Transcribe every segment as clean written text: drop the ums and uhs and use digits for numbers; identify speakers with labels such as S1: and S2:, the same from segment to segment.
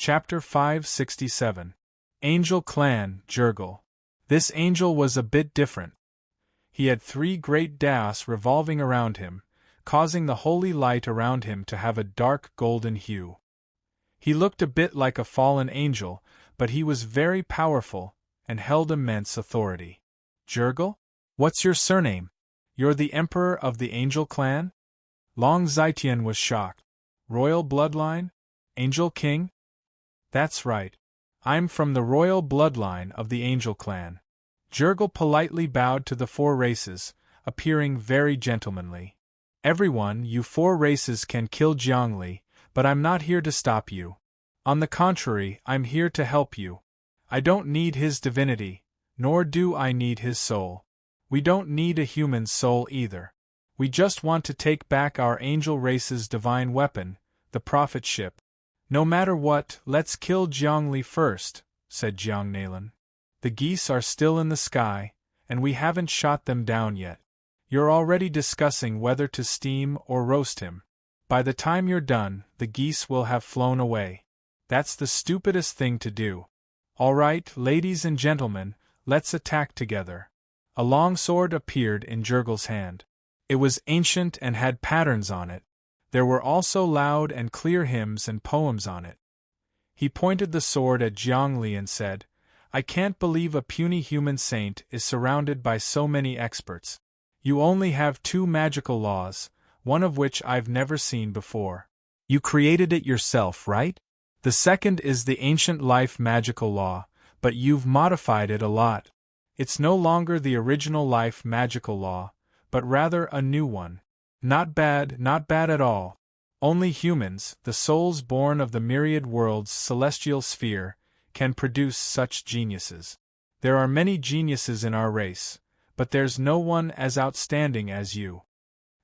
S1: Chapter 567. Angel Clan, Jurgal. This angel was a bit different. He had 3 great daos revolving around him, causing the holy light around him to have a dark golden hue. He looked a bit like a fallen angel, but he was very powerful, and held immense authority. Jurgal? What's your surname? You're the emperor of the Angel Clan? Long Zitian was shocked. Royal bloodline? Angel King? That's right. I'm from the royal bloodline of the Angel Clan. Jurgal politely bowed to the 4 races, appearing very gentlemanly. Everyone, you 4 races can kill Jiangli, but I'm not here to stop you. On the contrary, I'm here to help you. I don't need his divinity, nor do I need his soul. We don't need a human soul either. We just want to take back our angel race's divine weapon, the prophet ship. No matter what, let's kill Jiangli first, said Jiang Nalan. The geese are still in the sky, and we haven't shot them down yet. You're already discussing whether to steam or roast him. By the time you're done, the geese will have flown away. That's the stupidest thing to do. All right, ladies and gentlemen, let's attack together. A long sword appeared in Jurgal's hand. It was ancient and had patterns on it. There were also loud and clear hymns and poems on it. He pointed the sword at Jiangli and said, I can't believe a puny human saint is surrounded by so many experts. You only have 2 magical laws, one of which I've never seen before. You created it yourself, right? The second is the ancient life magical law, but you've modified it a lot. It's no longer the original life magical law, but rather a new one. Not bad at all. Only humans, the souls born of the myriad world's celestial sphere, can produce such geniuses. There are many geniuses in our race, but there's no one as outstanding as you.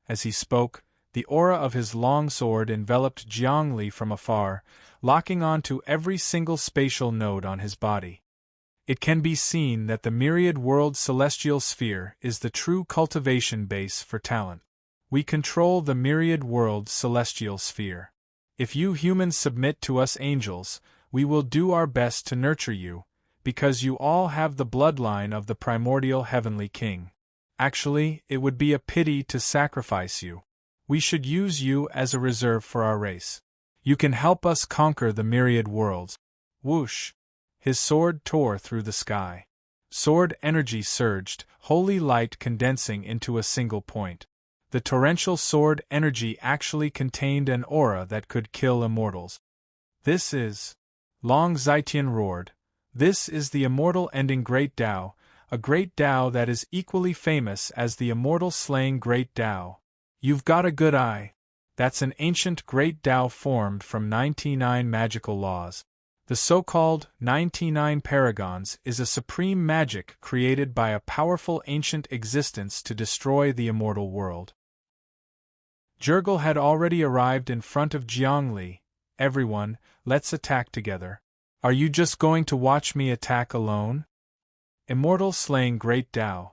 S1: As he spoke, the aura of his long sword enveloped Jiangli from afar, locking onto every single spatial node on his body. It can be seen that the myriad world celestial sphere is the true cultivation base for talent. We control the myriad world celestial sphere. If you humans submit to us angels, we will do our best to nurture you, because you all have the bloodline of the primordial heavenly king. Actually, it would be a pity to sacrifice you. We should use you as a reserve for our race. You can help us conquer the myriad worlds. Whoosh! His sword tore through the sky. Sword energy surged, holy light condensing into a single point. The torrential sword energy actually contained an aura that could kill immortals. This is... Long Zitian roared. This is the immortal ending Great Tao, a Great Tao that is equally famous as the immortal slaying Great Tao. You've got a good eye. That's an ancient Great Tao formed from 99 magical laws. The so-called 99 Paragons is a supreme magic created by a powerful ancient existence to destroy the immortal world. Jurgal had already arrived in front of Jiangli. Everyone, let's attack together. Are you just going to watch me attack alone? Immortal slaying Great Tao.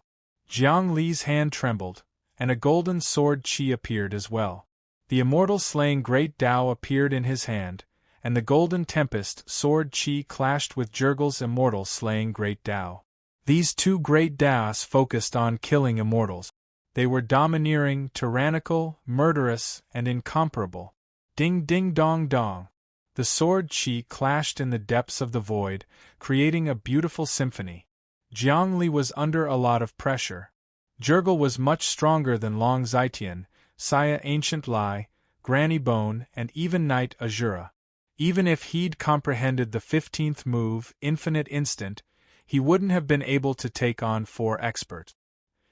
S1: Jiangli's hand trembled, and a golden sword chi appeared as well. The immortal slaying Great Tao appeared in his hand, and the golden tempest sword chi clashed with Jurgal's immortal slaying Great Tao. These 2 Great Taos focused on killing immortals. They were domineering, tyrannical, murderous, and incomparable. Ding ding dong dong. The sword chi clashed in the depths of the void, creating a beautiful symphony. Jiangli was under a lot of pressure. Jurgal was much stronger than Long Zitian, Saya Ancient Lai, Granny Bone, and even Knight Azura. Even if he'd comprehended the 15th move, Infinite Instant, he wouldn't have been able to take on 4 experts.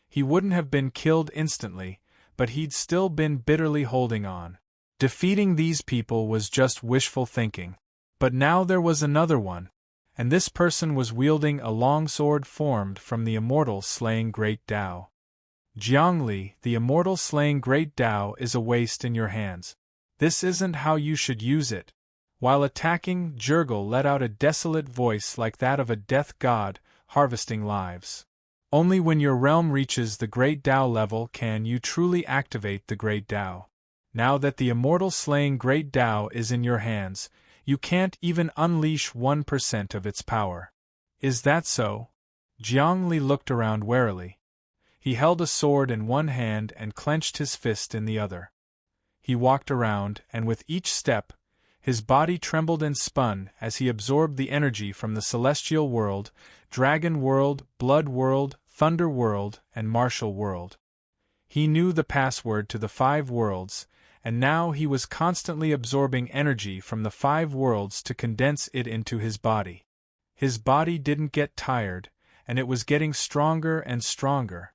S1: He wouldn't have been killed instantly, but he'd still been bitterly holding on. Defeating these people was just wishful thinking. But now there was another one, and this person was wielding a long sword formed from the immortal slaying Great Tao. Jiangli, the immortal slaying Great Tao is a waste in your hands. This isn't how you should use it. While attacking, Jurgal let out a desolate voice like that of a death god, harvesting lives. Only when your realm reaches the Great Tao level can you truly activate the Great Tao. Now that the immortal slaying Great Tao is in your hands, You can't even unleash 1% of its power. Is that so? Jiangli looked around warily. He held a sword in one hand and clenched his fist in the other. He walked around, and with each step, his body trembled and spun as he absorbed the energy from the celestial world, dragon world, blood world, thunder world, and martial world. He knew the password to the 5 worlds, and now he was constantly absorbing energy from the 5 worlds to condense it into his body. His body didn't get tired, and it was getting stronger and stronger.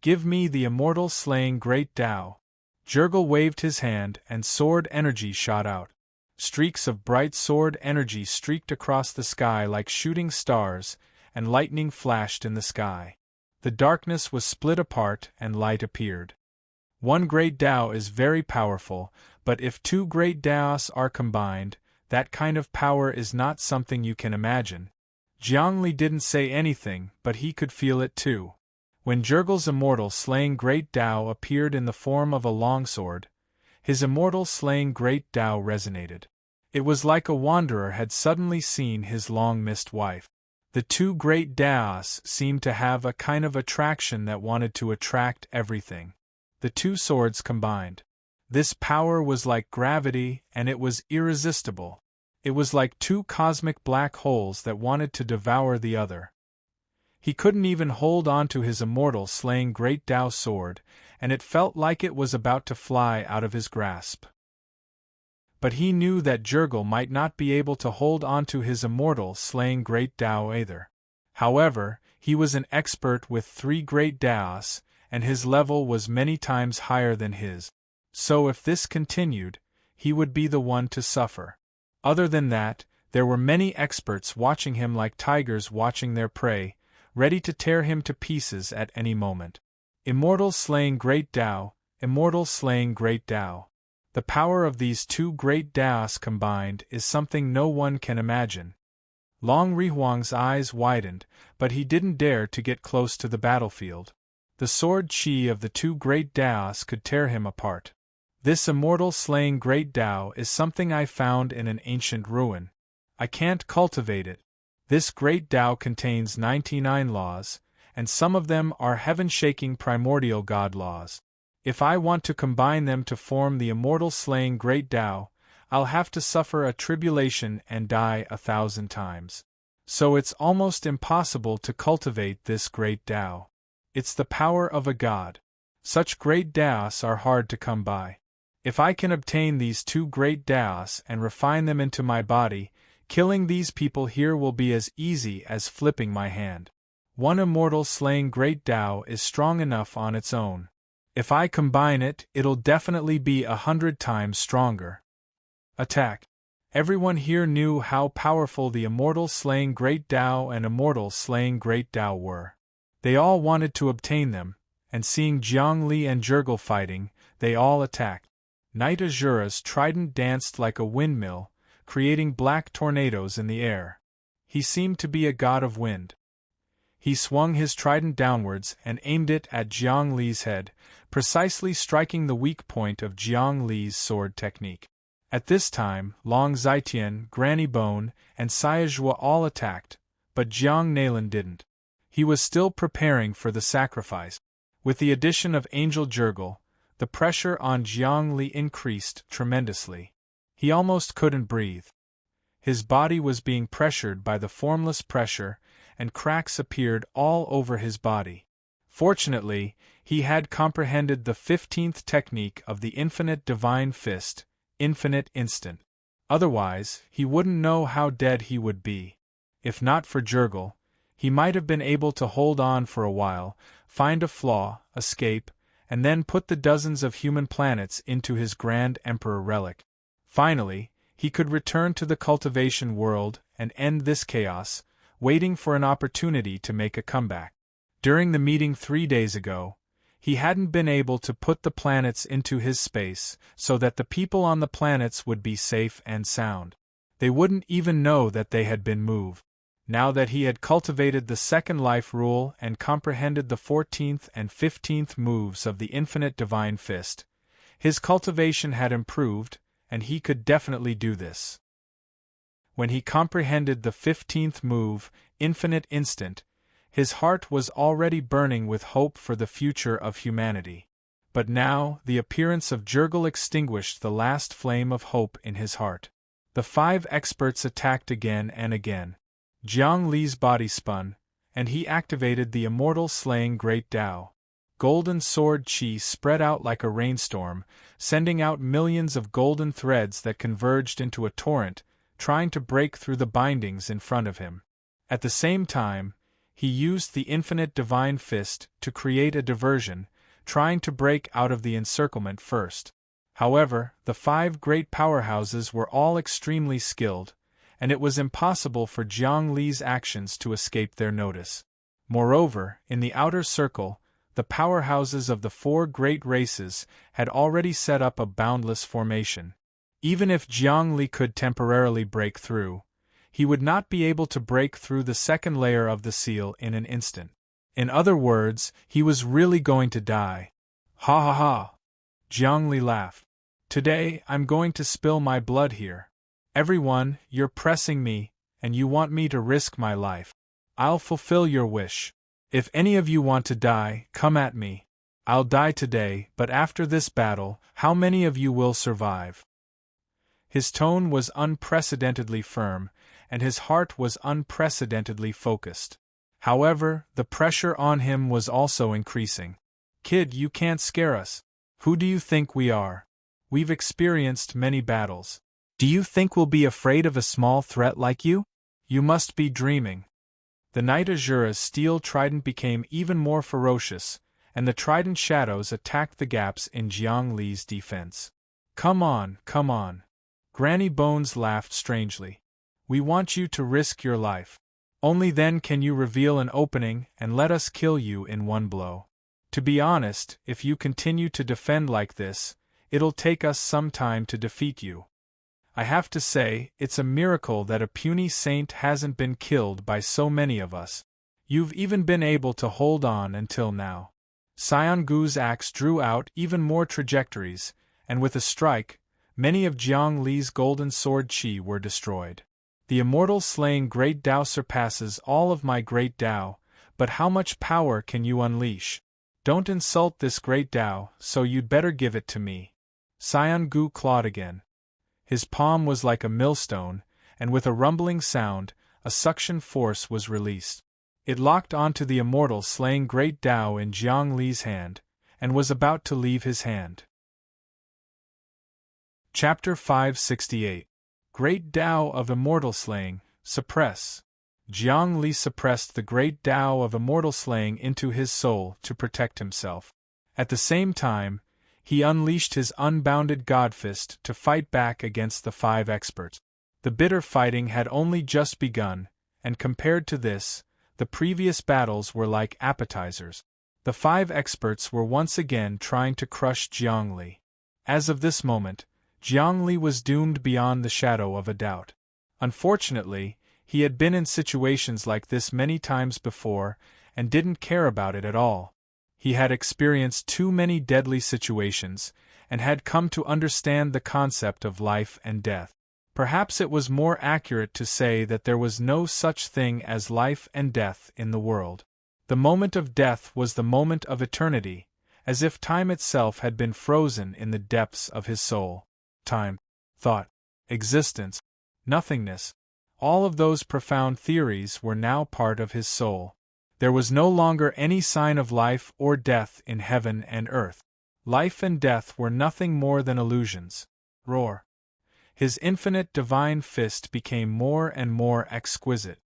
S1: Give me the immortal slaying great Tao. Jurgil waved his hand and sword energy shot out. Streaks of bright sword energy streaked across the sky like shooting stars, and lightning flashed in the sky. The darkness was split apart and light appeared. One great Tao is very powerful, but if 2 great Taos are combined, that kind of power is not something you can imagine. Jiangli didn't say anything, but he could feel it too. When Jurgil's immortal slaying great Tao appeared in the form of a longsword, his immortal slaying great Tao resonated. It was like a wanderer had suddenly seen his long-missed wife. The 2 great Taos seemed to have a kind of attraction that wanted to attract everything. The 2 swords combined. This power was like gravity, and it was irresistible. It was like 2 cosmic black holes that wanted to devour the other. He couldn't even hold on to his immortal slaying great Tao sword, and it felt like it was about to fly out of his grasp. But he knew that Jurgil might not be able to hold on to his immortal slaying great Tao either. However, he was an expert with 3 great Taos, and his level was many times higher than his. So if this continued, he would be the one to suffer. Other than that, there were many experts watching him like tigers watching their prey, ready to tear him to pieces at any moment. Immortal slaying great Tao, immortal slaying great Tao. The power of these 2 great Taos combined is something no one can imagine. Long Rihuang's eyes widened, but he didn't dare to get close to the battlefield. The sword chi of the 2 great Taos could tear him apart. This immortal slaying great Tao is something I found in an ancient ruin. I can't cultivate it. This great Tao contains 99 laws, and some of them are heaven-shaking primordial god laws. If I want to combine them to form the immortal slaying great Tao, I'll have to suffer a tribulation and die 1,000 times. So it's almost impossible to cultivate this great Tao. It's the power of a god. Such great Taos are hard to come by. If I can obtain these 2 great Taos and refine them into my body, killing these people here will be as easy as flipping my hand. One immortal slaying great Tao is strong enough on its own. If I combine it, it'll definitely be 100 times stronger. Attack. Everyone here knew how powerful the immortal slaying great Tao and immortal slaying great Tao were. They all wanted to obtain them, and seeing Jiangli and Jurgil fighting, they all attacked. Knight Azura's trident danced like a windmill, creating black tornadoes in the air. He seemed to be a god of wind. He swung his trident downwards and aimed it at Jiang Li's head, precisely striking the weak point of Jiang Li's sword technique. At this time, Long Zitian, Granny Bone, and Sayajua all attacked, but Jiang Nalan didn't. He was still preparing for the sacrifice. With the addition of Angel Jurgil, the pressure on Jiang Li increased tremendously. He almost couldn't breathe. His body was being pressured by the formless pressure, and cracks appeared all over his body. Fortunately, he had comprehended the 15th technique of the infinite divine fist, infinite instant. Otherwise, he wouldn't know how dead he would be. If not for Jurgil, he might have been able to hold on for a while, find a flaw, escape, and then put the dozens of human planets into his Grand Emperor relic. Finally, he could return to the cultivation world and end this chaos, waiting for an opportunity to make a comeback. During the meeting 3 days ago, he hadn't been able to put the planets into his space so that the people on the planets would be safe and sound. They wouldn't even know that they had been moved. Now that he had cultivated the second life rule and comprehended the 14th and 15th moves of the infinite divine fist, his cultivation had improved, and he could definitely do this. When he comprehended the 15th move, infinite instant, his heart was already burning with hope for the future of humanity. But now, the appearance of Jurgil extinguished the last flame of hope in his heart. The 5 experts attacked again and again. Jiang Li's body spun, and he activated the immortal slaying Great Tao. Golden sword qi spread out like a rainstorm, sending out millions of golden threads that converged into a torrent, trying to break through the bindings in front of him. At the same time, he used the infinite divine fist to create a diversion, trying to break out of the encirclement first. However, the 5 great powerhouses were all extremely skilled, and it was impossible for Jiang Li's actions to escape their notice. Moreover, in the outer circle, the powerhouses of the 4 great races had already set up a boundless formation. Even if Jiang Li could temporarily break through, he would not be able to break through the second layer of the seal in an instant. In other words, he was really going to die. Ha ha ha! Jiang Li laughed. Today, I'm going to spill my blood here. Everyone, you're pressing me, and you want me to risk my life. I'll fulfill your wish. If any of you want to die, come at me. I'll die today, but after this battle, how many of you will survive? His tone was unprecedentedly firm, and his heart was unprecedentedly focused. However, the pressure on him was also increasing. Kid, you can't scare us. Who do you think we are? We've experienced many battles. Do you think we'll be afraid of a small threat like you? You must be dreaming. The Knight Azura's steel trident became even more ferocious, and the trident shadows attacked the gaps in Jiang Li's defense. Come on, come on. Granny Bones laughed strangely. We want you to risk your life. Only then can you reveal an opening and let us kill you in one blow. To be honest, if you continue to defend like this, it'll take us some time to defeat you. I have to say, it's a miracle that a puny saint hasn't been killed by so many of us. You've even been able to hold on until now. Sion Gu's axe drew out even more trajectories, and with a strike, many of Jiang Li's golden sword qi were destroyed. The immortal slaying Great Tao surpasses all of my Great Tao, but how much power can you unleash? Don't insult this Great Tao, so you'd better give it to me. Sion Gu clawed again. His palm was like a millstone, and with a rumbling sound, a suction force was released. It locked onto the immortal slaying Great Tao in Jiang Li's hand, and was about to leave his hand. Chapter 568. Great Tao of Immortal Slaying, Suppress. Jiang Li suppressed the Great Tao of Immortal Slaying into his soul to protect himself. At the same time, he unleashed his unbounded Godfist to fight back against the 5 experts. The bitter fighting had only just begun, and compared to this, the previous battles were like appetizers. The 5 experts were once again trying to crush Jiang Li. As of this moment, Jiang Li was doomed beyond the shadow of a doubt. Unfortunately, he had been in situations like this many times before, and didn't care about it at all. He had experienced too many deadly situations, and had come to understand the concept of life and death. Perhaps it was more accurate to say that there was no such thing as life and death in the world. The moment of death was the moment of eternity, as if time itself had been frozen in the depths of his soul. Time, thought, existence, nothingness, all of those profound theories were now part of his soul. There was no longer any sign of life or death in heaven and earth. Life and death were nothing more than illusions. Roar. His infinite divine fist became more and more exquisite.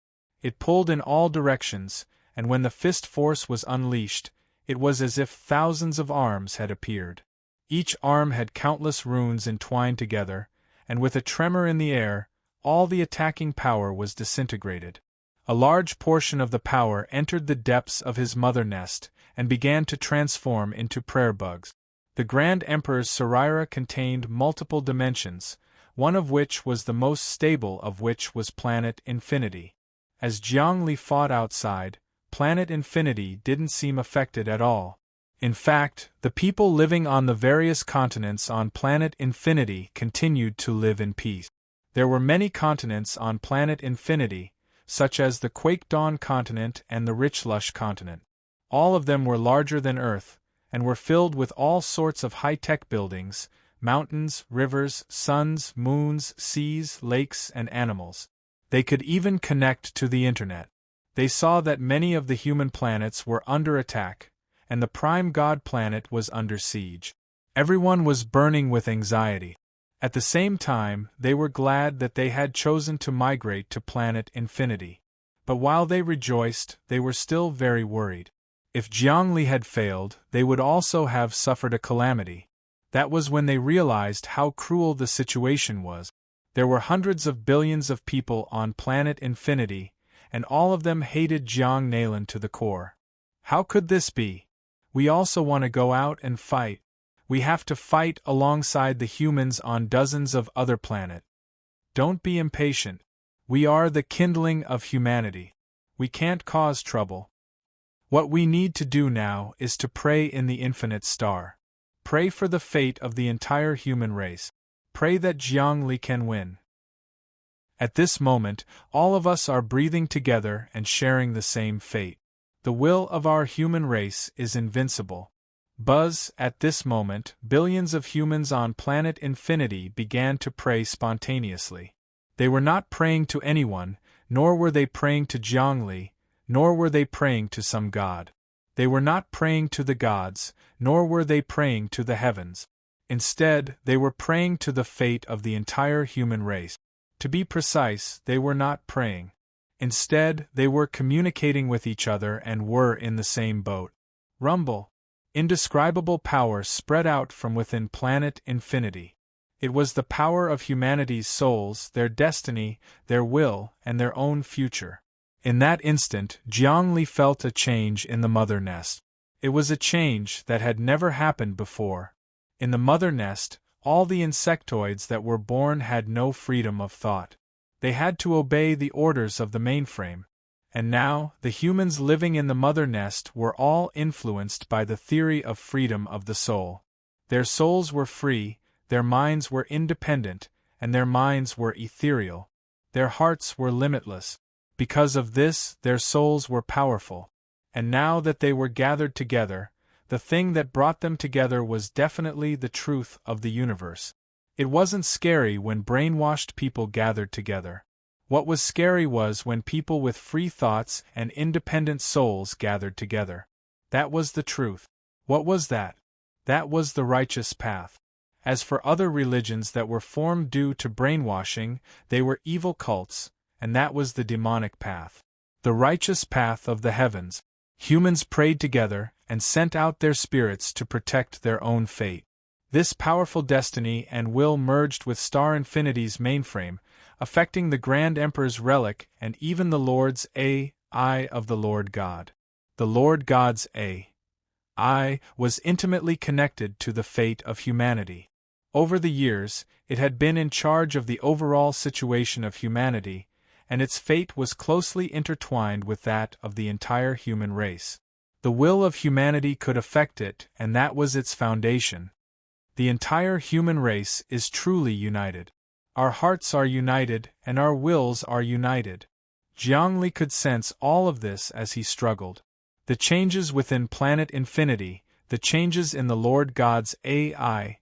S1: It pulled in all directions, and when the fist force was unleashed, it was as if thousands of arms had appeared. Each arm had countless runes entwined together, and with a tremor in the air, all the attacking power was disintegrated. A large portion of the power entered the depths of his mother nest, and began to transform into prayer bugs. The Grand Emperor's Sarira contained multiple dimensions, one of which was the most stable of which was Planet Infinity. As Jiang Li fought outside, Planet Infinity didn't seem affected at all. In fact, the people living on the various continents on Planet Infinity continued to live in peace. There were many continents on planet Infinity, such as the Quake-Dawn continent and the Rich-Lush continent. All of them were larger than Earth, and were filled with all sorts of high-tech buildings, mountains, rivers, suns, moons, seas, lakes, and animals. They could even connect to the Internet. They saw that many of the human planets were under attack, and the prime god planet was under siege. Everyone was burning with anxiety. At the same time, they were glad that they had chosen to migrate to planet Infinity. But while they rejoiced, they were still very worried. If Jiangli had failed, they would also have suffered a calamity. That was when they realized how cruel the situation was. There were hundreds of billions of people on planet Infinity, and all of them hated Jiang Nalan to the core. How could this be? We also want to go out and fight. We have to fight alongside the humans on dozens of other planets. Don't be impatient. We are the kindling of humanity. We can't cause trouble. What we need to do now is to pray in the infinite star. Pray for the fate of the entire human race. Pray that Jiangli can win. At this moment, all of us are breathing together and sharing the same fate. The will of our human race is invincible. Buzz, at this moment, billions of humans on planet Infinity began to pray spontaneously. They were not praying to anyone, nor were they praying to Jiangli, nor were they praying to some god. They were not praying to the gods, nor were they praying to the heavens. Instead, they were praying to the fate of the entire human race. To be precise, they were not praying. Instead, they were communicating with each other and were in the same boat. Rumble. Indescribable power spread out from within planet Infinity. It was the power of humanity's souls, their destiny, their will, and their own future. In that instant, Jiangli felt a change in the mother nest. It was a change that had never happened before. In the mother nest, all the insectoids that were born had no freedom of thought. They had to obey the orders of the mainframe. And now, the humans living in the mother nest were all influenced by the theory of freedom of the soul. Their souls were free, their minds were independent, and their minds were ethereal. Their hearts were limitless. Because of this, their souls were powerful. And now that they were gathered together, the thing that brought them together was definitely the truth of the universe. It wasn't scary when brainwashed people gathered together. What was scary was when people with free thoughts and independent souls gathered together. That was the truth. What was that? That was the righteous path. As for other religions that were formed due to brainwashing, they were evil cults, and that was the demonic path. The righteous path of the heavens. Humans prayed together and sent out their spirits to protect their own fate. This powerful destiny and will merged with Star Infinity's mainframe, affecting the Grand Emperor's relic and even the Lord's eye of the Lord God. The Lord God's eye was intimately connected to the fate of humanity. Over the years, it had been in charge of the overall situation of humanity, and its fate was closely intertwined with that of the entire human race. The will of humanity could affect it, and that was its foundation. The entire human race is truly united. Our hearts are united, and our wills are united. Jiangli could sense all of this as he struggled. The changes within planet Infinity, the changes in the Lord God's eye,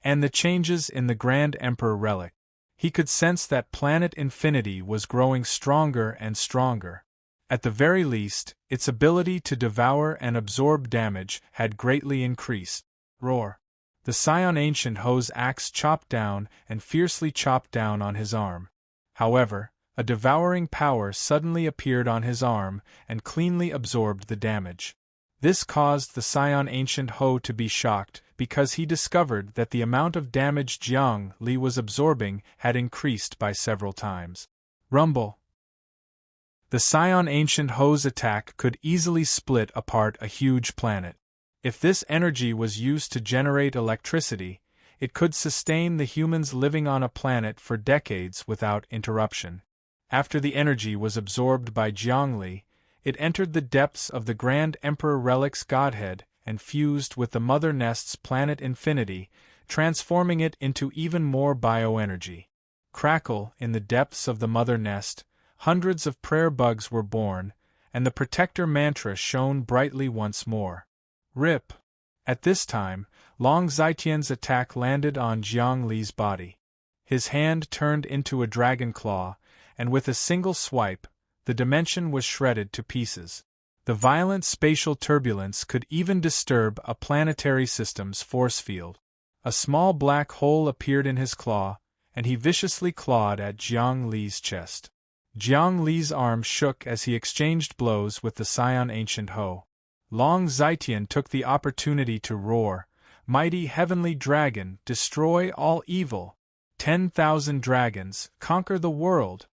S1: and the changes in the Grand Emperor relic. He could sense that planet Infinity was growing stronger and stronger. At the very least, its ability to devour and absorb damage had greatly increased. Roar. The Scion Ancient Ho's axe chopped down and fiercely chopped down on his arm. However, a devouring power suddenly appeared on his arm and cleanly absorbed the damage. This caused the Scion Ancient Ho to be shocked because he discovered that the amount of damage Jiang Li was absorbing had increased by several times. Rumble. The Scion Ancient Ho's attack could easily split apart a huge planet. If this energy was used to generate electricity, it could sustain the humans living on a planet for decades without interruption. After the energy was absorbed by Jiangli, it entered the depths of the Grand Emperor Relic's godhead and fused with the Mother Nest's planet Infinity, transforming it into even more bioenergy. crackle in the depths of the mother nest, hundreds of prayer bugs were born, and the protector mantra shone brightly once more. Rip! At this time, Long Zitian's attack landed on Jiang Li's body. His hand turned into a dragon claw, and with a single swipe, the dimension was shredded to pieces. The violent spatial turbulence could even disturb a planetary system's force field. A small black hole appeared in his claw, and he viciously clawed at Jiang Li's chest. Jiang Li's arm shook as he exchanged blows with the scion ancient Ho. Long Zitian took the opportunity to roar, "Mighty heavenly dragon, destroy all evil! 10,000 dragons, conquer the world!"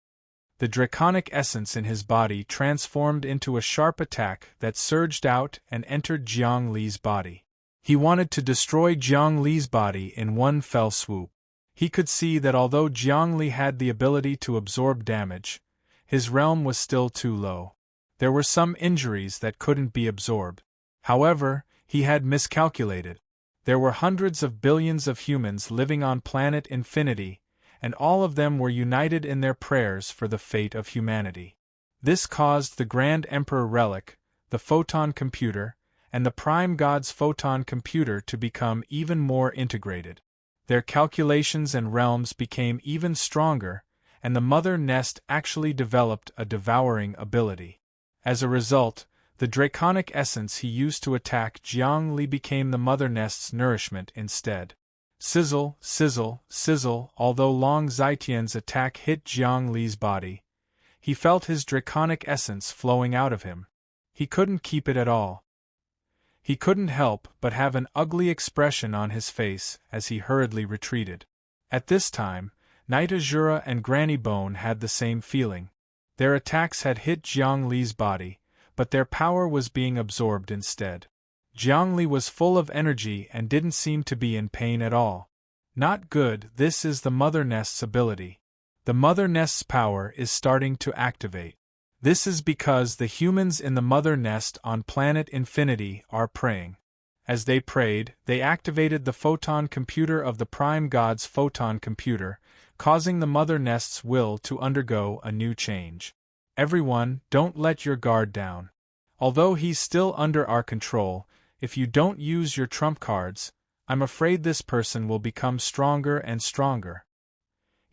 S1: The draconic essence in his body transformed into a sharp attack that surged out and entered Jiang Li's body. He wanted to destroy Jiang Li's body in one fell swoop. He could see that although Jiang Li had the ability to absorb damage, his realm was still too low. There were some injuries that couldn't be absorbed. However, he had miscalculated. There were hundreds of billions of humans living on planet Infinity, and all of them were united in their prayers for the fate of humanity. This caused the Grand Emperor Relic, the Photon Computer, and the Prime God's Photon Computer to become even more integrated. Their calculations and realms became even stronger, and the Mother Nest actually developed a devouring ability. As a result, the draconic essence he used to attack Jiang Li became the Mother Nest's nourishment instead. Sizzle, sizzle, sizzle. Although Long Zitian's attack hit Jiang Li's body, he felt his draconic essence flowing out of him. He couldn't keep it at all. He couldn't help but have an ugly expression on his face as he hurriedly retreated. At this time, Knight Azura and Granny Bone had the same feeling. Their attacks had hit Jiang Li's body, but their power was being absorbed instead. Jiang Li was full of energy and didn't seem to be in pain at all. Not good. This is the Mother Nest's ability. The Mother Nest's power is starting to activate. This is because the humans in the Mother Nest on planet Infinity are praying. As they prayed, they activated the photon computer of the Prime God's photon computer, causing the Mother Nest's will to undergo a new change. Everyone, don't let your guard down. Although he's still under our control, if you don't use your trump cards, I'm afraid this person will become stronger and stronger.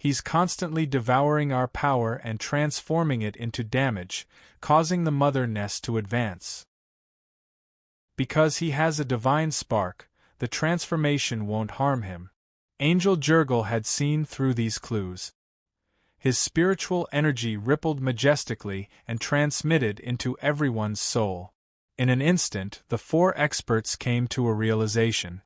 S1: He's constantly devouring our power and transforming it into damage, causing the Mother Nest to advance. Because he has a divine spark, the transformation won't harm him. Angel Jurgle had seen through these clues. His spiritual energy rippled majestically and transmitted into everyone's soul. In an instant, the four experts came to a realization.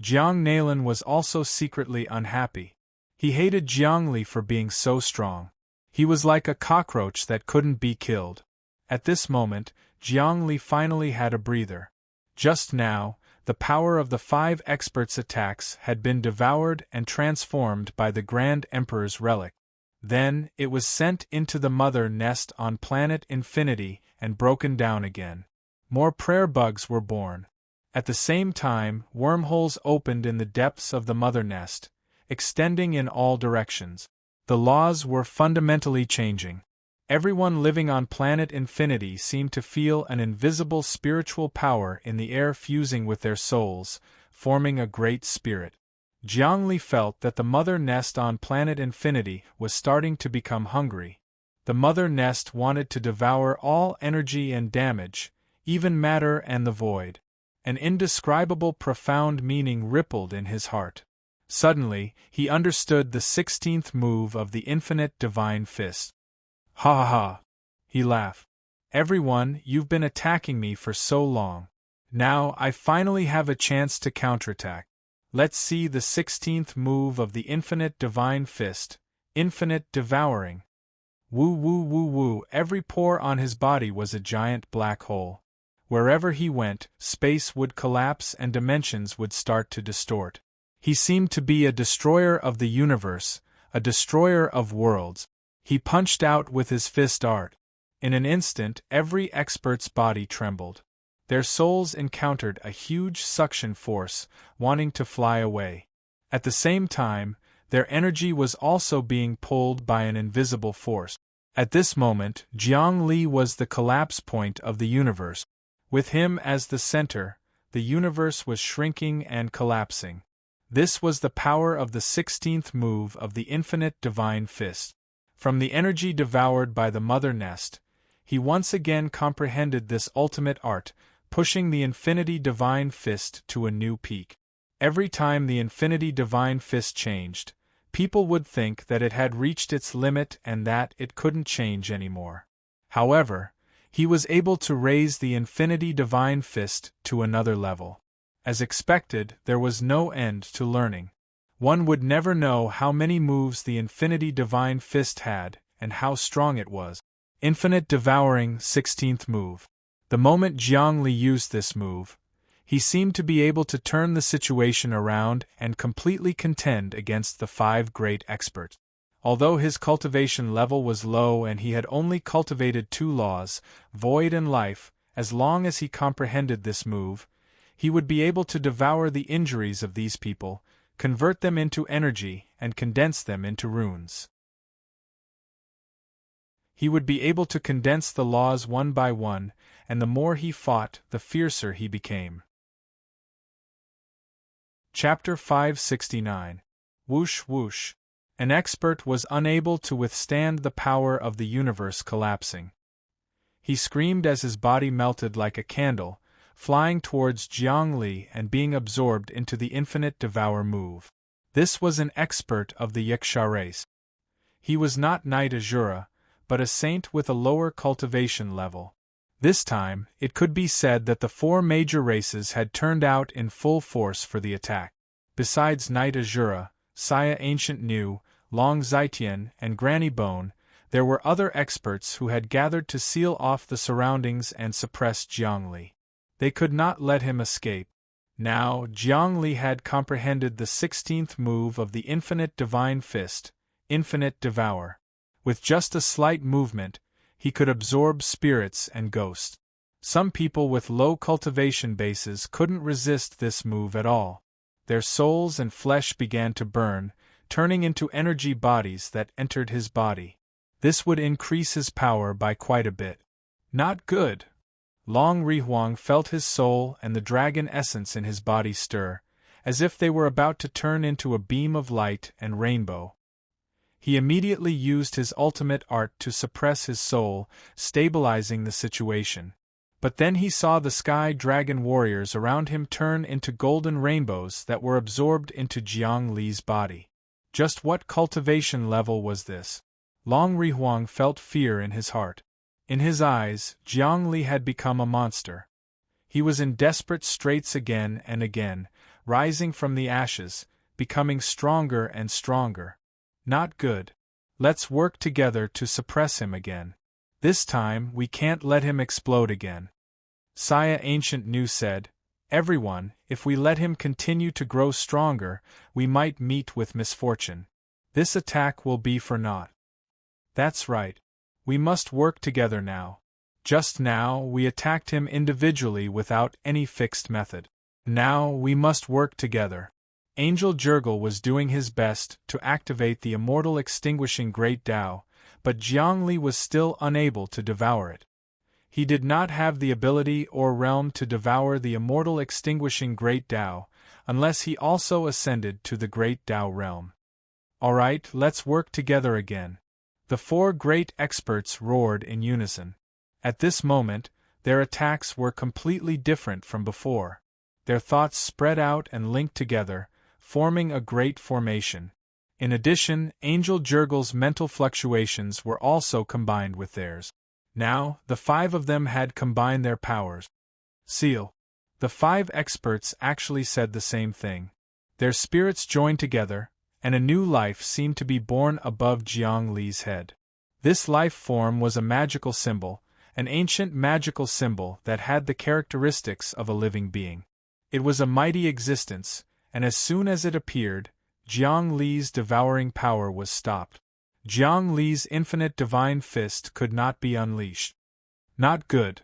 S1: Jiang Nalan was also secretly unhappy. He hated Jiang Li for being so strong. He was like a cockroach that couldn't be killed. At this moment, Jiang Li finally had a breather. Just now, the power of the five experts' attacks had been devoured and transformed by the Grand Emperor's relic. Then, it was sent into the Mother Nest on planet Infinity and broken down again. More prayer bugs were born. At the same time, wormholes opened in the depths of the Mother Nest, extending in all directions. The laws were fundamentally changing. Everyone living on planet Infinity seemed to feel an invisible spiritual power in the air fusing with their souls, forming a great spirit. Jiang Li felt that the Mother Nest on planet Infinity was starting to become hungry. The Mother Nest wanted to devour all energy and damage, even matter and the void. An indescribable profound meaning rippled in his heart. Suddenly, he understood the 16th move of the infinite divine fist. Ha ha ha! He laughed. Everyone, you've been attacking me for so long. Now I finally have a chance to counterattack. Let's see the 16th move of the infinite divine fist, infinite devouring. Woo woo woo woo, every pore on his body was a giant black hole. Wherever he went, space would collapse and dimensions would start to distort. He seemed to be a destroyer of the universe, a destroyer of worlds. He punched out with his fist art. In an instant, every expert's body trembled. Their souls encountered a huge suction force, wanting to fly away. At the same time, Their energy was also being pulled by an invisible force. At this moment, Jiang Li was the collapse point of the universe. With him as the center, the universe was shrinking and collapsing. This was the power of the 16th move of the infinite divine fist. From the energy devoured by the mother nest, he once again comprehended this ultimate art, pushing the infinity divine fist to a new peak. Every time the infinity divine fist changed, people would think that it had reached its limit and that it couldn't change anymore. However, he was able to raise the infinity divine fist to another level. As expected, there was no end to learning. One would never know how many moves the infinity divine fist had and how strong it was. Infinite devouring 16th move. The moment Jiang Li used this move, he seemed to be able to turn the situation around and completely contend against the 5 great experts. Although his cultivation level was low and he had only cultivated 2 laws, void and life, as long as he comprehended this move, he would be able to devour the injuries of these people, convert them into energy, and condense them into runes. He would be able to condense the laws one by one, and the more he fought, the fiercer he became. Chapter 569. Whoosh Whoosh. An expert was unable to withstand the power of the universe collapsing. He screamed as his body melted like a candle, flying towards Jiang Li and being absorbed into the infinite devour move. This was an expert of the Yiksha race. He was not Knight Azura, but a saint with a lower cultivation level. This time, it could be said that the 4 major races had turned out in full force for the attack. Besides Knight Azura, Saya Ancient Nu, Long Zitian, and Granny Bone, there were other experts who had gathered to seal off the surroundings and suppress Jiang Li. They could not let him escape. Now, Jiang Li had comprehended the 16th move of the infinite divine fist, Infinite Devour. With just a slight movement, he could absorb spirits and ghosts. Some people with low cultivation bases couldn't resist this move at all. Their souls and flesh began to burn, turning into energy bodies that entered his body. This would increase his power by quite a bit. Not good. Long Rihuang felt his soul and the dragon essence in his body stir, as if they were about to turn into a beam of light and rainbow. He immediately used his ultimate art to suppress his soul, stabilizing the situation. But then he saw the sky dragon warriors around him turn into golden rainbows that were absorbed into Jiang Li's body. Just what cultivation level was this? Long Rihuang felt fear in his heart. In his eyes, Jiang Li had become a monster. He was in desperate straits again and again, rising from the ashes, becoming stronger and stronger. Not good. Let's work together to suppress him again. This time, we can't let him explode again. Saya Ancient Nu said, "Everyone, if we let him continue to grow stronger, we might meet with misfortune. This attack will be for naught." That's right. We must work together now. Just now, we attacked him individually without any fixed method. Now, we must work together. Angel Jurgle was doing his best to activate the immortal extinguishing Great Tao, but Jiang Li was still unable to devour it. He did not have the ability or realm to devour the immortal extinguishing Great Tao, unless he also ascended to the Great Tao realm. Alright, let's work together again. The 4 great experts roared in unison. At this moment, their attacks were completely different from before. Their thoughts spread out and linked together, forming a great formation. In addition, Angel Jurgle's mental fluctuations were also combined with theirs. Now, the 5 of them had combined their powers. Seal. The 5 experts actually said the same thing. Their spirits joined together, and a new life seemed to be born above Jiang Li's head. This life form was a magical symbol, an ancient magical symbol that had the characteristics of a living being. It was a mighty existence, and as soon as it appeared, Jiang Li's devouring power was stopped. Jiang Li's infinite divine fist could not be unleashed. Not good.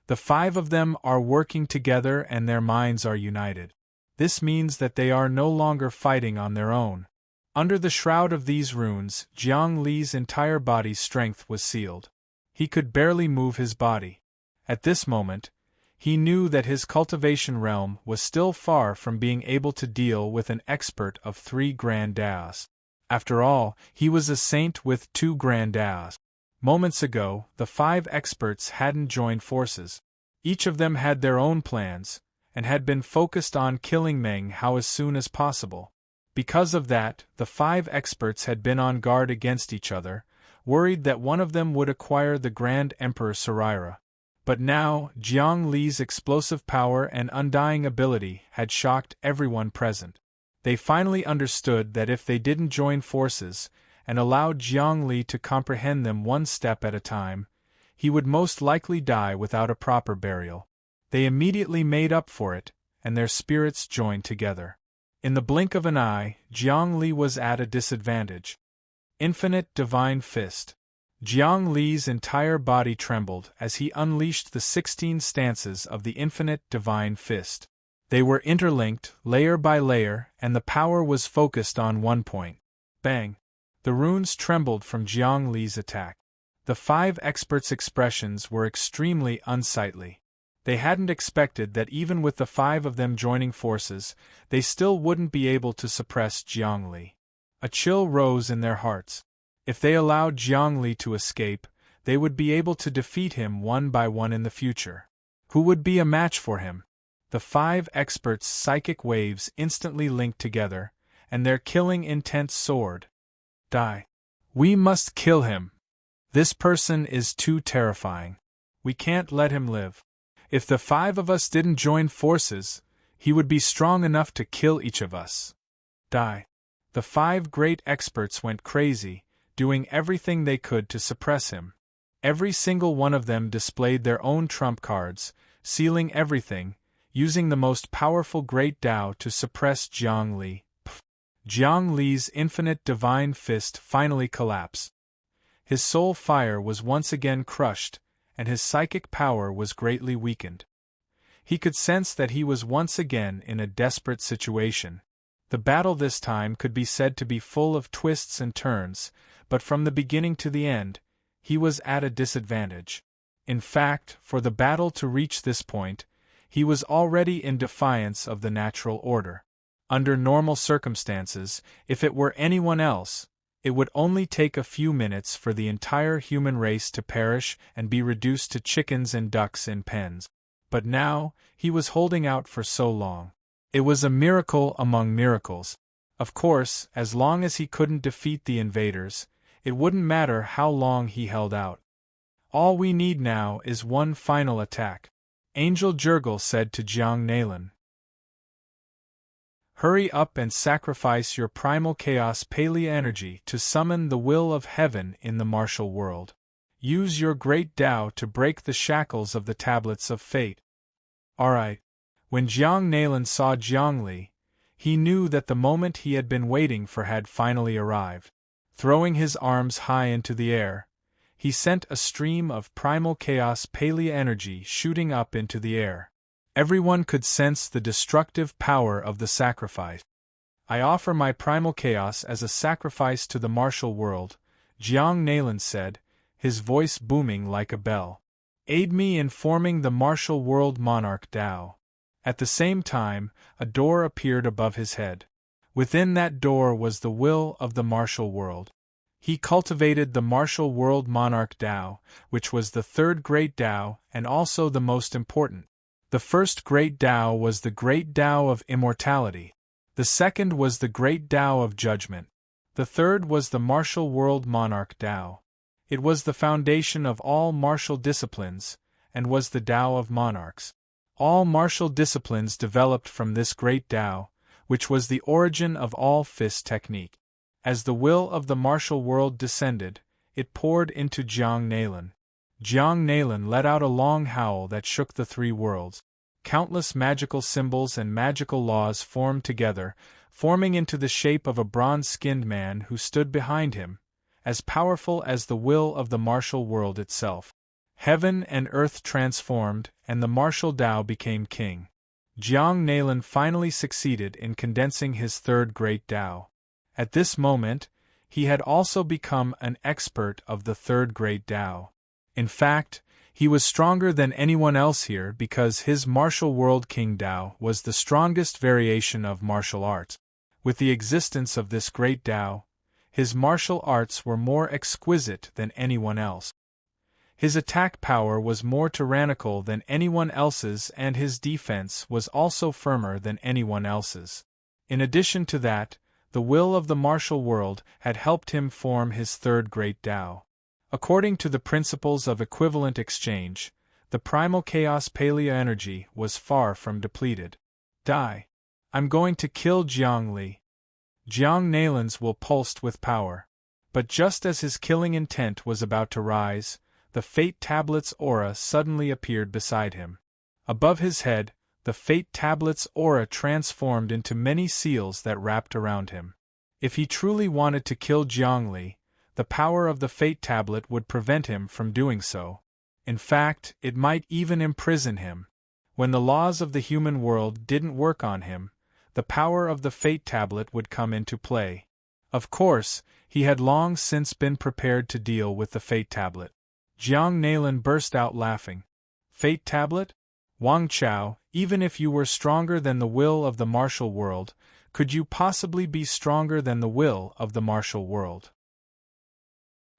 S1: The 5 of them are working together and their minds are united. This means that they are no longer fighting on their own. Under the shroud of these runes, Jiang Li's entire body's strength was sealed. He could barely move his body. At this moment, he knew that his cultivation realm was still far from being able to deal with an expert of 3 grand daos. After all, he was a saint with 2 grand daos. Moments ago, the 5 experts hadn't joined forces. Each of them had their own plans, and had been focused on killing Meng Hao as soon as possible. Because of that, the 5 experts had been on guard against each other, worried that one of them would acquire the Grand Emperor Saraira. But now, Jiang Li's explosive power and undying ability had shocked everyone present. They finally understood that if they didn't join forces, and allowed Jiang Li to comprehend them one step at a time, he would most likely die without a proper burial. They immediately made up for it, and their spirits joined together. In the blink of an eye, Jiang Li was at a disadvantage. Infinite Divine Fist. Jiang Li's entire body trembled as he unleashed the 16 stances of the Infinite Divine Fist. They were interlinked, layer by layer, and the power was focused on one point. Bang! The runes trembled from Jiang Li's attack. The 5 experts' expressions were extremely unsightly. They hadn't expected that even with the 5 of them joining forces, they still wouldn't be able to suppress Jiang Li. A chill rose in their hearts. If they allowed Jiang Li to escape, they would be able to defeat him one by one in the future. Who would be a match for him? The 5 experts' psychic waves instantly linked together, and their killing intent soared. Die. We must kill him. This person is too terrifying. We can't let him live. If the 5 of us didn't join forces, he would be strong enough to kill each of us. Die. The 5 great experts went crazy, doing everything they could to suppress him. Every single one of them displayed their own trump cards, sealing everything, using the most powerful Great Tao to suppress Jiang Li. Jiang Li's Infinite Divine Fist finally collapsed. His soul fire was once again crushed, and his psychic power was greatly weakened. He could sense that he was once again in a desperate situation. The battle this time could be said to be full of twists and turns, but from the beginning to the end, he was at a disadvantage. In fact, for the battle to reach this point, he was already in defiance of the natural order. Under normal circumstances, if it were anyone else, it would only take a few minutes for the entire human race to perish and be reduced to chickens and ducks in pens. But now, he was holding out for so long. It was a miracle among miracles. Of course, as long as he couldn't defeat the invaders, it wouldn't matter how long he held out. All we need now is one final attack. Angel Jurgel said to Jiang Nalan. Hurry up and sacrifice your primal chaos Palea energy to summon the will of heaven in the martial world. Use your great Tao to break the shackles of the tablets of fate. Alright. When Jiang Nalan saw Jiang Li, he knew that the moment he had been waiting for had finally arrived. Throwing his arms high into the air, he sent a stream of primal chaos Palea energy shooting up into the air. Everyone could sense the destructive power of the sacrifice. I offer my primal chaos as a sacrifice to the martial world, Jiang Nalan said, his voice booming like a bell. Aid me in forming the martial world monarch Tao. At the same time, a door appeared above his head. Within that door was the will of the martial world. He cultivated the martial world monarch Tao, which was the third great Tao and also the most important. The first great Tao was the great Tao of immortality. The second was the great Tao of judgment. The third was the martial world monarch Tao. It was the foundation of all martial disciplines, and was the Tao of monarchs. All martial disciplines developed from this great Tao, which was the origin of all fist technique. As the will of the martial world descended, it poured into Jiang Nalan. Jiang Nalan let out a long howl that shook the 3 worlds. Countless magical symbols and magical laws formed together, forming into the shape of a bronze-skinned man who stood behind him, as powerful as the will of the martial world itself. Heaven and earth transformed, and the martial Tao became king. Jiang Nalan finally succeeded in condensing his third great Tao. At this moment, he had also become an expert of the third great Tao. In fact, he was stronger than anyone else here because his martial world King Tao was the strongest variation of martial arts. With the existence of this great Tao, his martial arts were more exquisite than anyone else. His attack power was more tyrannical than anyone else's, and his defense was also firmer than anyone else's. In addition to that, the will of the martial world had helped him form his third great Tao. According to the principles of equivalent exchange, the primal chaos paleo energy was far from depleted. Die. I'm going to kill Jiang Li. Jiang Nalan's will pulsed with power. But just as his killing intent was about to rise, the Fate Tablet's aura suddenly appeared beside him. Above his head, the Fate Tablet's aura transformed into many seals that wrapped around him. If he truly wanted to kill Jiang Li, the power of the Fate Tablet would prevent him from doing so. In fact, it might even imprison him. When the laws of the human world didn't work on him, the power of the Fate Tablet would come into play. Of course, he had long since been prepared to deal with the Fate Tablet. Jiang Nalan burst out laughing. Fate Tablet? Wang Chao, even if you were stronger than the will of the martial world, could you possibly be stronger than the will of the martial world?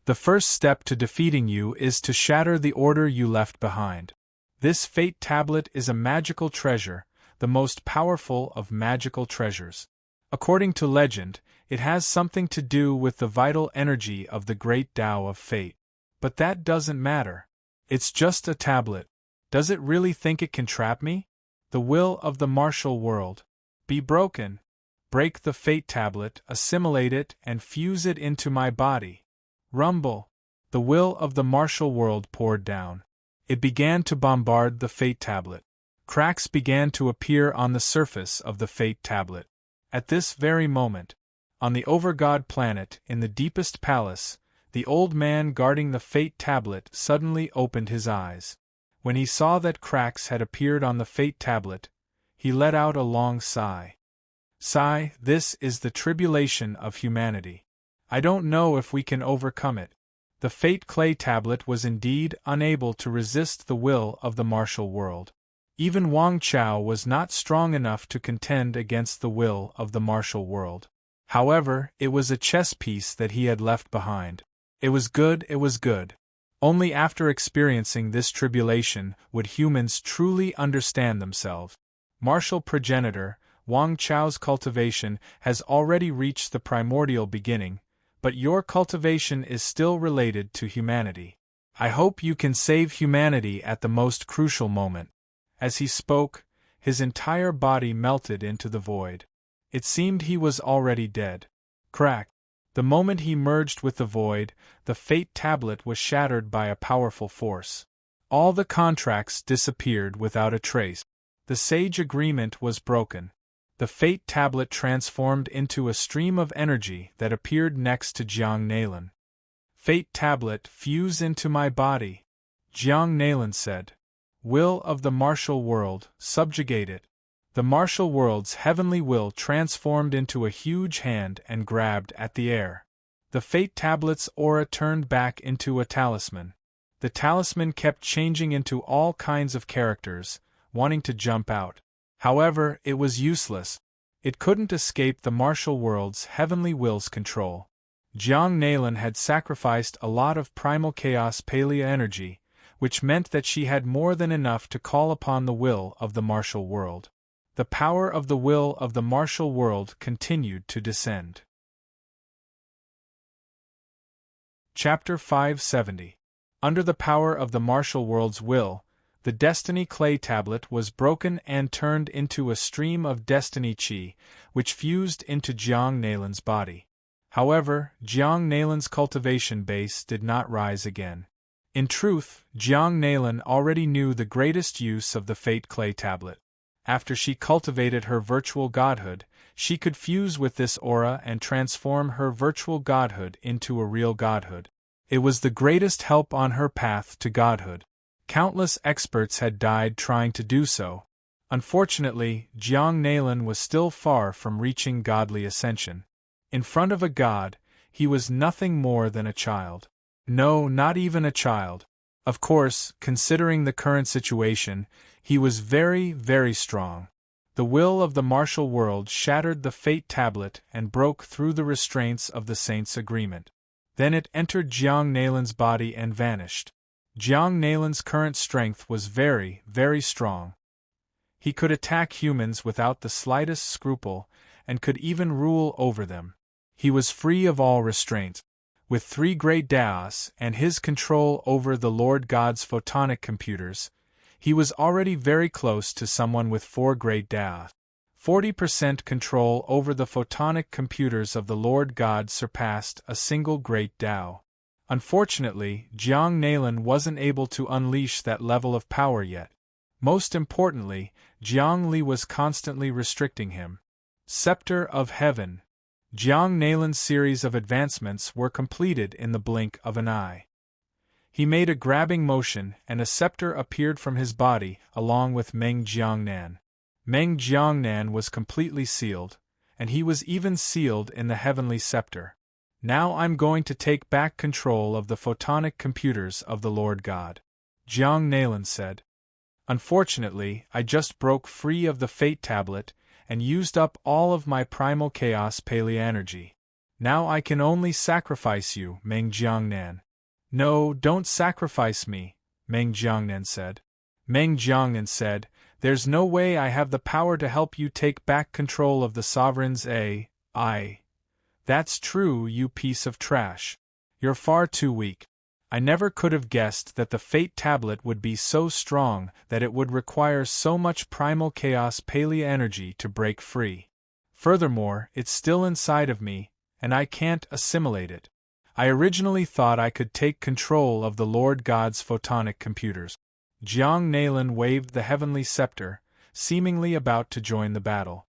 S1: The first step to defeating you is to shatter the order you left behind. This Fate Tablet is a magical treasure, the most powerful of magical treasures. According to legend, it has something to do with the vital energy of the great Tao of Fate. But that doesn't matter. It's just a tablet. Does it really think it can trap me? The will of the martial world. Be broken. Break the Fate Tablet, assimilate it, and fuse it into my body. Rumble. The will of the martial world poured down. It began to bombard the Fate Tablet. Cracks began to appear on the surface of the Fate Tablet. At this very moment, on the Overgod planet in the deepest palace, the old man guarding the Fate Tablet suddenly opened his eyes. When he saw that cracks had appeared on the Fate Tablet, he let out a long sigh. Sigh, this is the tribulation of humanity. I don't know if we can overcome it. The Fate Clay Tablet was indeed unable to resist the will of the martial world. Even Wang Chao was not strong enough to contend against the will of the martial world. However, it was a chess piece that he had left behind. It was good, it was good. Only after experiencing this tribulation would humans truly understand themselves. Martial progenitor, Wang Chao's cultivation has already reached the primordial beginning, but your cultivation is still related to humanity. I hope you can save humanity at the most crucial moment. As he spoke, his entire body melted into the void. It seemed he was already dead. Crack. The moment he merged with the void, the Fate Tablet was shattered by a powerful force. All the contracts disappeared without a trace. The sage agreement was broken. The Fate Tablet transformed into a stream of energy that appeared next to Jiang Nalan. Fate Tablet, fuse into my body, Jiang Nalan said. Will of the martial world, subjugate it. The martial world's heavenly will transformed into a huge hand and grabbed at the air. The Fate Tablet's aura turned back into a talisman. The talisman kept changing into all kinds of characters, wanting to jump out. However, it was useless. It couldn't escape the martial world's heavenly will's control. Jiang Nalan had sacrificed a lot of primal chaos paleo energy, which meant that she had more than enough to call upon the will of the martial world. The power of the will of the martial world continued to descend. Chapter 570. Under the power of the martial world's will, the Destiny Clay Tablet was broken and turned into a stream of Destiny Chi, which fused into Jiang Nalan's body. However, Jiang Nalan's cultivation base did not rise again. In truth, Jiang Nalan already knew the greatest use of the Fate Clay Tablet. After she cultivated her virtual godhood, she could fuse with this aura and transform her virtual godhood into a real godhood. It was the greatest help on her path to godhood. Countless experts had died trying to do so. Unfortunately, Jiang Nailan was still far from reaching godly ascension. In front of a god, he was nothing more than a child. No, not even a child. Of course, considering the current situation, he was very, very strong. The will of the martial world shattered the fate tablet and broke through the restraints of the saint's agreement. Then it entered Jiang Nailan's body and vanished. Jiang Nailan's current strength was very, very strong. He could attack humans without the slightest scruple, and could even rule over them. He was free of all restraint. With 3 great Daos and his control over the Lord God's photonic computers, he was already very close to someone with 4 great Daos. 40% control over the photonic computers of the Lord God surpassed a single great Dao. Unfortunately, Jiang Nailan wasn't able to unleash that level of power yet. Most importantly, Jiang Li was constantly restricting him. Scepter of Heaven. Jiang Nailan's series of advancements were completed in the blink of an eye. He made a grabbing motion and a scepter appeared from his body along with Meng Jiangnan. Meng Jiangnan was completely sealed, and he was even sealed in the heavenly scepter. Now I'm going to take back control of the photonic computers of the Lord God, Jiang Nailan said. Unfortunately, I just broke free of the fate tablet and used up all of my primal chaos paleo energy. Now I can only sacrifice you, Meng Jiangnan. No, don't sacrifice me, Meng Jiangnan said. Meng Jiangnan said, there's no way I have the power to help you take back control of the sovereign's AI. That's true, you piece of trash. You're far too weak. I never could have guessed that the fate tablet would be so strong that it would require so much primal chaos paleo energy to break free. Furthermore, it's still inside of me, and I can't assimilate it. I originally thought I could take control of the Lord God's photonic computers. Jiang Nailan waved the heavenly scepter, seemingly about to join the battle.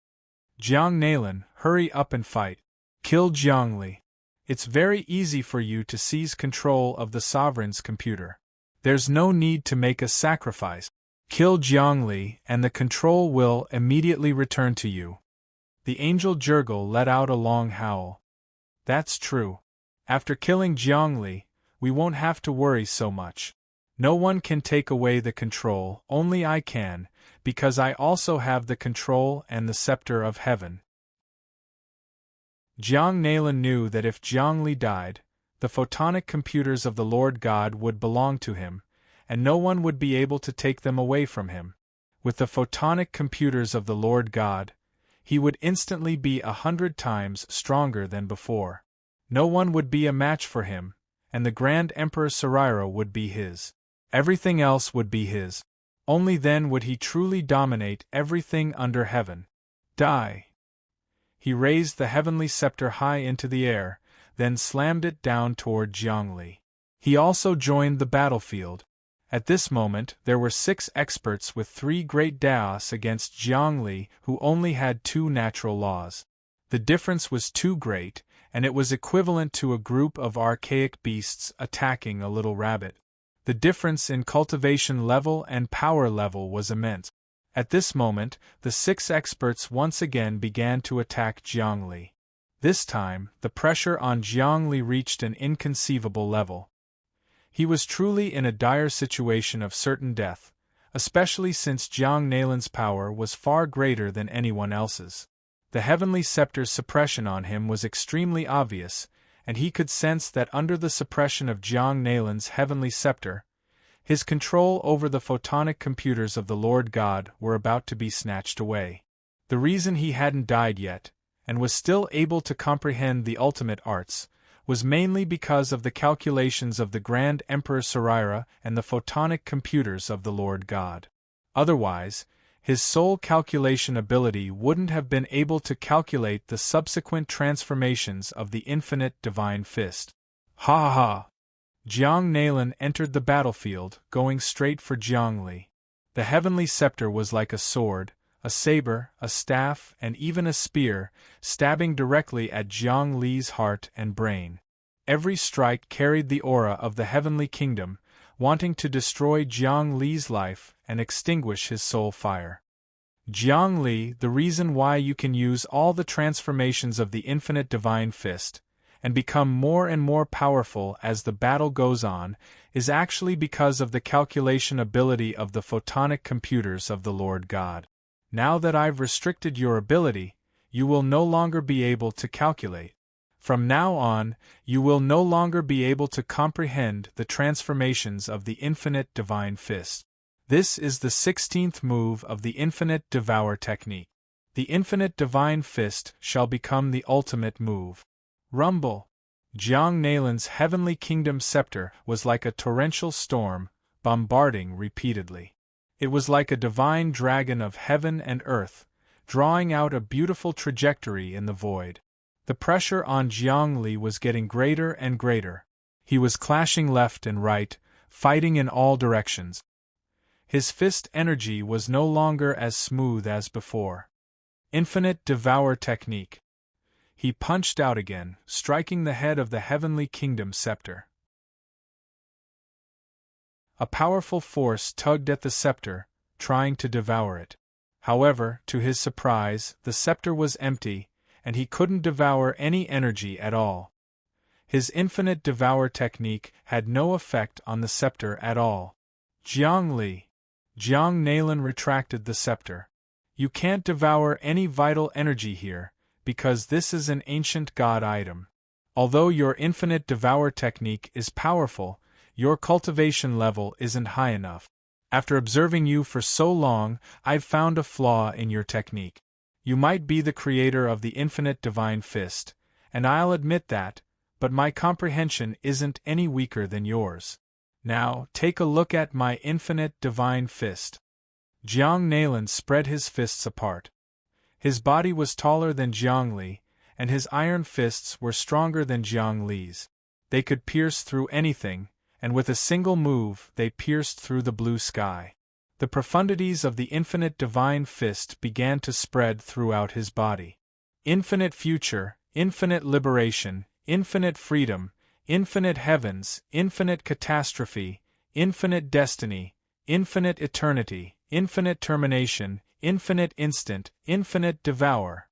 S1: Jiang Nailan, hurry up and fight. Kill Jiang Li. It's very easy for you to seize control of the sovereign's computer. There's no need to make a sacrifice. Kill Jiang Li and the control will immediately return to you. The angel Jurgil let out a long howl. That's true. After killing Jiang Li, we won't have to worry so much. No one can take away the control, only I can, because I also have the control and the scepter of heaven. Jiang Nailan knew that if Jiang Li died, the photonic computers of the Lord God would belong to him, and no one would be able to take them away from him. With the photonic computers of the Lord God, he would instantly be 100 times stronger than before. No one would be a match for him, and the Grand Emperor Saraira would be his. Everything else would be his. Only then would he truly dominate everything under heaven. Die. He raised the heavenly scepter high into the air, then slammed it down toward Jiang Li. He also joined the battlefield. At this moment there were 6 experts with 3 great Daos against Jiang Li who only had 2 natural laws. The difference was too great, and it was equivalent to a group of archaic beasts attacking a little rabbit. The difference in cultivation level and power level was immense. At this moment, the 6 experts once again began to attack Jiang Li. This time, the pressure on Jiang Li reached an inconceivable level. He was truly in a dire situation of certain death, especially since Jiang Nailan's power was far greater than anyone else's. The heavenly scepter's suppression on him was extremely obvious, and he could sense that under the suppression of Jiang Nailan's heavenly scepter, his control over the photonic computers of the Lord God were about to be snatched away. The reason he hadn't died yet, and was still able to comprehend the ultimate arts, was mainly because of the calculations of the Grand Emperor Saraira and the photonic computers of the Lord God. Otherwise, his soul calculation ability wouldn't have been able to calculate the subsequent transformations of the infinite divine fist. Ha ha ha! Jiang Nailan entered the battlefield, going straight for Jiang Li. The heavenly scepter was like a sword, a saber, a staff, and even a spear, stabbing directly at Jiang Li's heart and brain. Every strike carried the aura of the heavenly kingdom, wanting to destroy Jiang Li's life and extinguish his soul fire. Jiangli, the reason why you can use all the transformations of the infinite divine fist, and become more and more powerful as the battle goes on, is actually because of the calculation ability of the photonic computers of the Lord God. Now that I've restricted your ability, you will no longer be able to calculate. From now on, you will no longer be able to comprehend the transformations of the infinite divine fist. This is the 16th move of the infinite devour technique. The infinite divine fist shall become the ultimate move. Rumble. Jiang Nalin's heavenly kingdom scepter was like a torrential storm, bombarding repeatedly. It was like a divine dragon of heaven and earth, drawing out a beautiful trajectory in the void. The pressure on Jiangli was getting greater and greater. He was clashing left and right, fighting in all directions. His fist energy was no longer as smooth as before. Infinite devour technique. He punched out again, striking the head of the heavenly kingdom scepter. A powerful force tugged at the scepter, trying to devour it. However, to his surprise, the scepter was empty, and he couldn't devour any energy at all. His infinite devour technique had no effect on the scepter at all. Jiang Nalin retracted the scepter. You can't devour any vital energy here, because this is an ancient god item. Although your infinite devour technique is powerful, your cultivation level isn't high enough. After observing you for so long, I've found a flaw in your technique. You might be the creator of the infinite divine fist, and I'll admit that, but my comprehension isn't any weaker than yours. Now, take a look at my infinite divine fist. Jiang Nalin spread his fists apart. His body was taller than Jiangli, and his iron fists were stronger than Jiangli's. They could pierce through anything, and with a single move they pierced through the blue sky. The profundities of the infinite divine fist began to spread throughout his body. Infinite future, infinite liberation, infinite freedom, infinite heavens, infinite catastrophe, infinite destiny, infinite eternity, infinite termination, infinite instant, infinite devour.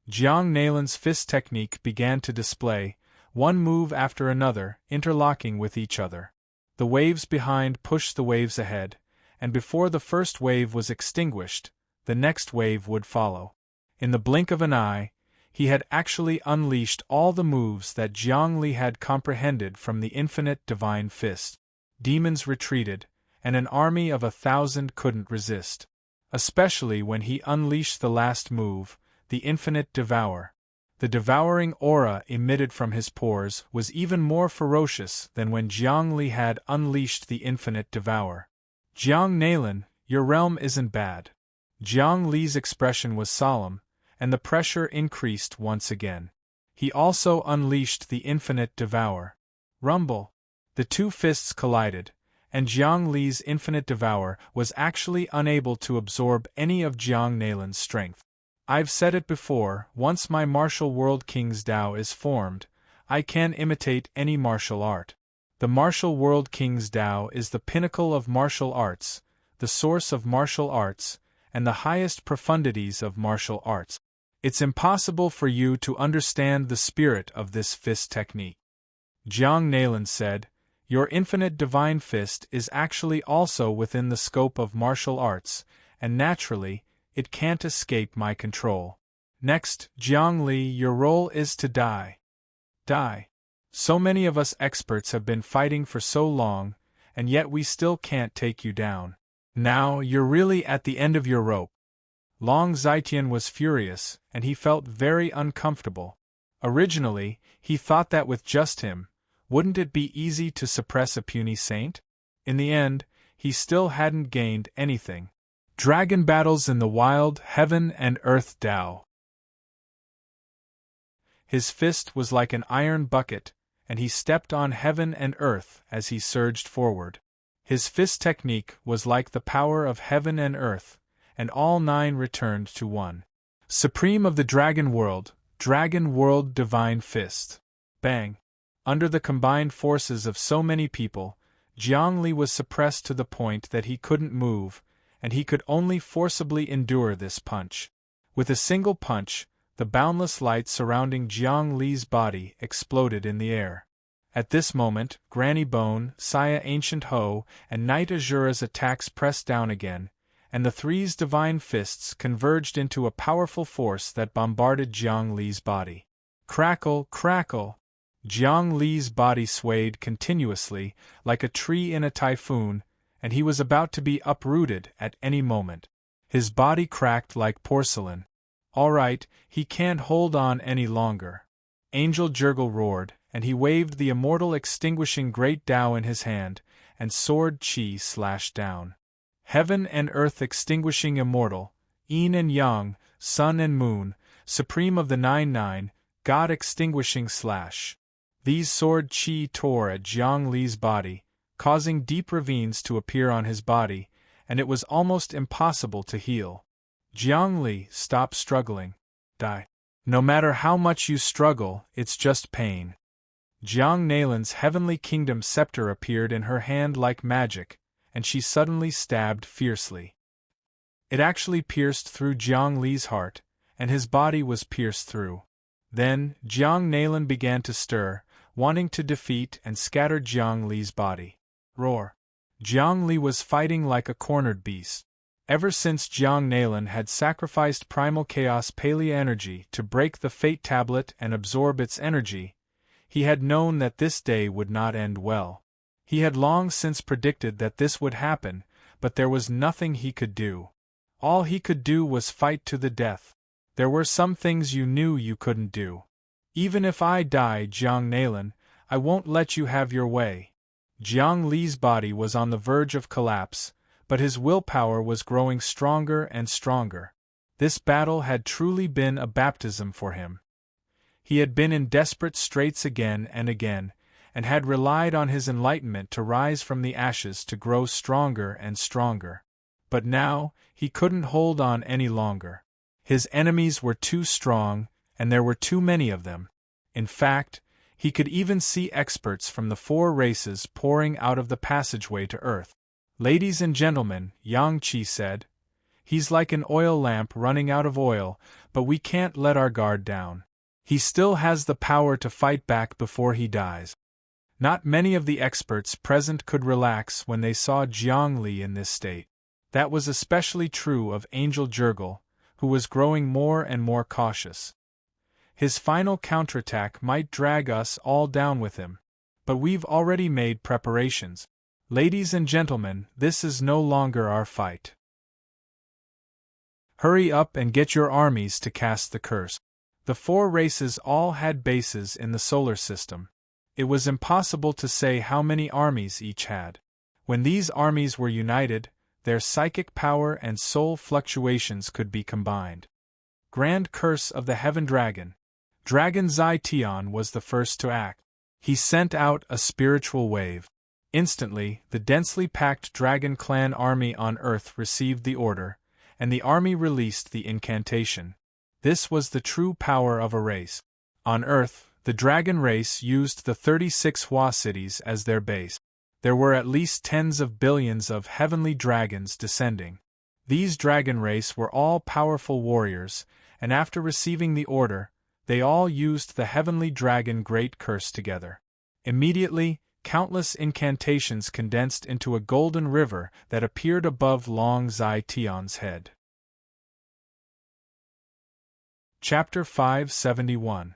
S1: Jiang Nalin's fist technique began to display, one move after another, interlocking with each other. The waves behind pushed the waves ahead, and before the first wave was extinguished, the next wave would follow. In the blink of an eye, he had actually unleashed all the moves that Jiangli had comprehended from the infinite divine fist. Demons retreated, and an army of 1,000 couldn't resist. Especially when he unleashed the last move, the infinite devour. The devouring aura emitted from his pores was even more ferocious than when Jiangli had unleashed the infinite devour. Jiang Nalin, your realm isn't bad. Jiang Li's expression was solemn, and the pressure increased once again. He also unleashed the infinite devour. Rumble. The two fists collided, and Jiang Li's infinite devour was actually unable to absorb any of Jiang Nalin's strength. I've said it before, once my martial world King's Tao is formed, I can imitate any martial art. The martial world King's Tao is the pinnacle of martial arts, the source of martial arts, and the highest profundities of martial arts. It's impossible for you to understand the spirit of this fist technique. Jiang Nalin said, your infinite divine fist is actually also within the scope of martial arts, and naturally, it can't escape my control. Next, Jiangli, your role is to die. Die. So many of us experts have been fighting for so long, and yet we still can't take you down. Now you're really at the end of your rope. Long Zitian was furious, and he felt very uncomfortable. Originally, he thought that with just him, wouldn't it be easy to suppress a puny saint? In the end, he still hadn't gained anything. Dragon battles in the wild, heaven and earth Tao. His fist was like an iron bucket, and he stepped on heaven and earth as he surged forward. His fist technique was like the power of heaven and earth, and all nine returned to one. Supreme of the Dragon World Divine Fist. Bang! Under the combined forces of so many people, Jiangli was suppressed to the point that he couldn't move, and he could only forcibly endure this punch. With a single punch, the boundless light surrounding Jiang Li's body exploded in the air. At this moment, Granny Bone, Saya Ancient Ho, and Knight Azura's attacks pressed down again, and the three's divine fists converged into a powerful force that bombarded Jiang Li's body. Crackle, crackle! Jiang Li's body swayed continuously, like a tree in a typhoon, and he was about to be uprooted at any moment. His body cracked like porcelain. All right, he can't hold on any longer. Angel Jurgle roared, and he waved the immortal extinguishing great Tao in his hand, and sword Qi slashed down. Heaven and earth extinguishing immortal, yin and yang, sun and moon, supreme of the 9-9, God extinguishing slash. These sword Qi tore at Jiang Li's body, causing deep ravines to appear on his body, and it was almost impossible to heal. Jiang Li, stop struggling. Die. No matter how much you struggle, it's just pain. Jiang Nalan's heavenly kingdom scepter appeared in her hand like magic, and she suddenly stabbed fiercely. It actually pierced through Jiang Li's heart, and his body was pierced through. Then, Jiang Nalan began to stir, wanting to defeat and scatter Jiang Li's body. Roar! Jiang Li was fighting like a cornered beast. Ever since Jiang Nalan had sacrificed primal chaos Palea energy to break the fate tablet and absorb its energy, he had known that this day would not end well. He had long since predicted that this would happen, but there was nothing he could do. All he could do was fight to the death. There were some things you knew you couldn't do. Even if I die, Jiang Nalan, I won't let you have your way. Jiang Li's body was on the verge of collapse, but his willpower was growing stronger and stronger. This battle had truly been a baptism for him. He had been in desperate straits again and again, and had relied on his enlightenment to rise from the ashes to grow stronger and stronger. But now, he couldn't hold on any longer. His enemies were too strong, and there were too many of them. In fact, he could even see experts from the 4 races pouring out of the passageway to Earth. Ladies and gentlemen, Yang Qi said, he's like an oil lamp running out of oil, but we can't let our guard down. He still has the power to fight back before he dies. Not many of the experts present could relax when they saw Jiang Li in this state. That was especially true of Angel Jurgle, who was growing more and more cautious. His final counterattack might drag us all down with him. But we've already made preparations. Ladies and gentlemen, this is no longer our fight. Hurry up and get your armies to cast the curse. The 4 races all had bases in the solar system. It was impossible to say how many armies each had. When these armies were united, their psychic power and soul fluctuations could be combined. Grand Curse of the Heaven Dragon. Dragon Zai Tian was the first to act. He sent out a spiritual wave. Instantly, the densely packed Dragon Clan army on Earth received the order, and the army released the incantation. This was the true power of a race. On Earth, the Dragon race used the 36 Hua cities as their base. There were at least tens of billions of heavenly dragons descending. These Dragon race were all powerful warriors, and after receiving the order, they all used the heavenly dragon Great Curse together. Immediately, countless incantations condensed into a golden river that appeared above Long Zai Tian's head. Chapter 571.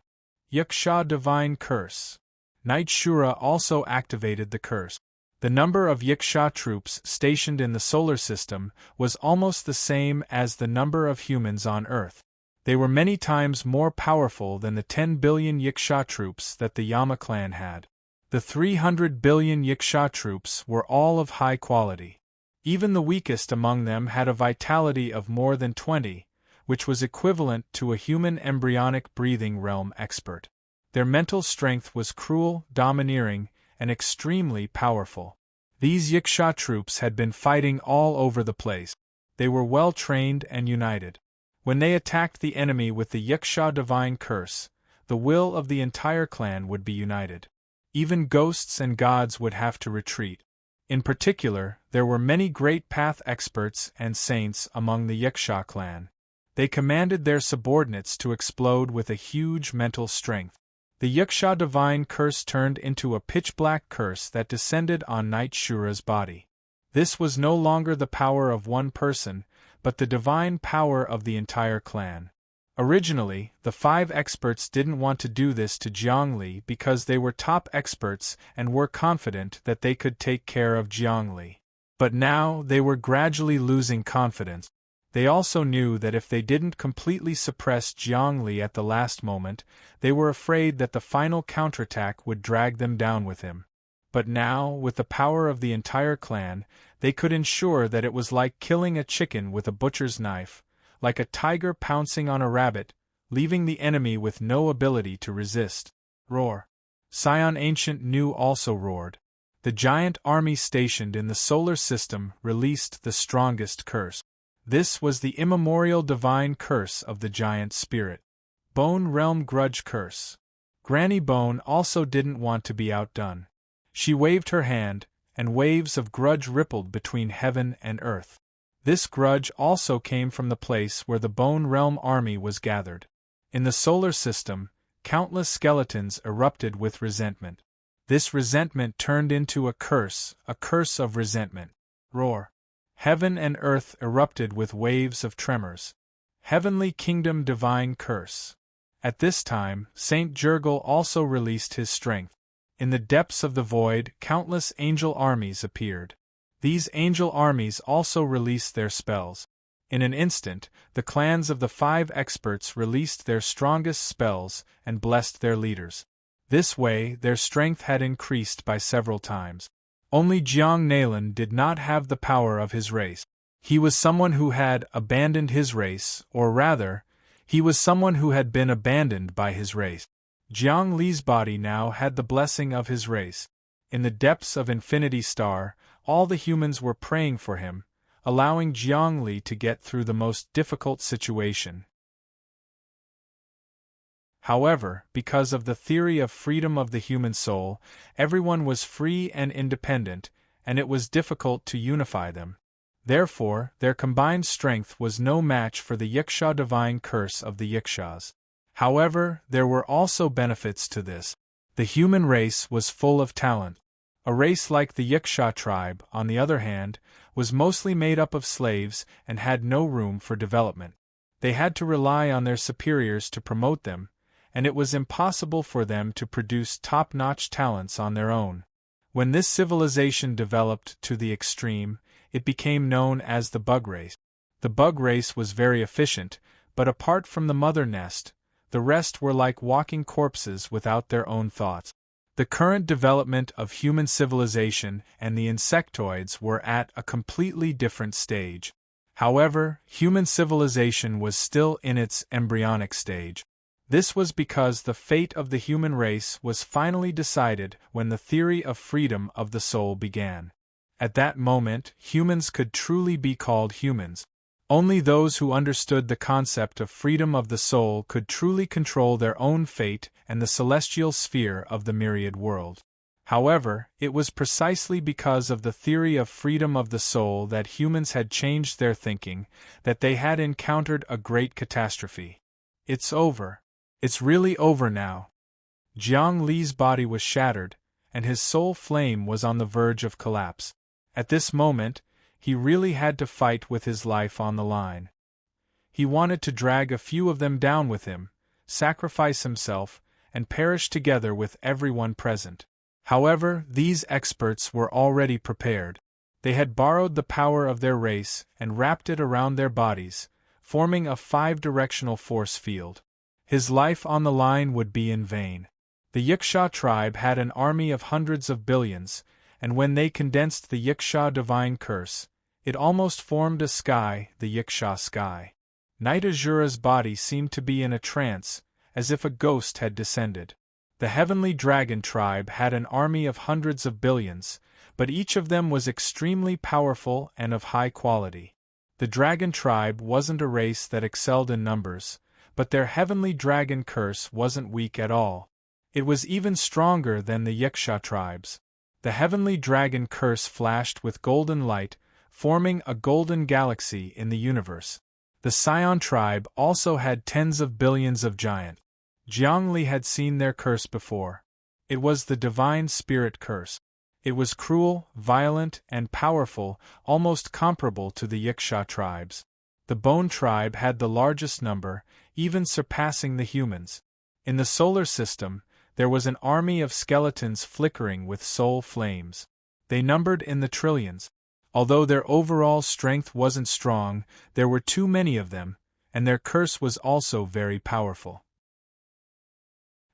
S1: Yaksha Divine Curse. Knight Shura also activated the curse. The number of Yaksha troops stationed in the solar system was almost the same as the number of humans on Earth. They were many times more powerful than the 10 billion Yaksha troops that the Yama clan had. The 300 billion Yaksha troops were all of high quality. Even the weakest among them had a vitality of more than 20, which was equivalent to a human embryonic breathing realm expert. Their mental strength was cruel, domineering, and extremely powerful. These Yaksha troops had been fighting all over the place. They were well trained and united. When they attacked the enemy with the Yaksha Divine Curse, the will of the entire clan would be united. Even ghosts and gods would have to retreat. In particular, there were many great path experts and saints among the Yiksha clan. They commanded their subordinates to explode with a huge mental strength. The Yiksha divine curse turned into a pitch-black curse that descended on Knight Shura's body. This was no longer the power of one person, but the divine power of the entire clan. Originally, the 5 experts didn't want to do this to Jiangli because they were top experts and were confident that they could take care of Jiangli. But now they were gradually losing confidence. They also knew that if they didn't completely suppress Jiangli at the last moment, they were afraid that the final counterattack would drag them down with him. But now, with the power of the entire clan, they could ensure that it was like killing a chicken with a butcher's knife, like a tiger pouncing on a rabbit, leaving the enemy with no ability to resist. Roar! Scion Ancient Nu also roared. The giant army stationed in the solar system released the strongest curse. This was the immemorial divine curse of the giant spirit. Bone Realm Grudge Curse. Granny Bone also didn't want to be outdone. She waved her hand, and waves of grudge rippled between heaven and earth. This grudge also came from the place where the Bone Realm army was gathered. In the solar system, countless skeletons erupted with resentment. This resentment turned into a curse of resentment. Roar! Heaven and earth erupted with waves of tremors. Heavenly Kingdom Divine Curse. At this time, Saint Jurgil also released his strength. In the depths of the void, countless angel armies appeared. These angel armies also released their spells. In an instant, the clans of the 5 experts released their strongest spells and blessed their leaders. This way, their strength had increased by several times. Only Jiang Nalan did not have the power of his race. He was someone who had abandoned his race, or rather, he was someone who had been abandoned by his race. Jiang Li's body now had the blessing of his race. In the depths of Infinity Star, all the humans were praying for him, allowing Jiang Li to get through the most difficult situation. However, because of the theory of freedom of the human soul, everyone was free and independent, and it was difficult to unify them. Therefore, their combined strength was no match for the Yiksha divine curse of the Yikshas. However, there were also benefits to this. The human race was full of talent. A race like the Yiksha tribe, on the other hand, was mostly made up of slaves and had no room for development. They had to rely on their superiors to promote them, and it was impossible for them to produce top-notch talents on their own. When this civilization developed to the extreme, it became known as the bug race. The bug race was very efficient, but apart from the mother nest, the rest were like walking corpses without their own thoughts. The current development of human civilization and the insectoids were at a completely different stage. However, human civilization was still in its embryonic stage. This was because the fate of the human race was finally decided when the theory of freedom of the soul began. At that moment, humans could truly be called humans. Only those who understood the concept of freedom of the soul could truly control their own fate and the celestial sphere of the myriad world. However, it was precisely because of the theory of freedom of the soul that humans had changed their thinking, that they had encountered a great catastrophe. It's over. It's really over now. Jiang Li's body was shattered, and his soul flame was on the verge of collapse. At this moment, he really had to fight with his life on the line. He wanted to drag a few of them down with him, sacrifice himself, and perish together with everyone present. However, these experts were already prepared. They had borrowed the power of their race and wrapped it around their bodies, forming a 5-directional force field. His life on the line would be in vain. The Yiksha tribe had an army of hundreds of billions, and when they condensed the Yiksha divine curse, it almost formed a sky, the Yiksha sky. Knight Azura's body seemed to be in a trance, as if a ghost had descended. The heavenly dragon tribe had an army of hundreds of billions, but each of them was extremely powerful and of high quality. The dragon tribe wasn't a race that excelled in numbers, but their heavenly dragon curse wasn't weak at all. It was even stronger than the Yiksha tribes. The heavenly dragon curse flashed with golden light, forming a golden galaxy in the universe. The Scion tribe also had tens of billions of giants. Jiangli had seen their curse before. It was the divine spirit curse. It was cruel, violent, and powerful, almost comparable to the Yiksha tribes. The Bone tribe had the largest number, even surpassing the humans. In the solar system, there was an army of skeletons flickering with soul flames. They numbered in the trillions. Although their overall strength wasn't strong, there were too many of them, and their curse was also very powerful.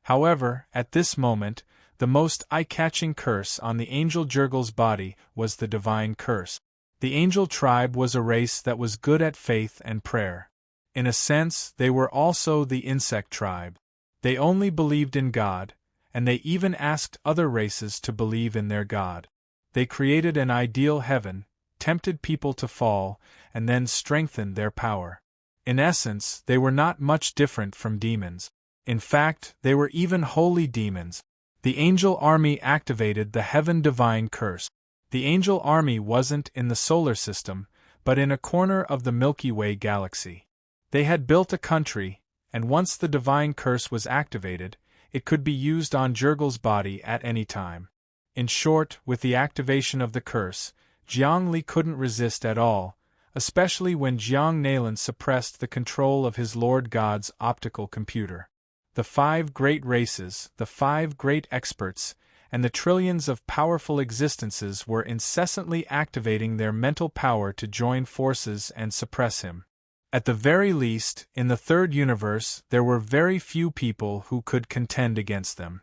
S1: However, at this moment, the most eye-catching curse on the angel Jurgil's body was the divine curse. The angel tribe was a race that was good at faith and prayer. In a sense, they were also the insect tribe. They only believed in God, and they even asked other races to believe in their God. They created an ideal heaven, tempted people to fall, and then strengthened their power. In essence, they were not much different from demons. In fact, they were even holy demons. The angel army activated the heaven divine curse. The angel army wasn't in the solar system, but in a corner of the Milky Way galaxy. They had built a country, and once the divine curse was activated, it could be used on Jurgil's body at any time. In short, with the activation of the curse, Jiangli couldn't resist at all, especially when Jiang Nalan suppressed the control of his Lord God's optical computer. The 5 great races, the 5 great experts, and the trillions of powerful existences were incessantly activating their mental power to join forces and suppress him. At the very least, in the third universe, there were very few people who could contend against them.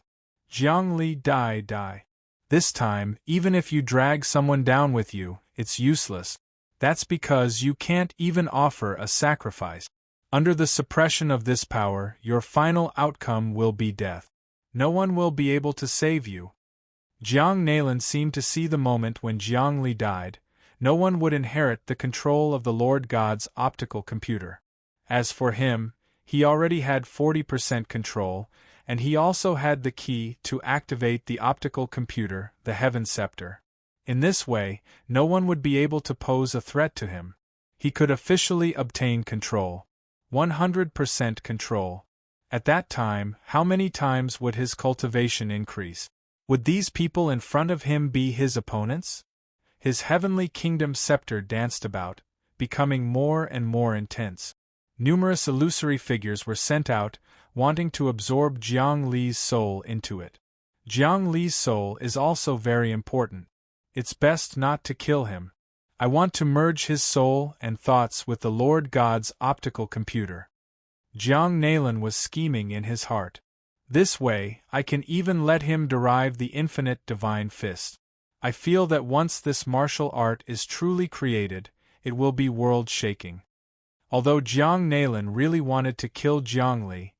S1: Jiangli die. This time, even if you drag someone down with you, it's useless. That's because you can't even offer a sacrifice. Under the suppression of this power, your final outcome will be death. No one will be able to save you. Jiang Nalan seemed to see the moment when Jiangli died. No one would inherit the control of the Lord God's optical computer. As for him, he already had 40% control, and he also had the key to activate the optical computer, the Heaven Scepter. In this way, no one would be able to pose a threat to him. He could officially obtain control. 100% control. At that time, how many times would his cultivation increase? Would these people in front of him be his opponents? His heavenly kingdom scepter danced about, becoming more and more intense. Numerous illusory figures were sent out, wanting to absorb Jiang Li's soul into it. Jiang Li's soul is also very important. It's best not to kill him. I want to merge his soul and thoughts with the Lord God's optical computer. Jiang Nalan was scheming in his heart. This way, I can even let him derive the infinite divine fist. I feel that once this martial art is truly created, it will be world-shaking. Although Jiang Nalan really wanted to kill Jiangli,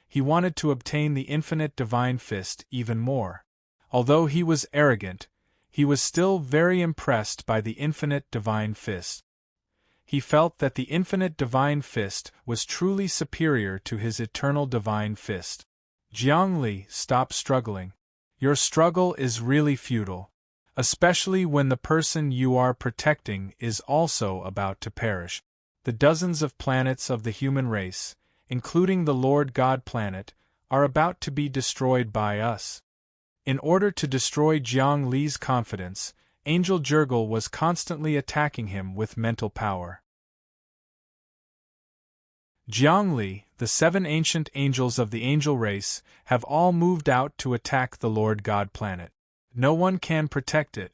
S1: he wanted to obtain the infinite divine fist even more. Although he was arrogant, he was still very impressed by the infinite divine fist. He felt that the infinite divine fist was truly superior to his eternal divine fist. Jiangli, stop struggling. Your struggle is really futile, especially when the person you are protecting is also about to perish. The dozens of planets of the human race, including the Lord God planet, are about to be destroyed by us. In order to destroy Jiang Li's confidence, Angel Jurgil was constantly attacking him with mental power. Jiang Li, the 7 ancient angels of the angel race, have all moved out to attack the Lord God planet. No one can protect it.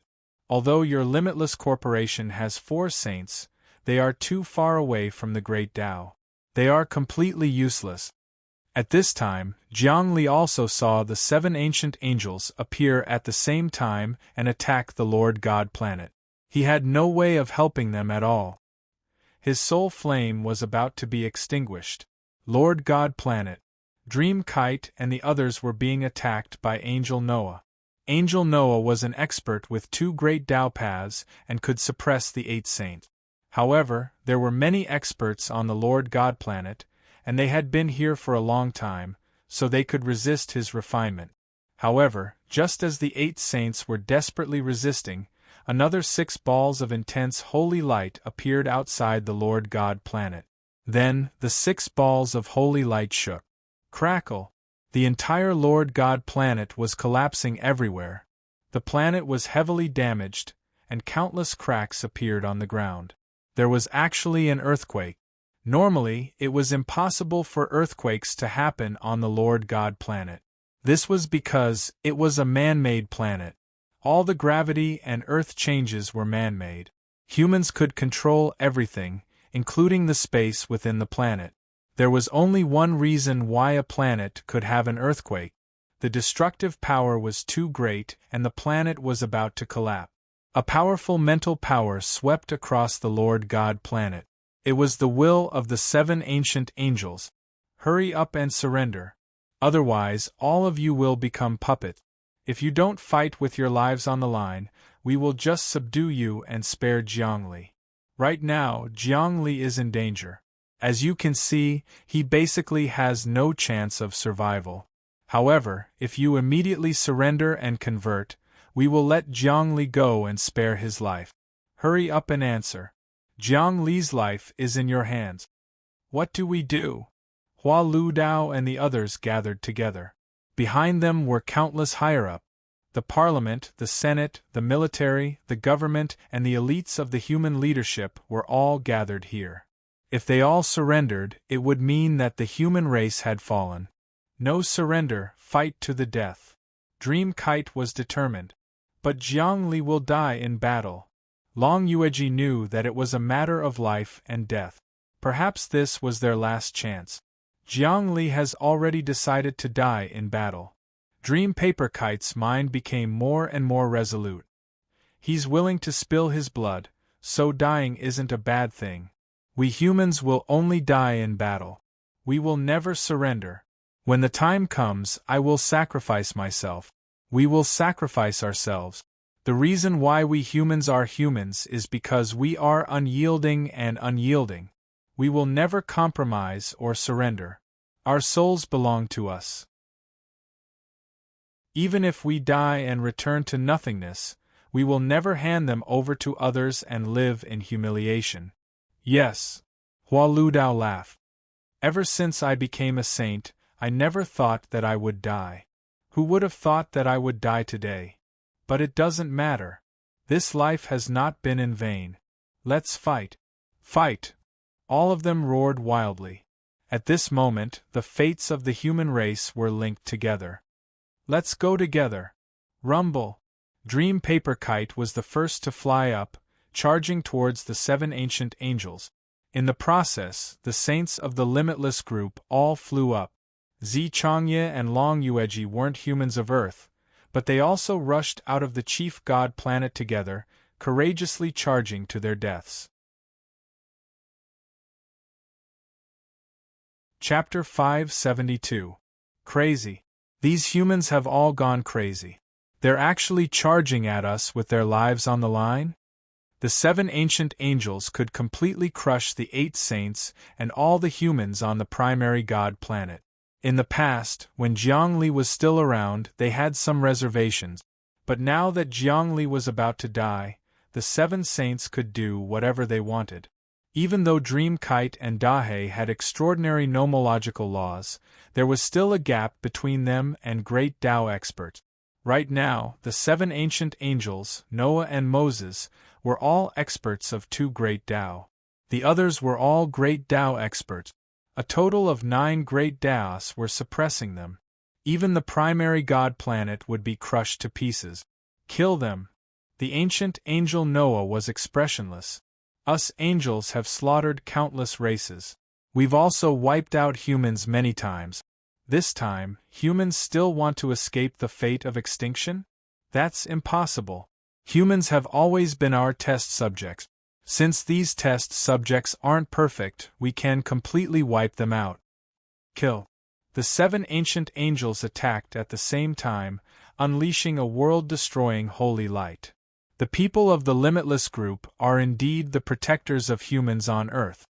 S1: Although your limitless corporation has 4 saints, they are too far away from the great Tao. They are completely useless. At this time, Jiang Li also saw the 7 ancient angels appear at the same time and attack the Lord God planet. He had no way of helping them at all. His soul flame was about to be extinguished. Lord God planet, Dream Kite and the others were being attacked by Angel Noah. Angel Noah was an expert with 2 great Tao paths and could suppress the 8 saints. However, there were many experts on the Lord God planet, and they had been here for a long time, so they could resist his refinement. However, Just as the 8 saints were desperately resisting, another 6 balls of intense holy light appeared outside the Lord God planet. Then, the 6 balls of holy light shook. Crackle! The entire Lord God planet was collapsing everywhere. The planet was heavily damaged, and countless cracks appeared on the ground. There was actually an earthquake. Normally, it was impossible for earthquakes to happen on the Lord God planet. This was because it was a man-made planet. All the gravity and earth changes were man-made. Humans could control everything, including the space within the planet. There was only one reason why a planet could have an earthquake. The destructive power was too great and the planet was about to collapse. A powerful mental power swept across the Lord God planet. It was the will of the 7 ancient angels. Hurry up and surrender. Otherwise, all of you will become puppets. If you don't fight with your lives on the line, we will just subdue you and spare Jiangli. Right now, Jiangli is in danger. As you can see, he basically has no chance of survival. However, if you immediately surrender and convert, we will let Jiangli go and spare his life. Hurry up and answer. Jiangli's life is in your hands. What do we do? Hua Lu Dao and the others gathered together. Behind them were countless higher-up. The parliament, the senate, the military, the government, and the elites of the human leadership were all gathered here. If they all surrendered, it would mean that the human race had fallen. No surrender, fight to the death. Dream Kite was determined. But Jiangli will die in battle. Long Yueji knew that it was a matter of life and death. Perhaps this was their last chance. Jiangli has already decided to die in battle. Dream Paper Kite's mind became more and more resolute. He's willing to spill his blood, so dying isn't a bad thing. We humans will only die in battle. We will never surrender. When the time comes, I will sacrifice myself. We will sacrifice ourselves. The reason why we humans are humans is because we are unyielding and unyielding. We will never compromise or surrender. Our souls belong to us. Even if we die and return to nothingness, we will never hand them over to others and live in humiliation. Yes. Hua Lu Dao laughed. Ever since I became a saint, I never thought that I would die. Who would have thought that I would die today? But it doesn't matter. This life has not been in vain. Let's fight. Fight! All of them roared wildly. At this moment, the fates of the human race were linked together. Let's go together. Rumble! Dream Paper Kite was the first to fly up, charging towards the 7 ancient angels. In the process, the saints of the Limitless group all flew up. Zi Changye and Long Yueji weren't humans of Earth, but they also rushed out of the chief god planet together, courageously charging to their deaths. Chapter 572. Crazy. These humans have all gone crazy. They're actually charging at us with their lives on the line? The 7 ancient angels could completely crush the 8 saints and all the humans on the primary god planet. In the past, when Jiangli was still around, they had some reservations. But now that Jiangli was about to die, the 7 saints could do whatever they wanted. Even though Dream Kite and Dahe had extraordinary nomological laws, there was still a gap between them and great Tao experts. Right now, the 7 ancient angels, Noah and Moses, were all experts of 2 great Tao. The others were all great Tao experts. A total of 9 great Taos were suppressing them. Even the primary god planet would be crushed to pieces. Kill them. The ancient angel Noah was expressionless. Us angels have slaughtered countless races. We've also wiped out humans many times. This time, humans still want to escape the fate of extinction? That's impossible. Humans have always been our test subjects. Since these test subjects aren't perfect, we can completely wipe them out. Kill. The 7 ancient angels attacked at the same time, unleashing a world-destroying holy light. The people of the Limitless group are indeed the protectors of humans on Earth.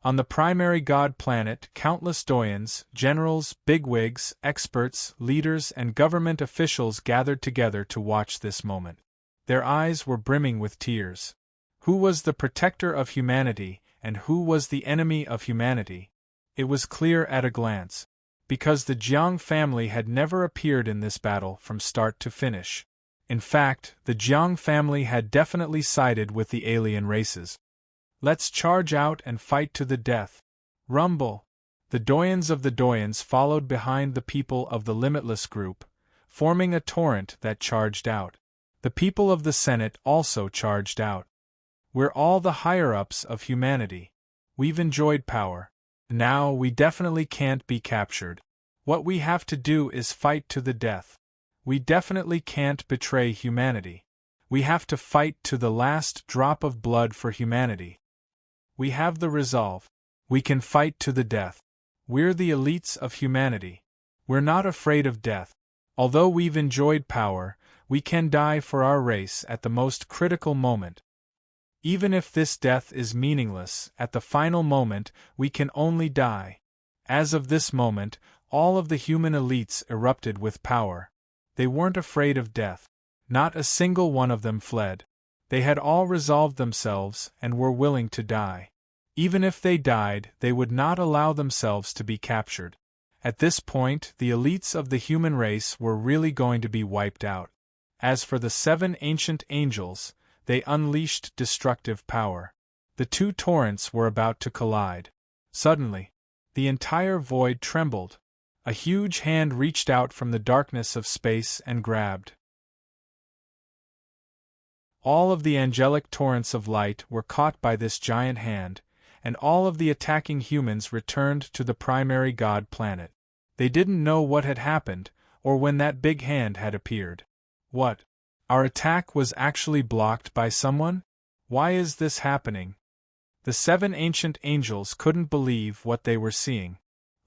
S1: On the primary god planet, countless doyens, generals, bigwigs, experts, leaders, and government officials gathered together to watch this moment. Their eyes were brimming with tears. Who was the protector of humanity, and who was the enemy of humanity? It was clear at a glance. Because the Jiang family had never appeared in this battle from start to finish. In fact, the Jiang family had definitely sided with the alien races. Let's charge out and fight to the death. Rumble! The doyens of the doyens followed behind the people of the Limitless group, forming a torrent that charged out. The people of the Senate also charged out. We're all the higher-ups of humanity. We've enjoyed power. Now we definitely can't be captured. What we have to do is fight to the death. We definitely can't betray humanity. We have to fight to the last drop of blood for humanity. We have the resolve. We can fight to the death. We're the elites of humanity. We're not afraid of death. Although we've enjoyed power, we can die for our race at the most critical moment. Even if this death is meaningless, at the final moment, we can only die. As of this moment, all of the human elites erupted with power. They weren't afraid of death. Not a single one of them fled. They had all resolved themselves and were willing to die. Even if they died, they would not allow themselves to be captured. At this point, the elites of the human race were really going to be wiped out. As for the 7 ancient angels, they unleashed destructive power. The 2 torrents were about to collide. Suddenly, the entire void trembled. A huge hand reached out from the darkness of space and grabbed. All of the angelic torrents of light were caught by this giant hand, and all of the attacking humans returned to the primary god planet. They didn't know what had happened, or when that big hand had appeared. What? Our attack was actually blocked by someone? Why is this happening? The 7 ancient angels couldn't believe what they were seeing.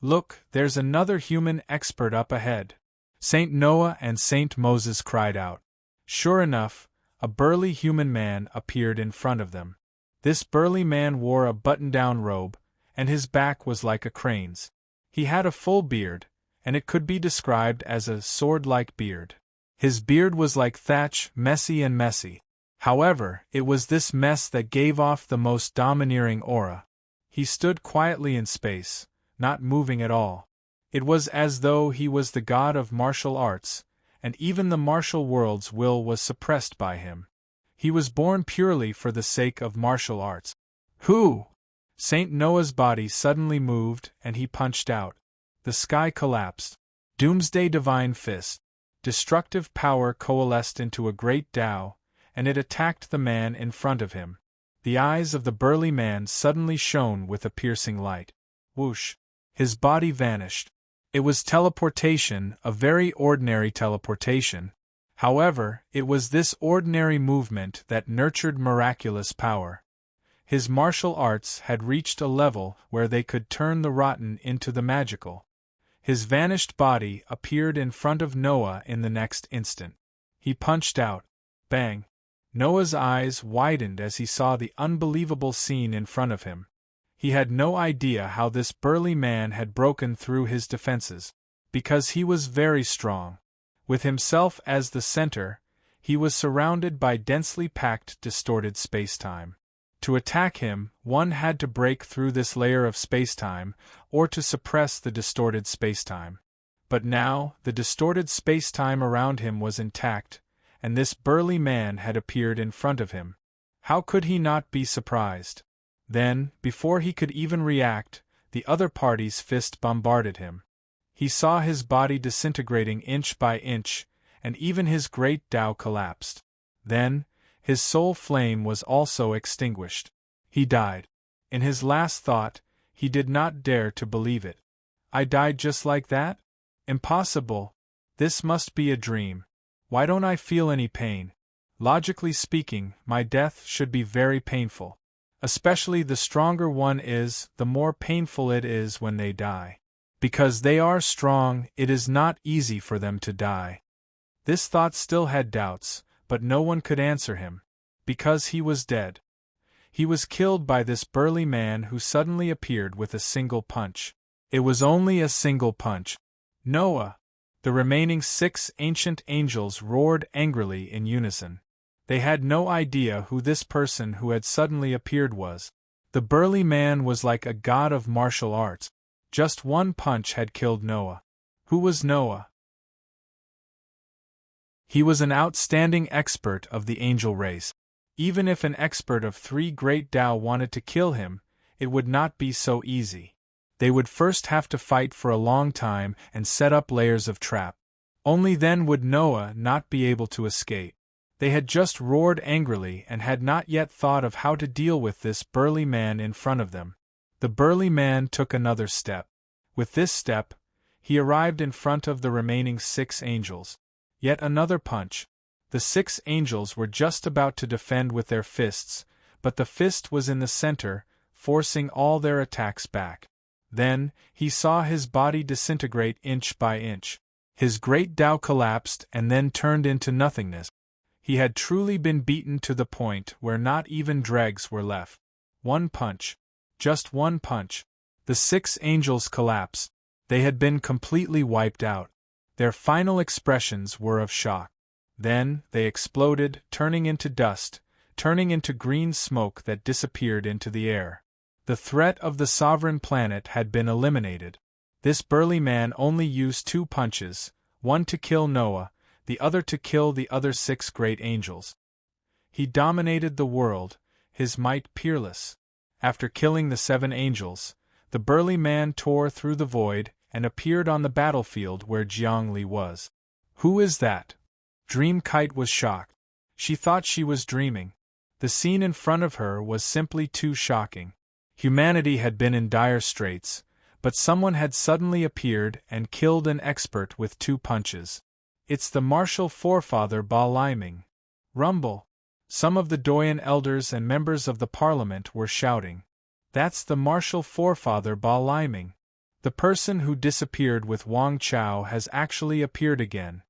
S1: Look, there's another human expert up ahead. Saint Noah and Saint Moses cried out. Sure enough, a burly human man appeared in front of them. This burly man wore a button-down robe, and his back was like a crane's. He had a full beard, and it could be described as a sword-like beard. His beard was like thatch, messy and messy. However, it was this mess that gave off the most domineering aura. He stood quietly in space, not moving at all. It was as though he was the god of martial arts, and even the martial world's will was suppressed by him. He was born purely for the sake of martial arts. Who? Saint Noah's body suddenly moved, and he punched out. The sky collapsed. Doomsday Divine Fist. Destructive power coalesced into a great Tao, and it attacked the man in front of him. The eyes of the burly man suddenly shone with a piercing light. Whoosh! His body vanished. It was teleportation, a very ordinary teleportation. However, it was this ordinary movement that nurtured miraculous power. His martial arts had reached a level where they could turn the rotten into the magical. His vanished body appeared in front of Noah in the next instant. He punched out. Bang! Noah's eyes widened as he saw the unbelievable scene in front of him. He had no idea how this burly man had broken through his defenses. Because he was very strong. With himself as the center, he was surrounded by densely packed distorted spacetime. To attack him, one had to break through this layer of spacetime, or to suppress the distorted spacetime. But now, the distorted spacetime around him was intact, and this burly man had appeared in front of him. How could he not be surprised? Then, before he could even react, the other party's fist bombarded him. He saw his body disintegrating inch by inch, and even his great Tao collapsed. Then, his soul flame was also extinguished. He died. In his last thought, he did not dare to believe it. I died just like that? Impossible. This must be a dream. Why don't I feel any pain? Logically speaking, my death should be very painful. Especially the stronger one is, the more painful it is when they die. Because they are strong, it is not easy for them to die. This thought still had doubts, but no one could answer him. Because he was dead. He was killed by this burly man who suddenly appeared with a single punch. It was only a single punch. Noah! The remaining 6 ancient angels roared angrily in unison. They had no idea who this person who had suddenly appeared was. The burly man was like a god of martial arts. Just one punch had killed Noah. Who was Noah? He was an outstanding expert of the angel race. Even if an expert of 3 great Tao wanted to kill him, it would not be so easy. They would first have to fight for a long time and set up layers of trap. Only then would Noah not be able to escape. They had just roared angrily and had not yet thought of how to deal with this burly man in front of them. The burly man took another step. With this step, he arrived in front of the remaining 6 angels. Yet another punch. The 6 angels were just about to defend with their fists, but the fist was in the center, forcing all their attacks back. Then, he saw his body disintegrate inch by inch. His great Tao collapsed and then turned into nothingness. He had truly been beaten to the point where not even dregs were left. One punch. Just one punch. The 6 angels collapsed. They had been completely wiped out. Their final expressions were of shock. Then, they exploded, turning into dust, turning into green smoke that disappeared into the air. The threat of the sovereign planet had been eliminated. This burly man only used 2 punches, one to kill Noah, the other to kill the other 6 great angels. He dominated the world, his might peerless. After killing the 7 angels, the burly man tore through the void and appeared on the battlefield where Jiangli was. Who is that? Dream Kite was shocked. She thought she was dreaming. The scene in front of her was simply too shocking. Humanity had been in dire straits, but someone had suddenly appeared and killed an expert with 2 punches. It's the martial forefather Ba Liming. Rumble! Some of the Doyen elders and members of the parliament were shouting. That's the martial forefather Ba Liming. The person who disappeared with Wang Chao has actually appeared again.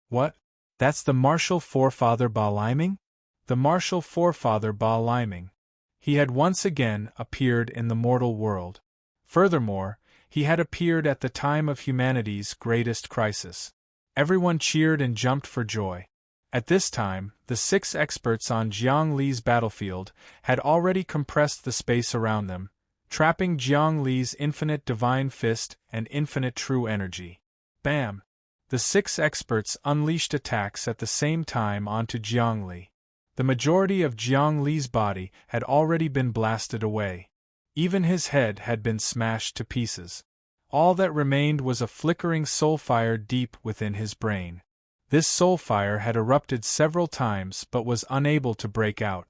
S1: What? That's the martial forefather Ba Liming? The martial forefather Ba Liming. He had once again appeared in the mortal world. Furthermore, he had appeared at the time of humanity's greatest crisis. Everyone cheered and jumped for joy. At this time, the 6 experts on Jiang Li's battlefield had already compressed the space around them, trapping Jiang Li's infinite divine fist and infinite true energy. Bam! The 6 experts unleashed attacks at the same time onto Jiang Li. The majority of Jiang Li's body had already been blasted away. Even his head had been smashed to pieces. All that remained was a flickering soul fire deep within his brain. This soul fire had erupted several times but was unable to break out.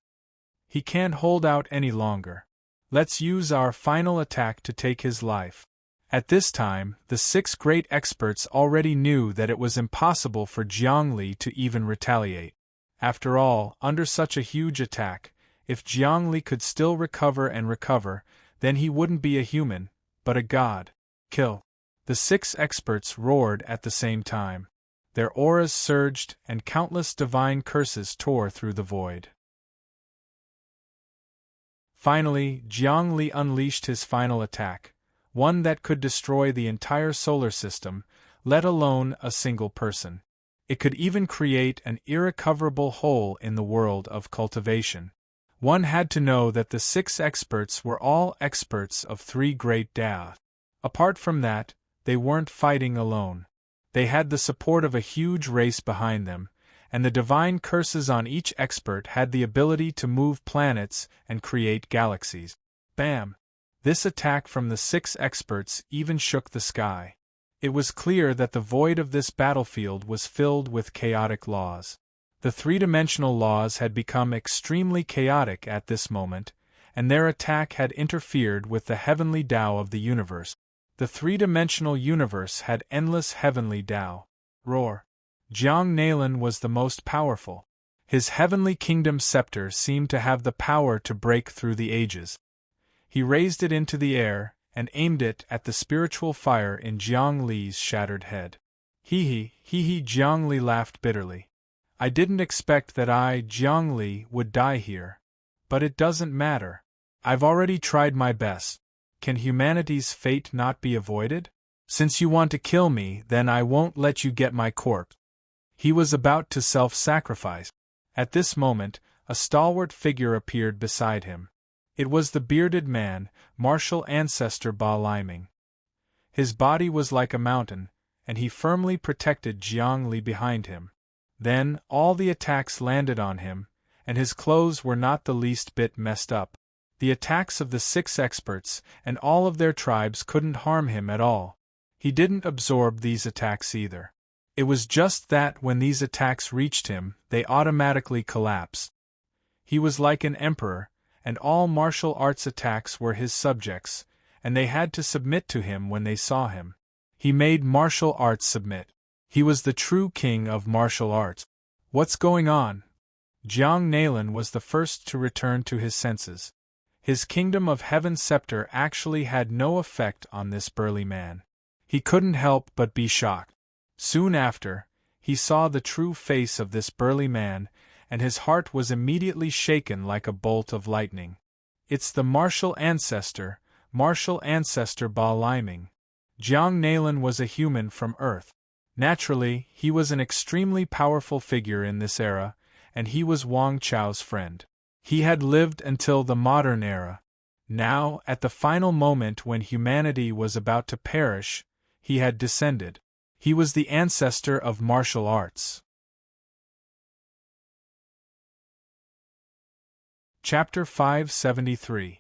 S1: He can't hold out any longer. Let's use our final attack to take his life. At this time, the 6 great experts already knew that it was impossible for Jiang Li to even retaliate. After all, under such a huge attack, if Jiang Li could still recover and recover, then he wouldn't be a human, but a god. Kill! The 6 experts roared at the same time. Their auras surged and countless divine curses tore through the void. Finally, Jiang Li unleashed his final attack, one that could destroy the entire solar system, let alone a single person. It could even create an irrecoverable hole in the world of cultivation. One had to know that the 6 experts were all experts of 3 great Tao. Apart from that, they weren't fighting alone. They had the support of a huge race behind them, and the divine curses on each expert had the ability to move planets and create galaxies. Bam! This attack from the 6 experts even shook the sky. It was clear that the void of this battlefield was filled with chaotic laws. The 3-dimensional laws had become extremely chaotic at this moment, and their attack had interfered with the heavenly Tao of the universe. The 3-dimensional universe had endless heavenly Tao. Roar! Jiang Nailan was the most powerful. His heavenly kingdom scepter seemed to have the power to break through the ages. He raised it into the air, and aimed it at the spiritual fire in Jiang Li's shattered head. Hee hee, Jiang Li laughed bitterly. I didn't expect that I, Jiang Li, would die here. But it doesn't matter. I've already tried my best. Can humanity's fate not be avoided? Since you want to kill me, then I won't let you get my corpse. He was about to self-sacrifice. At this moment, a stalwart figure appeared beside him. It was the bearded man, martial ancestor Ba Liming. His body was like a mountain, and he firmly protected Jiang Li behind him. Then, all the attacks landed on him, and his clothes were not the least bit messed up. The attacks of the 6 experts and all of their tribes couldn't harm him at all. He didn't absorb these attacks either. It was just that when these attacks reached him, they automatically collapsed. He was like an emperor, and all martial arts attacks were his subjects, and they had to submit to him when they saw him. He made martial arts submit. He was the true king of martial arts. What's going on? Jiang Nailan was the first to return to his senses. His kingdom of heaven's scepter actually had no effect on this burly man. He couldn't help but be shocked. Soon after, he saw the true face of this burly man, and his heart was immediately shaken like a bolt of lightning. It's the martial ancestor Ba Liming. Jiang Nailan was a human from Earth. Naturally, he was an extremely powerful figure in this era, and he was Wang Chao's friend. He had lived until the modern era. Now, at the final moment when humanity was about to perish, he had descended. He was the ancestor of martial arts. Chapter 573.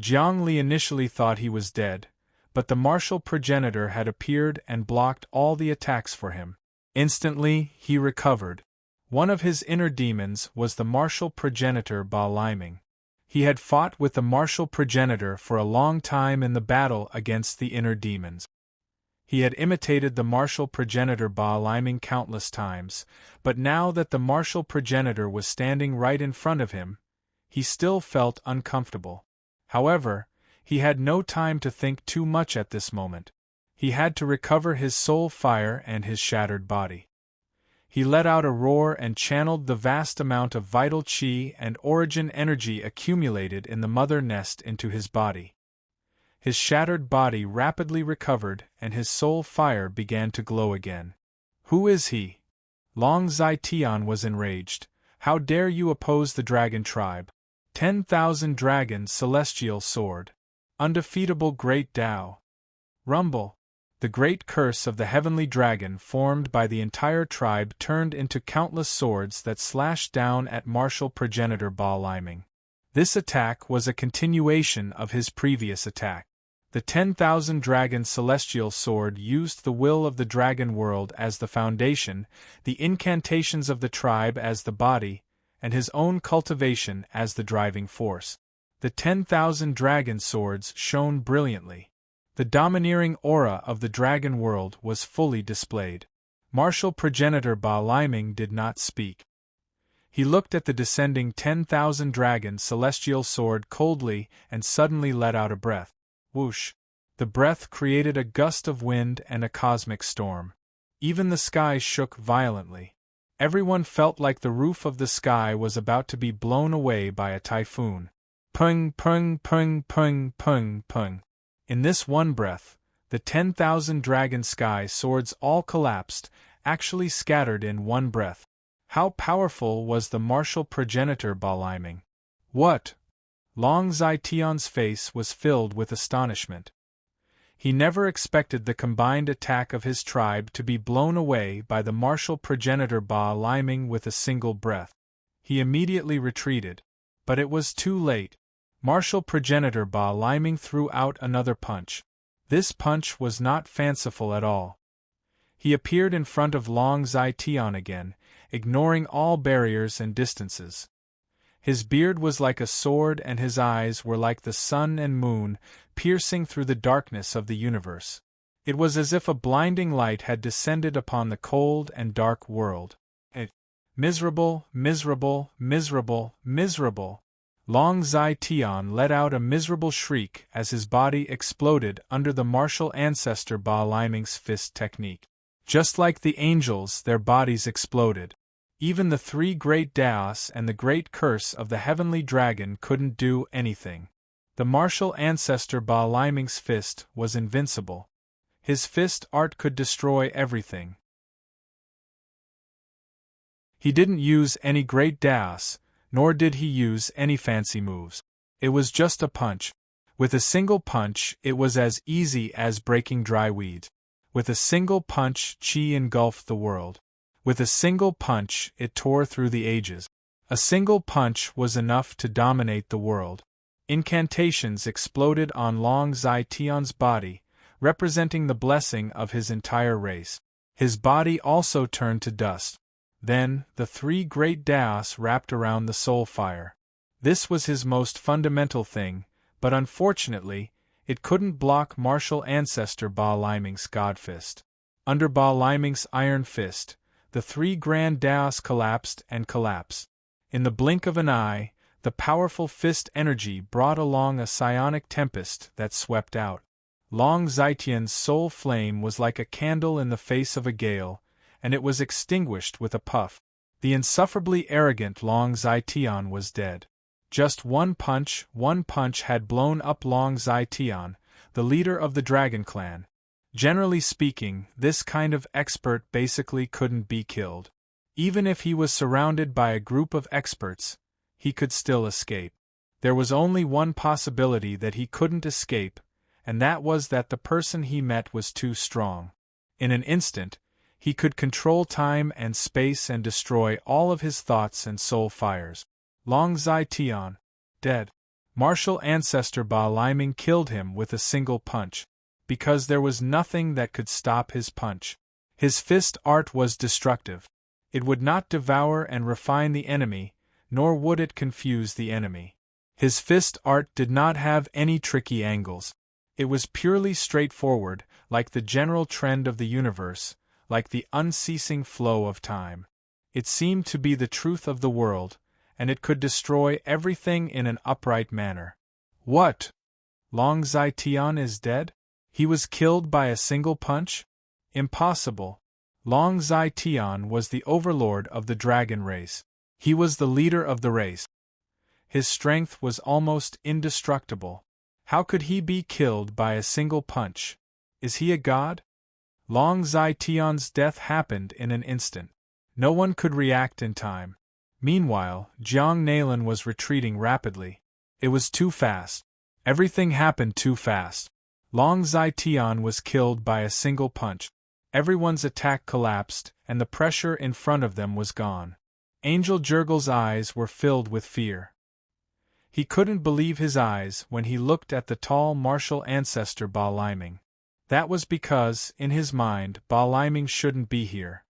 S1: Jiang Li initially thought he was dead, but the martial progenitor had appeared and blocked all the attacks for him. Instantly, he recovered. One of his inner demons was the martial progenitor Ba Liming. He had fought with the martial progenitor for a long time in the battle against the inner demons. He had imitated the martial progenitor Ba Liming countless times, but now that the martial progenitor was standing right in front of him, he still felt uncomfortable. However, he had no time to think too much at this moment. He had to recover his soul fire and his shattered body. He let out a roar and channeled the vast amount of vital qi and origin energy accumulated in the mother nest into his body. His shattered body rapidly recovered and his soul fire began to glow again. Who is he? Long Zai-Tian was enraged. How dare you oppose the dragon tribe? 10,000 dragons celestial sword. Undefeatable great Tao. Rumble. The great curse of the heavenly dragon formed by the entire tribe turned into countless swords that slashed down at martial progenitor Ba Liming. This attack was a continuation of his previous attack. The 10,000 dragon celestial sword used the will of the dragon world as the foundation, the incantations of the tribe as the body, and his own cultivation as the driving force. The 10,000 dragon swords shone brilliantly. The domineering aura of the dragon world was fully displayed. Martial progenitor Ba Liming did not speak. He looked at the descending 10,000 dragon celestial sword coldly and suddenly let out a breath. Whoosh! The breath created a gust of wind and a cosmic storm. Even the sky shook violently. Everyone felt like the roof of the sky was about to be blown away by a typhoon. Pung, pung, pung, pung, pung, pung. In this one breath, the 10,000 dragon sky swords all collapsed, actually scattered in one breath. How powerful was the martial progenitor Ba Liming? What? Long Zai-Tian's face was filled with astonishment. He never expected the combined attack of his tribe to be blown away by the martial progenitor Ba Liming with a single breath. He immediately retreated. But it was too late. Martial progenitor Ba Liming threw out another punch. This punch was not fanciful at all. He appeared in front of Long Zai-Tian again, ignoring all barriers and distances. His beard was like a sword and his eyes were like the sun and moon, piercing through the darkness of the universe. It was as if a blinding light had descended upon the cold and dark world. Miserable, miserable, miserable, miserable. Long Zai-Tian let out a miserable shriek as his body exploded under the martial ancestor Ba Liming's fist technique. Just like the angels, their bodies exploded. Even the three great Daos and the great curse of the heavenly dragon couldn't do anything. The martial ancestor Baaliming's fist was invincible. His fist art could destroy everything. He didn't use any great Daos, nor did he use any fancy moves. It was just a punch. With a single punch, it was as easy as breaking dry weeds. With a single punch, Qi engulfed the world. With a single punch, it tore through the ages. A single punch was enough to dominate the world. Incantations exploded on Long Zai Tian's body, representing the blessing of his entire race. His body also turned to dust. Then, the three great Daos wrapped around the soul fire. This was his most fundamental thing, but unfortunately, it couldn't block martial ancestor Baaliming's God Fist. Under Baaliming's iron fist, the three grand Daos collapsed and collapsed. In the blink of an eye, the powerful fist energy brought along a psionic tempest that swept out. Long Zaitian's soul flame was like a candle in the face of a gale, and it was extinguished with a puff. The insufferably arrogant Long Zaitian was dead. Just one punch had blown up Long Zaitian, the leader of the Dragon Clan. Generally speaking, this kind of expert basically couldn't be killed. Even if he was surrounded by a group of experts, he could still escape. There was only one possibility that he couldn't escape, and that was that the person he met was too strong. In an instant, he could control time and space and destroy all of his thoughts and soul fires. Long Zai Tian, dead. Martial ancestor Baaliming killed him with a single punch, because there was nothing that could stop his punch. His fist art was destructive. It would not devour and refine the enemy, nor would it confuse the enemy. His fist art did not have any tricky angles. It was purely straightforward, like the general trend of the universe, like the unceasing flow of time. It seemed to be the truth of the world, and it could destroy everything in an upright manner. What? Long Zai Tian is dead? He was killed by a single punch? Impossible. Long Zai Tian was the overlord of the dragon race. He was the leader of the race. His strength was almost indestructible. How could he be killed by a single punch? Is he a god? Long Zai Tian's death happened in an instant. No one could react in time. Meanwhile, Jiang Nalan was retreating rapidly. It was too fast. Everything happened too fast. Long Zai Tian was killed by a single punch. Everyone's attack collapsed, and the pressure in front of them was gone. Angel Jurgel's eyes were filled with fear. He couldn't believe his eyes when he looked at the tall martial ancestor Baaliming. That was because, in his mind, Baaliming shouldn't be here.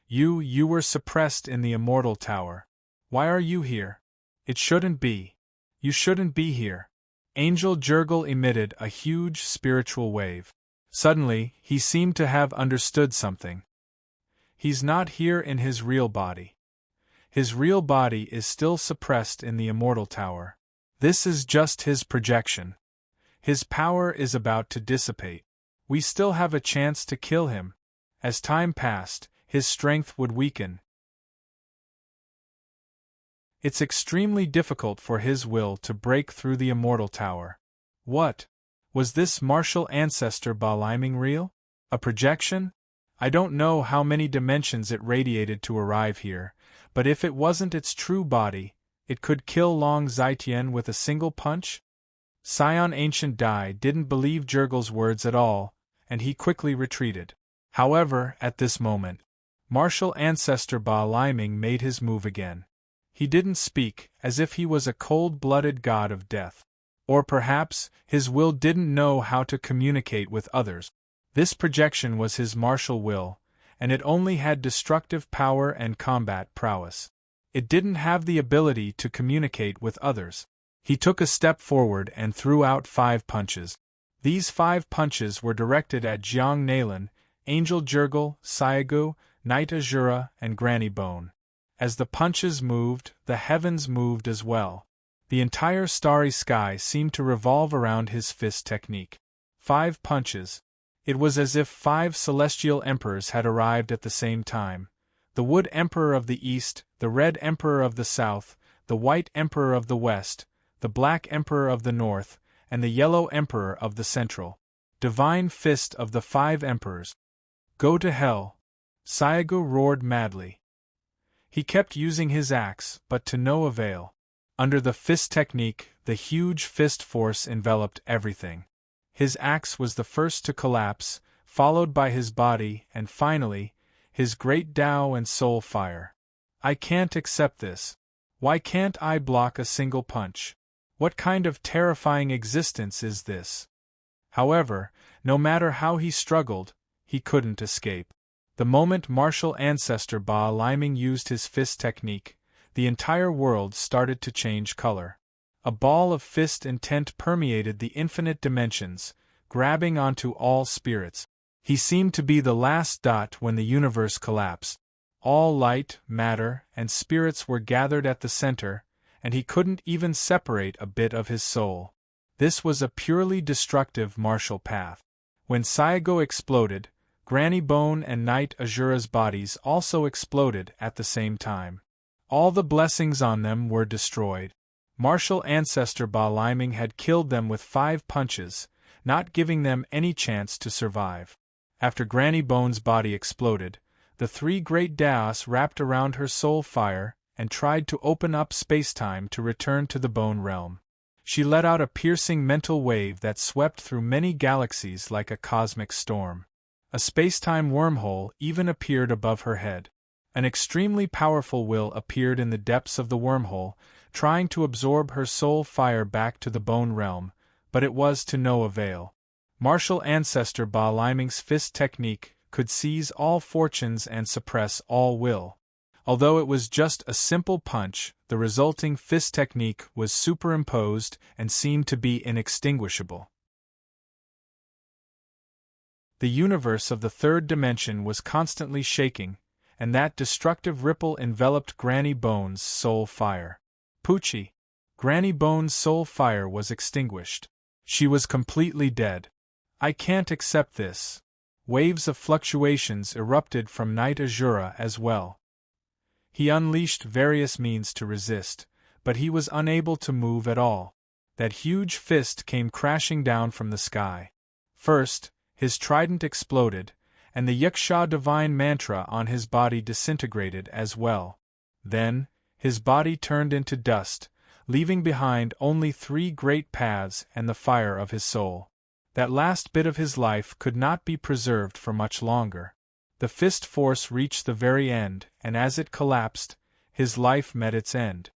S1: You were suppressed in the Immortal Tower. Why are you here? It shouldn't be. You shouldn't be here. Angel Jurgel emitted a huge spiritual wave. Suddenly, he seemed to have understood something. He's not here in his real body. His real body is still suppressed in the Immortal Tower. This is just his projection. His power is about to dissipate. We still have a chance to kill him. As time passed, his strength would weaken. It's extremely difficult for his will to break through the Immortal Tower. What? Was this martial ancestor Baaliming real? A projection? I don't know how many dimensions it radiated to arrive here, but if it wasn't its true body, it could kill Long Zaitian with a single punch? Scion Ancient Dai didn't believe Jurgel's words at all, and he quickly retreated. However, at this moment, martial ancestor Baaliming made his move again. He didn't speak, as if he was a cold-blooded god of death. Or perhaps, his will didn't know how to communicate with others. This projection was his martial will, and it only had destructive power and combat prowess. It didn't have the ability to communicate with others. He took a step forward and threw out 5 punches. These 5 punches were directed at Jiang Nalan, Angel Jurgel, Saigu, Knight Azura, and Granny Bone. As the punches moved, the heavens moved as well. The entire starry sky seemed to revolve around his fist technique. 5 punches. It was as if 5 celestial emperors had arrived at the same time. The Wood Emperor of the East, the Red Emperor of the South, the White Emperor of the West, the Black Emperor of the North, and the Yellow Emperor of the Central. Divine Fist of the 5 Emperors. Go to hell! Sayago roared madly. He kept using his axe, but to no avail. Under the fist technique, the huge fist force enveloped everything. His axe was the first to collapse, followed by his body, and finally, his great Tao and soul fire. I can't accept this. Why can't I block a single punch? What kind of terrifying existence is this? However, no matter how he struggled, he couldn't escape. The moment martial ancestor Ba Liming used his fist technique, the entire world started to change color. A ball of fist intent permeated the infinite dimensions, grabbing onto all spirits. He seemed to be the last dot when the universe collapsed. All light, matter, and spirits were gathered at the center, and he couldn't even separate a bit of his soul. This was a purely destructive martial path. When Sayago exploded, Granny Bone and Knight Azura's bodies also exploded at the same time. All the blessings on them were destroyed. Martial ancestor Ba Liming had killed them with 5 punches, not giving them any chance to survive. After Granny Bone's body exploded, the 3 great Daos wrapped around her soul fire and tried to open up spacetime to return to the Bone Realm. She let out a piercing mental wave that swept through many galaxies like a cosmic storm. A spacetime wormhole even appeared above her head. An extremely powerful will appeared in the depths of the wormhole, trying to absorb her soul fire back to the Bone Realm, but it was to no avail. Martial ancestor Ba Liming's fist technique could seize all fortunes and suppress all will. Although it was just a simple punch, the resulting fist technique was superimposed and seemed to be inextinguishable. The universe of the 3rd dimension was constantly shaking, and that destructive ripple enveloped Granny Bone's soul fire. Poochie! Granny Bone's soul fire was extinguished. She was completely dead. I can't accept this. Waves of fluctuations erupted from Knight Azura as well. He unleashed various means to resist, but he was unable to move at all. That huge fist came crashing down from the sky. First, his trident exploded, and the Yaksha divine mantra on his body disintegrated as well. Then, his body turned into dust, leaving behind only 3 great paths and the fire of his soul. That last bit of his life could not be preserved for much longer. The fist force reached the very end, and as it collapsed, his life met its end.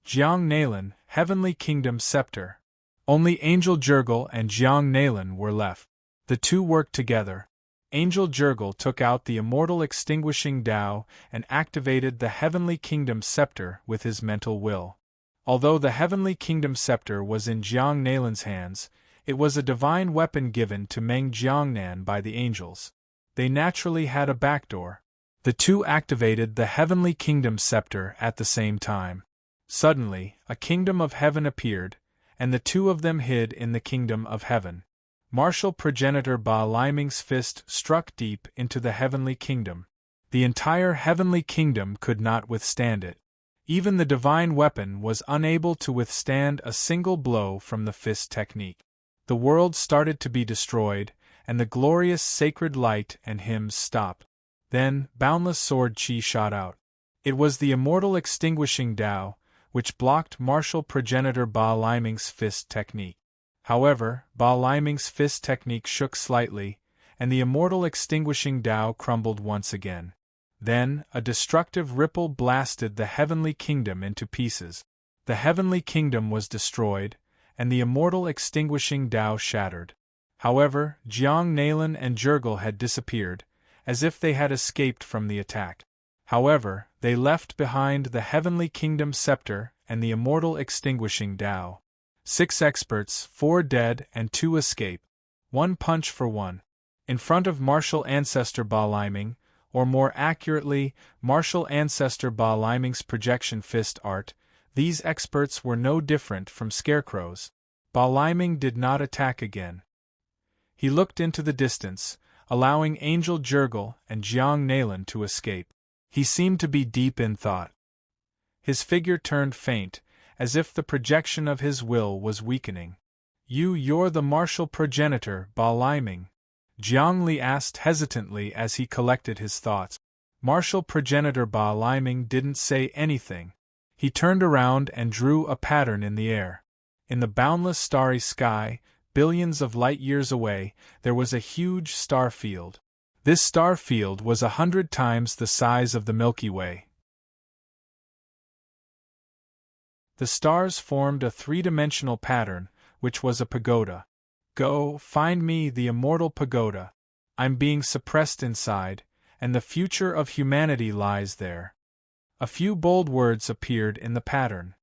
S1: Jiang Nalan, Heavenly Kingdom Scepter. Only Angel Jurgle and Jiang Nalan were left. The two worked together. Angel Jurgle took out the immortal extinguishing Tao and activated the Heavenly Kingdom Scepter with his mental will. Although the Heavenly Kingdom Scepter was in Jiang Nalan's hands, it was a divine weapon given to Meng Jiangnan by the angels. They naturally had a backdoor. The two activated the Heavenly Kingdom Scepter at the same time. Suddenly, a kingdom of heaven appeared, and the two of them hid in the kingdom of heaven. Martial progenitor Ba Liming's fist struck deep into the heavenly kingdom. The entire heavenly kingdom could not withstand it. Even the divine weapon was unable to withstand a single blow from the fist technique. The world started to be destroyed, and the glorious sacred light and hymns stopped. Then, boundless sword chi shot out. It was the immortal extinguishing Tao, which blocked martial progenitor Ba Liming's fist technique. However, Ba Liming's fist technique shook slightly, and the immortal extinguishing Tao crumbled once again. Then, a destructive ripple blasted the heavenly kingdom into pieces. The heavenly kingdom was destroyed, and the immortal extinguishing Tao shattered. However, Jiang Nalan and Jurgle had disappeared, as if they had escaped from the attack. However, they left behind the heavenly kingdom scepter and the immortal extinguishing Tao. 6 experts, 4 dead and 2 escape. 1 punch for 1. In front of martial ancestor Ba Liming, or more accurately, martial ancestor Ba Liming's projection fist art, these experts were no different from scarecrows. Ba Liming did not attack again. He looked into the distance, allowing Angel Jurgle and Jiang Nalan to escape. He seemed to be deep in thought. His figure turned faint, as if the projection of his will was weakening. You're the martial progenitor, Ba Liming? Jiang Li asked hesitantly as he collected his thoughts. Martial progenitor Ba Liming didn't say anything. He turned around and drew a pattern in the air. In the boundless starry sky, billions of light-years away, there was a huge star field. This star field was 100 times the size of the Milky Way. The stars formed a three-dimensional pattern, which was a pagoda. Go, find me the immortal pagoda. I'm being suppressed inside, and the future of humanity lies there. A few bold words appeared in the pattern.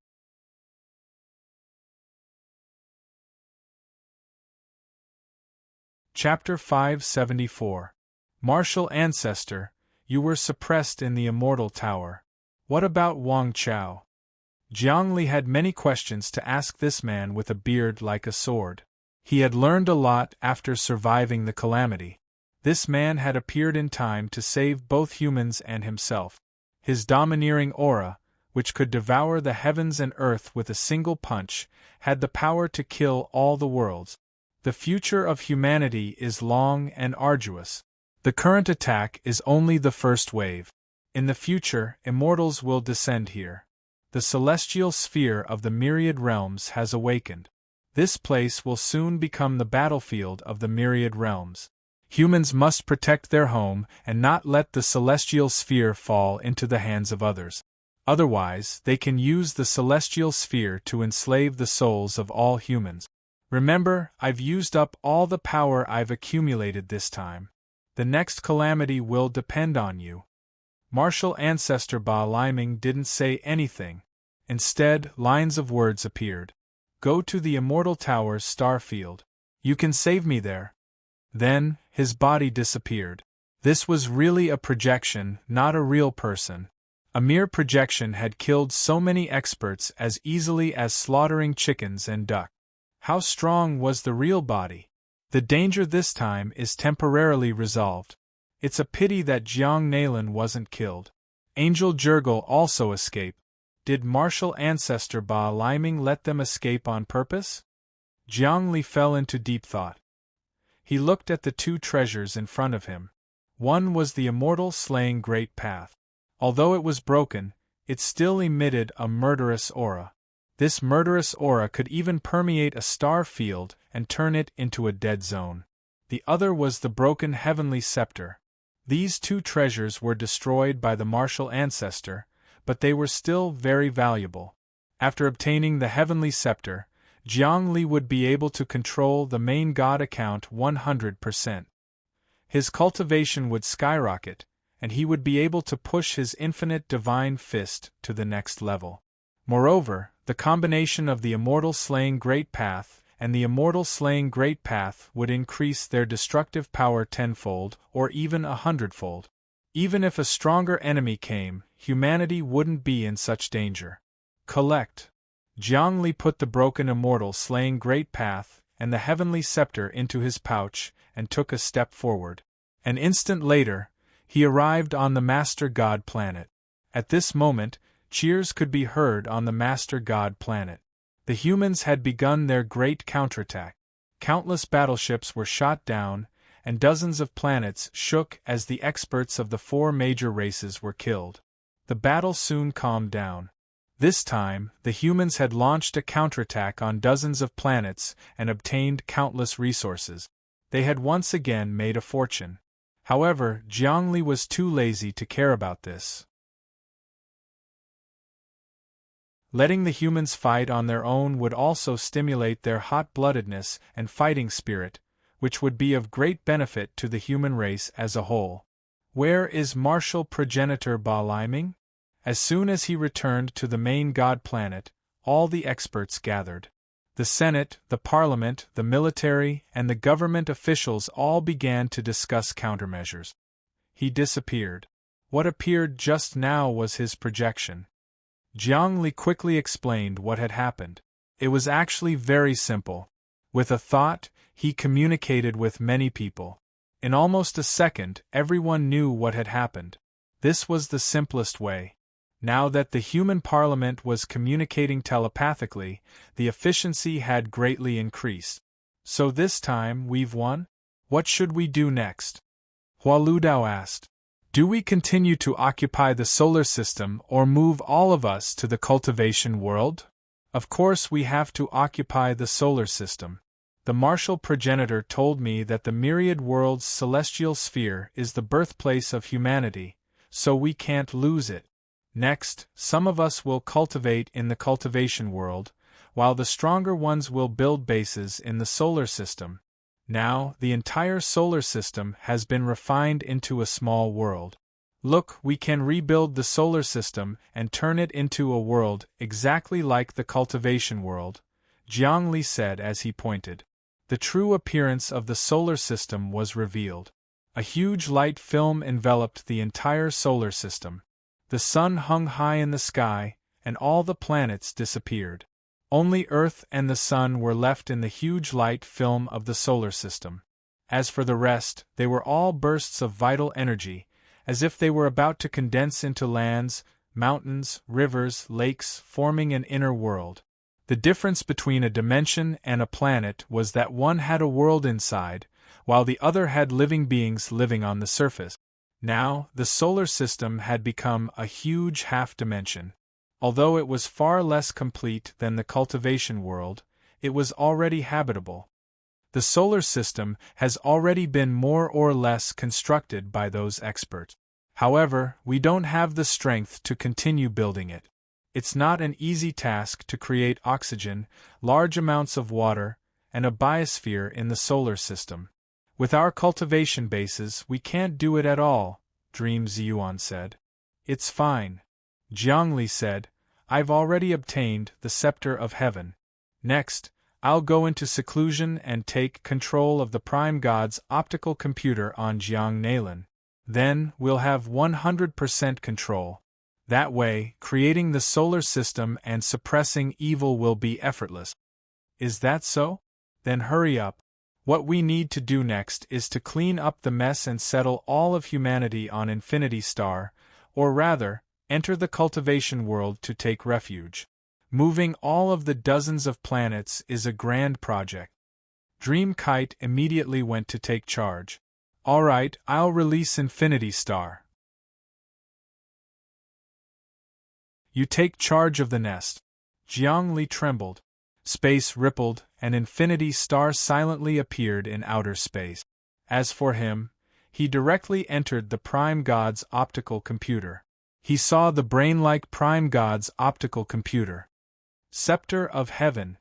S1: Chapter 574. Martial Ancestor, you were suppressed in the Immortal Tower. What about Wang Chao? Jiang Li had many questions to ask this man with a beard like a sword. He had learned a lot after surviving the calamity. This man had appeared in time to save both humans and himself. His domineering aura, which could devour the heavens and earth with a single punch, had the power to kill all the worlds. The future of humanity is long and arduous. The current attack is only the first wave. In the future, immortals will descend here. The celestial sphere of the myriad realms has awakened. This place will soon become the battlefield of the myriad realms. Humans must protect their home and not let the celestial sphere fall into the hands of others. Otherwise, they can use the celestial sphere to enslave the souls of all humans. Remember, I've used up all the power I've accumulated this time. The next calamity will depend on you. Martial Ancestor Ba Liming didn't say anything. Instead, lines of words appeared. Go to the Immortal Tower's star field. You can save me there. Then, his body disappeared. This was really a projection, not a real person. A mere projection had killed so many experts as easily as slaughtering chickens and duck. How strong was the real body? The danger this time is temporarily resolved. It's a pity that Jiang Nailan wasn't killed. Angel Jurgle also escaped. Did Martial Ancestor Ba Liming let them escape on purpose? Jiang Li fell into deep thought. He looked at the two treasures in front of him. One was the immortal slaying great path. Although it was broken, it still emitted a murderous aura. This murderous aura could even permeate a star field and turn it into a dead zone. The other was the broken heavenly scepter. These two treasures were destroyed by the martial ancestor, but they were still very valuable. After obtaining the heavenly scepter, Jiang Li would be able to control the main god account 100%. His cultivation would skyrocket, and he would be able to push his infinite divine fist to the next level. Moreover, the combination of the immortal slaying great path and the immortal slaying great path would increase their destructive power tenfold or even 100-fold. Even if a stronger enemy came, humanity wouldn't be in such danger. Collect. Jiang Li put the broken immortal slaying great path and the heavenly scepter into his pouch and took a step forward. An instant later, he arrived on the Master God planet. At this moment, cheers could be heard on the Master God planet. The humans had begun their great counterattack. Countless battleships were shot down, and dozens of planets shook as the experts of the four major races were killed. The battle soon calmed down. This time, the humans had launched a counterattack on dozens of planets and obtained countless resources. They had once again made a fortune. However, Jiang Li was too lazy to care about this. Letting the humans fight on their own would also stimulate their hot-bloodedness and fighting spirit, which would be of great benefit to the human race as a whole. Where is martial progenitor Ba Liming? As soon as he returned to the main god planet, all the experts gathered. The Senate, the Parliament, the military, and the government officials all began to discuss countermeasures. He disappeared. What appeared just now was his projection. Jiang Li quickly explained what had happened. It was actually very simple. With a thought, he communicated with many people. In almost a second, everyone knew what had happened. This was the simplest way. Now that the human parliament was communicating telepathically, the efficiency had greatly increased. So this time we've won? What should we do next? Hualudao asked. Do we continue to occupy the solar system or move all of us to the cultivation world? Of course we have to occupy the solar system. The martial progenitor told me that the myriad worlds' celestial sphere is the birthplace of humanity, so we can't lose it. Next, some of us will cultivate in the cultivation world, while the stronger ones will build bases in the solar system. Now, the entire solar system has been refined into a small world. Look, we can rebuild the solar system and turn it into a world exactly like the cultivation world, Jiangli said as he pointed. The true appearance of the solar system was revealed. A huge light film enveloped the entire solar system. The sun hung high in the sky, and all the planets disappeared. Only Earth and the Sun were left in the huge light film of the solar system. As for the rest, they were all bursts of vital energy, as if they were about to condense into lands, mountains, rivers, lakes, forming an inner world. The difference between a dimension and a planet was that one had a world inside, while the other had living beings living on the surface. Now, the solar system had become a huge half-dimension. Although it was far less complete than the cultivation world, it was already habitable. The solar system has already been more or less constructed by those experts. However, we don't have the strength to continue building it. It's not an easy task to create oxygen, large amounts of water, and a biosphere in the solar system. With our cultivation bases, we can't do it at all, Dream Ziyuan said. It's fine. Jiangli said, I've already obtained the scepter of heaven. Next, I'll go into seclusion and take control of the Prime God's optical computer on Jiang Nailan. Then, we'll have 100% control. That way, creating the solar system and suppressing evil will be effortless. Is that so? Then hurry up. What we need to do next is to clean up the mess and settle all of humanity on Infinity Star, or rather, enter the cultivation world to take refuge. Moving all of the dozens of planets is a grand project. Dream Kite immediately went to take charge. All right, I'll release Infinity Star. You take charge of the nest. Jiang Li trembled. Space rippled, and Infinity Star silently appeared in outer space. As for him, he directly entered the Prime God's optical computer. He saw the brain-like Prime God's optical computer. Scepter of Heaven.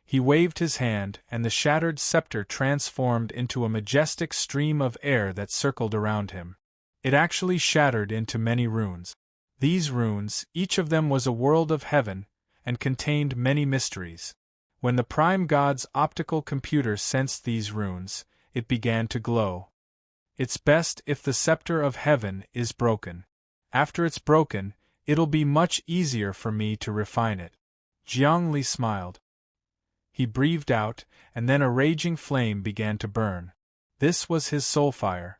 S1: He waved his hand, and the shattered scepter transformed into a majestic stream of air that circled around him. It actually shattered into many runes. These runes, each of them was a world of heaven, and contained many mysteries. When the Prime God's optical computer sensed these runes, it began to glow. It's best if the scepter of heaven is broken. After it's broken, it'll be much easier for me to refine it. Jiang Li smiled. He breathed out, and then a raging flame began to burn. This was his soul fire.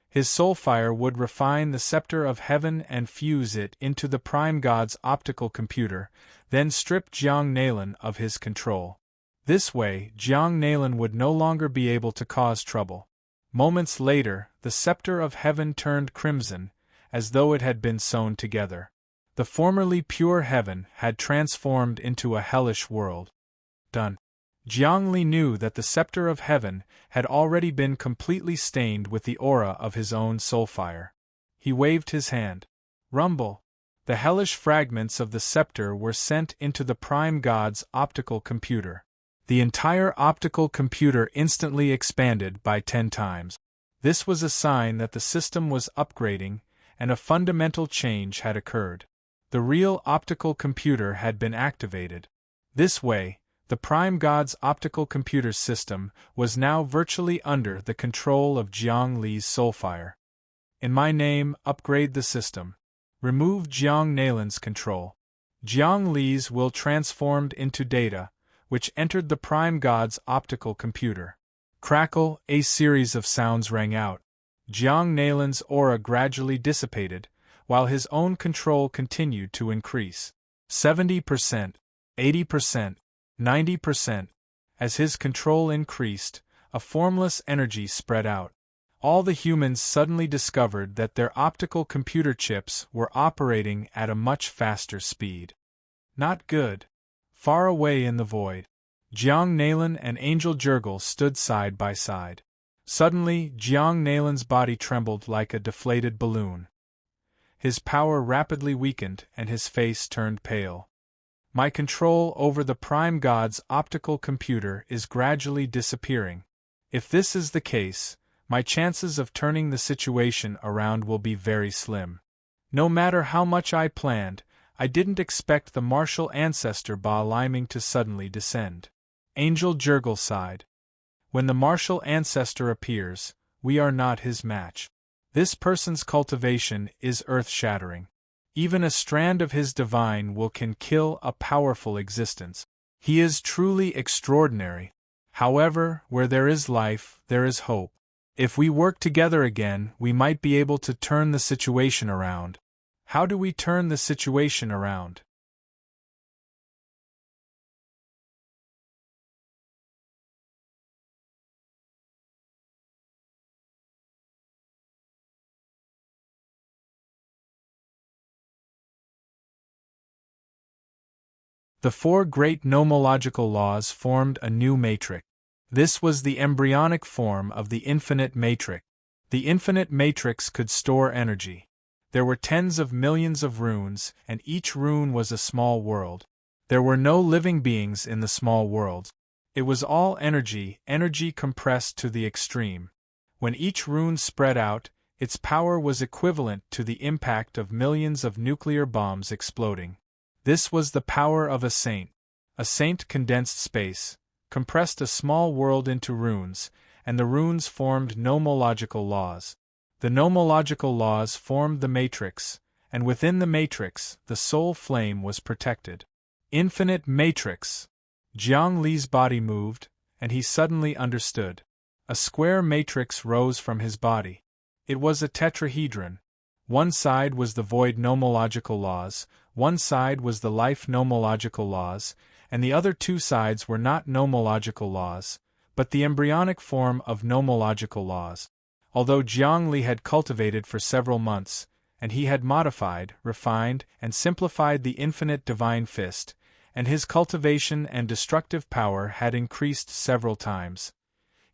S1: His soul fire would refine the scepter of heaven and fuse it into the Prime God's optical computer, then strip Jiang Nailan of his control. This way, Jiang Nailan would no longer be able to cause trouble. Moments later, the scepter of heaven turned crimson, as though it had been sewn together. The formerly pure heaven had transformed into a hellish world. Done. Jiang Li knew that the scepter of heaven had already been completely stained with the aura of his own soul fire. He waved his hand. Rumble. The hellish fragments of the scepter were sent into the Prime God's optical computer. The entire optical computer instantly expanded by 10 times. This was a sign that the system was upgrading, and a fundamental change had occurred. The real optical computer had been activated. This way, the Prime God's optical computer system was now virtually under the control of Jiang Li's soulfire. In my name, upgrade the system. Remove Jiang Nailan's control. Jiang Li's will transformed into data, which entered the Prime God's optical computer. Crackle, a series of sounds rang out. Jiang Nalin's aura gradually dissipated, while his own control continued to increase. 70%, 80%, 90%. As his control increased, a formless energy spread out. All the humans suddenly discovered that their optical computer chips were operating at a much faster speed. Not good. Far away in the void, Jiang Nalin and Angel Jurgle stood side by side. Suddenly, Jiang Nalin's body trembled like a deflated balloon. His power rapidly weakened and his face turned pale. My control over the Prime God's optical computer is gradually disappearing. If this is the case, my chances of turning the situation around will be very slim. No matter how much I planned, I didn't expect the martial ancestor Ba Liming to suddenly descend. Angel Jurgle sighed. When the martial ancestor appears, we are not his match. This person's cultivation is earth-shattering. Even a strand of his divine will can kill a powerful existence. He is truly extraordinary. However, where there is life, there is hope. If we work together again, we might be able to turn the situation around. How do we turn the situation around? The four great nomological laws formed a new matrix. This was the embryonic form of the infinite matrix. The infinite matrix could store energy. There were tens of millions of runes, and each rune was a small world. There were no living beings in the small worlds. It was all energy, energy compressed to the extreme. When each rune spread out, its power was equivalent to the impact of millions of nuclear bombs exploding. This was the power of a saint. A saint condensed space, compressed a small world into runes, and the runes formed nomological laws. The nomological laws formed the matrix, and within the matrix, the soul flame was protected. Infinite matrix! Jiang Li's body moved, and he suddenly understood. A square matrix rose from his body. It was a tetrahedron. One side was the void nomological laws, one side was the life nomological laws, and the other two sides were not nomological laws, but the embryonic form of nomological laws. Although Jiang Li had cultivated for several months, and he had modified, refined, and simplified the infinite divine fist, and his cultivation and destructive power had increased several times,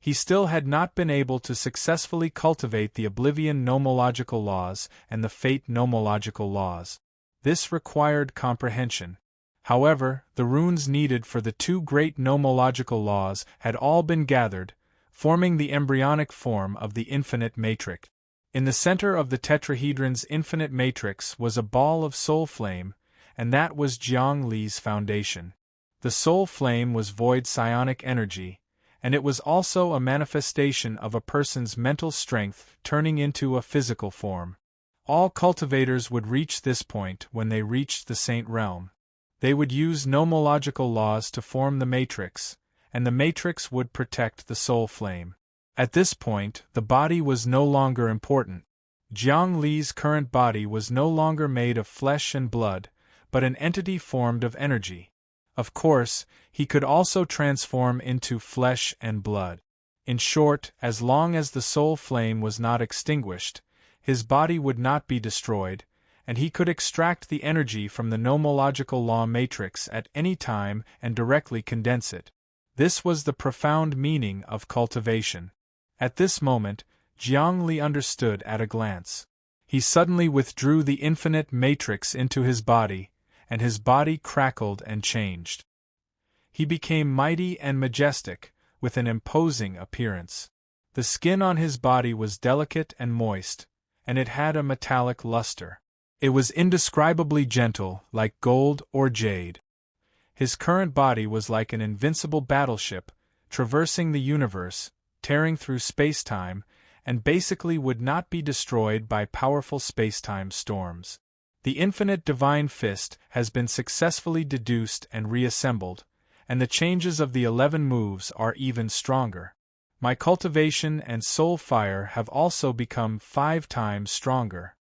S1: he still had not been able to successfully cultivate the oblivion nomological laws and the fate nomological laws. This required comprehension. However, the runes needed for the two great nomological laws had all been gathered, forming the embryonic form of the infinite matrix. In the center of the tetrahedron's infinite matrix was a ball of soul flame, and that was Jiang Li's foundation. The soul flame was void psionic energy, and it was also a manifestation of a person's mental strength turning into a physical form. All cultivators would reach this point when they reached the saint realm. They would use nomological laws to form the matrix, and the matrix would protect the soul flame. At this point, the body was no longer important. Jiang Li's current body was no longer made of flesh and blood, but an entity formed of energy. Of course, he could also transform into flesh and blood. In short, as long as the soul flame was not extinguished, his body would not be destroyed, and he could extract the energy from the nomological law matrix at any time and directly condense it. This was the profound meaning of cultivation. At this moment, Jiang Li understood at a glance. He suddenly withdrew the infinite matrix into his body, and his body crackled and changed. He became mighty and majestic, with an imposing appearance. The skin on his body was delicate and moist, and it had a metallic luster. It was indescribably gentle, like gold or jade. His current body was like an invincible battleship, traversing the universe, tearing through space-time, and basically would not be destroyed by powerful space-time storms. The infinite divine fist has been successfully deduced and reassembled, and the changes of the 11 moves are even stronger. My cultivation and soul fire have also become 5 times stronger.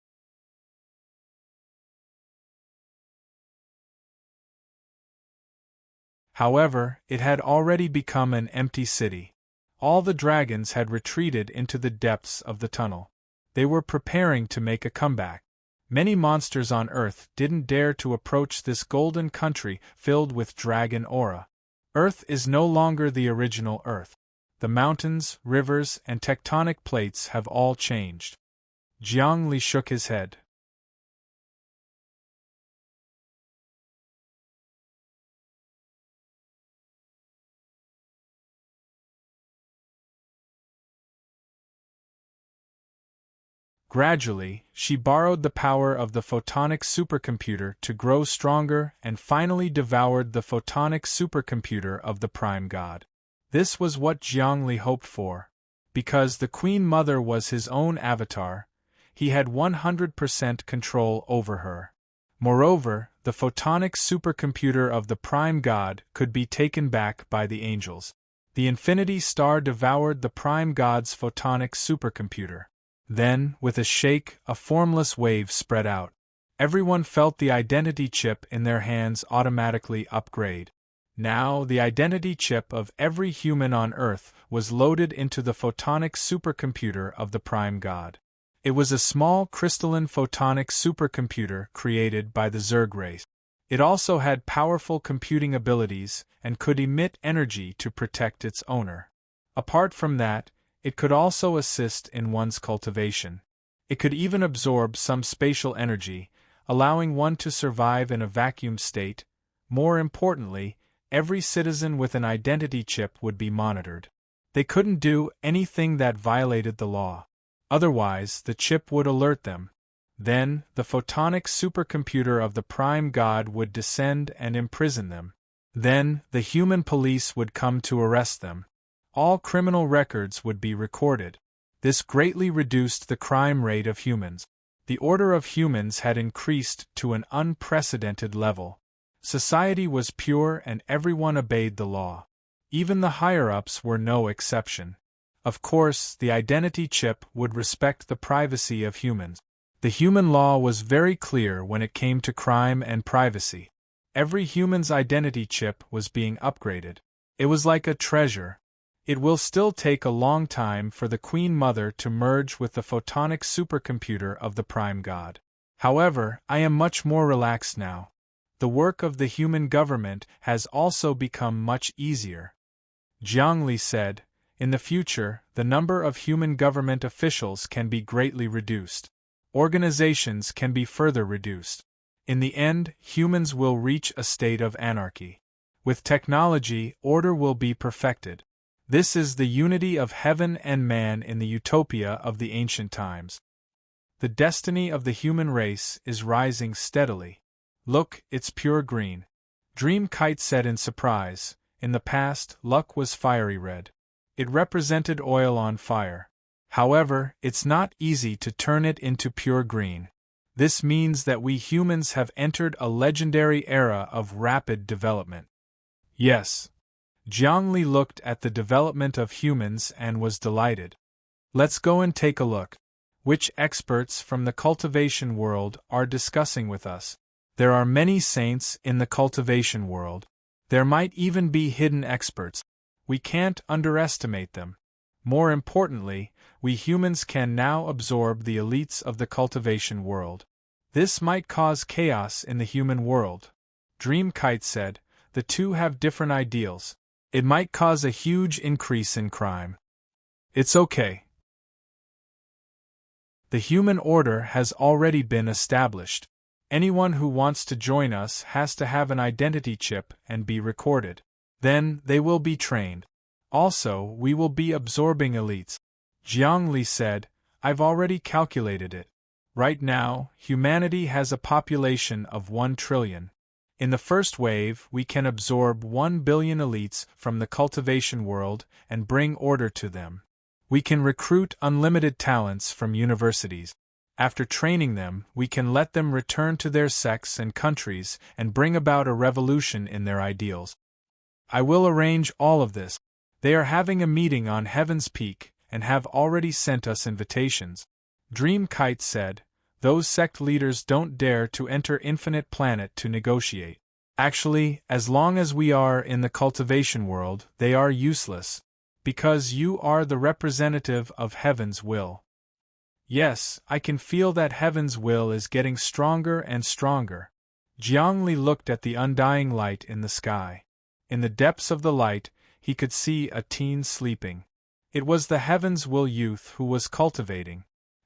S1: However, it had already become an empty city. All the dragons had retreated into the depths of the tunnel. They were preparing to make a comeback. Many monsters on Earth didn't dare to approach this golden country filled with dragon aura. Earth is no longer the original Earth. The mountains, rivers, and tectonic plates have all changed. Jiang Li shook his head. Gradually, she borrowed the power of the photonic supercomputer to grow stronger and finally devoured the photonic supercomputer of the Prime God. This was what Jiang Li hoped for. Because the Queen Mother was his own avatar, he had 100% control over her. Moreover, the photonic supercomputer of the Prime God could be taken back by the angels. The Infinity Star devoured the Prime God's photonic supercomputer. Then, with a shake, a formless wave spread out. Everyone felt the identity chip in their hands automatically upgrade. Now, the identity chip of every human on Earth was loaded into the photonic supercomputer of the Prime God. It was a small crystalline photonic supercomputer created by the Zerg race. It also had powerful computing abilities and could emit energy to protect its owner. Apart from that, it could also assist in one's cultivation. It could even absorb some spatial energy, allowing one to survive in a vacuum state. More importantly, every citizen with an identity chip would be monitored. They couldn't do anything that violated the law. Otherwise, the chip would alert them. Then, the photonic supercomputer of the Prime God would descend and imprison them. Then, the human police would come to arrest them. All criminal records would be recorded. This greatly reduced the crime rate of humans. The order of humans had increased to an unprecedented level. Society was pure and everyone obeyed the law. Even the higher-ups were no exception. Of course, the identity chip would respect the privacy of humans. The human law was very clear when it came to crime and privacy. Every human's identity chip was being upgraded. It was like a treasure. It will still take a long time for the Queen Mother to merge with the photonic supercomputer of the Prime God. However, I am much more relaxed now. The work of the human government has also become much easier. Jiang Li said, in the future, the number of human government officials can be greatly reduced. Organizations can be further reduced. In the end, humans will reach a state of anarchy. With technology, order will be perfected. This is the unity of heaven and man in the utopia of the ancient times. The destiny of the human race is rising steadily. Look, it's pure green. Dream Kite said in surprise. In the past, luck was fiery red. It represented oil on fire. However, it's not easy to turn it into pure green. This means that we humans have entered a legendary era of rapid development. Yes. Jiang Li looked at the development of humans and was delighted. Let's go and take a look. Which experts from the cultivation world are discussing with us? There are many saints in the cultivation world. There might even be hidden experts. We can't underestimate them. More importantly, we humans can now absorb the elites of the cultivation world. This might cause chaos in the human world. Dream Kite said, the two have different ideals. It might cause a huge increase in crime. It's okay. The human order has already been established. Anyone who wants to join us has to have an identity chip and be recorded. Then, they will be trained. Also, we will be absorbing elites. Jiang Li said, I've already calculated it. Right now, humanity has a population of 1 trillion. In the first wave, we can absorb 1 billion elites from the cultivation world and bring order to them. We can recruit unlimited talents from universities. After training them, we can let them return to their sects and countries and bring about a revolution in their ideals. I will arrange all of this. They are having a meeting on Heaven's Peak, and have already sent us invitations. Dream Kite said, those sect leaders don't dare to enter Infinite Planet to negotiate. Actually, as long as we are in the cultivation world, they are useless. Because you are the representative of Heaven's will. Yes, I can feel that Heaven's will is getting stronger and stronger. Jiangli looked at the undying light in the sky. In the depths of the light, he could see a teen sleeping. It was the Heaven's will youth who was cultivating.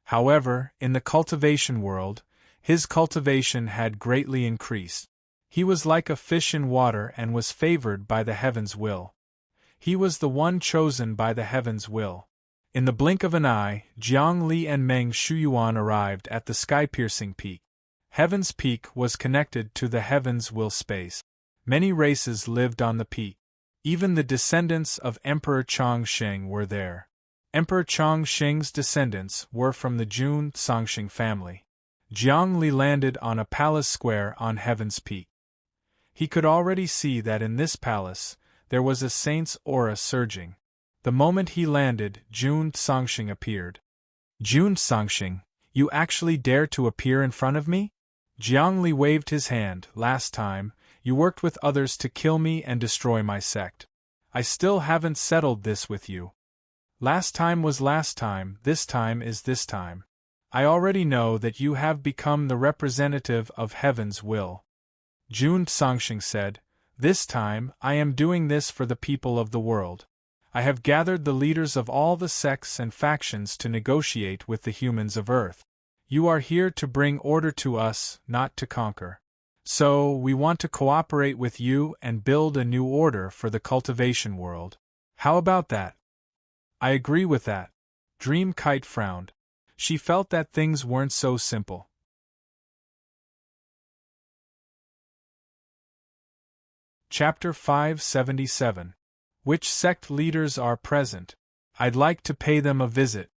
S1: However, in the cultivation world, his cultivation had greatly increased. He was like a fish in water and was favored by the Heaven's will. He was the one chosen by the Heaven's will. In the blink of an eye, Jiang Li and Meng Shuyuan arrived at the sky-piercing peak. Heaven's Peak was connected to the Heaven's will space. Many races lived on the peak. Even the descendants of Emperor Chongsheng were there. Emperor Chongsheng's descendants were from the Jun Songsheng family. Jiang Li landed on a palace square on Heaven's Peak. He could already see that in this palace, there was a saint's aura surging. The moment he landed, Jun Songsheng appeared. Jun Songsheng, you actually dare to appear in front of me? Jiang Li waved his hand. Last time, you worked with others to kill me and destroy my sect. I still haven't settled this with you. Last time was last time, this time is this time. I already know that you have become the representative of Heaven's will. Jun Songsheng said, this time, I am doing this for the people of the world. I have gathered the leaders of all the sects and factions to negotiate with the humans of Earth. You are here to bring order to us, not to conquer. So, we want to cooperate with you and build a new order for the cultivation world. How about that? I agree with that. Dream Kite frowned. She felt that things weren't so simple. Chapter 577. Which sect leaders are present? I'd like to pay them a visit.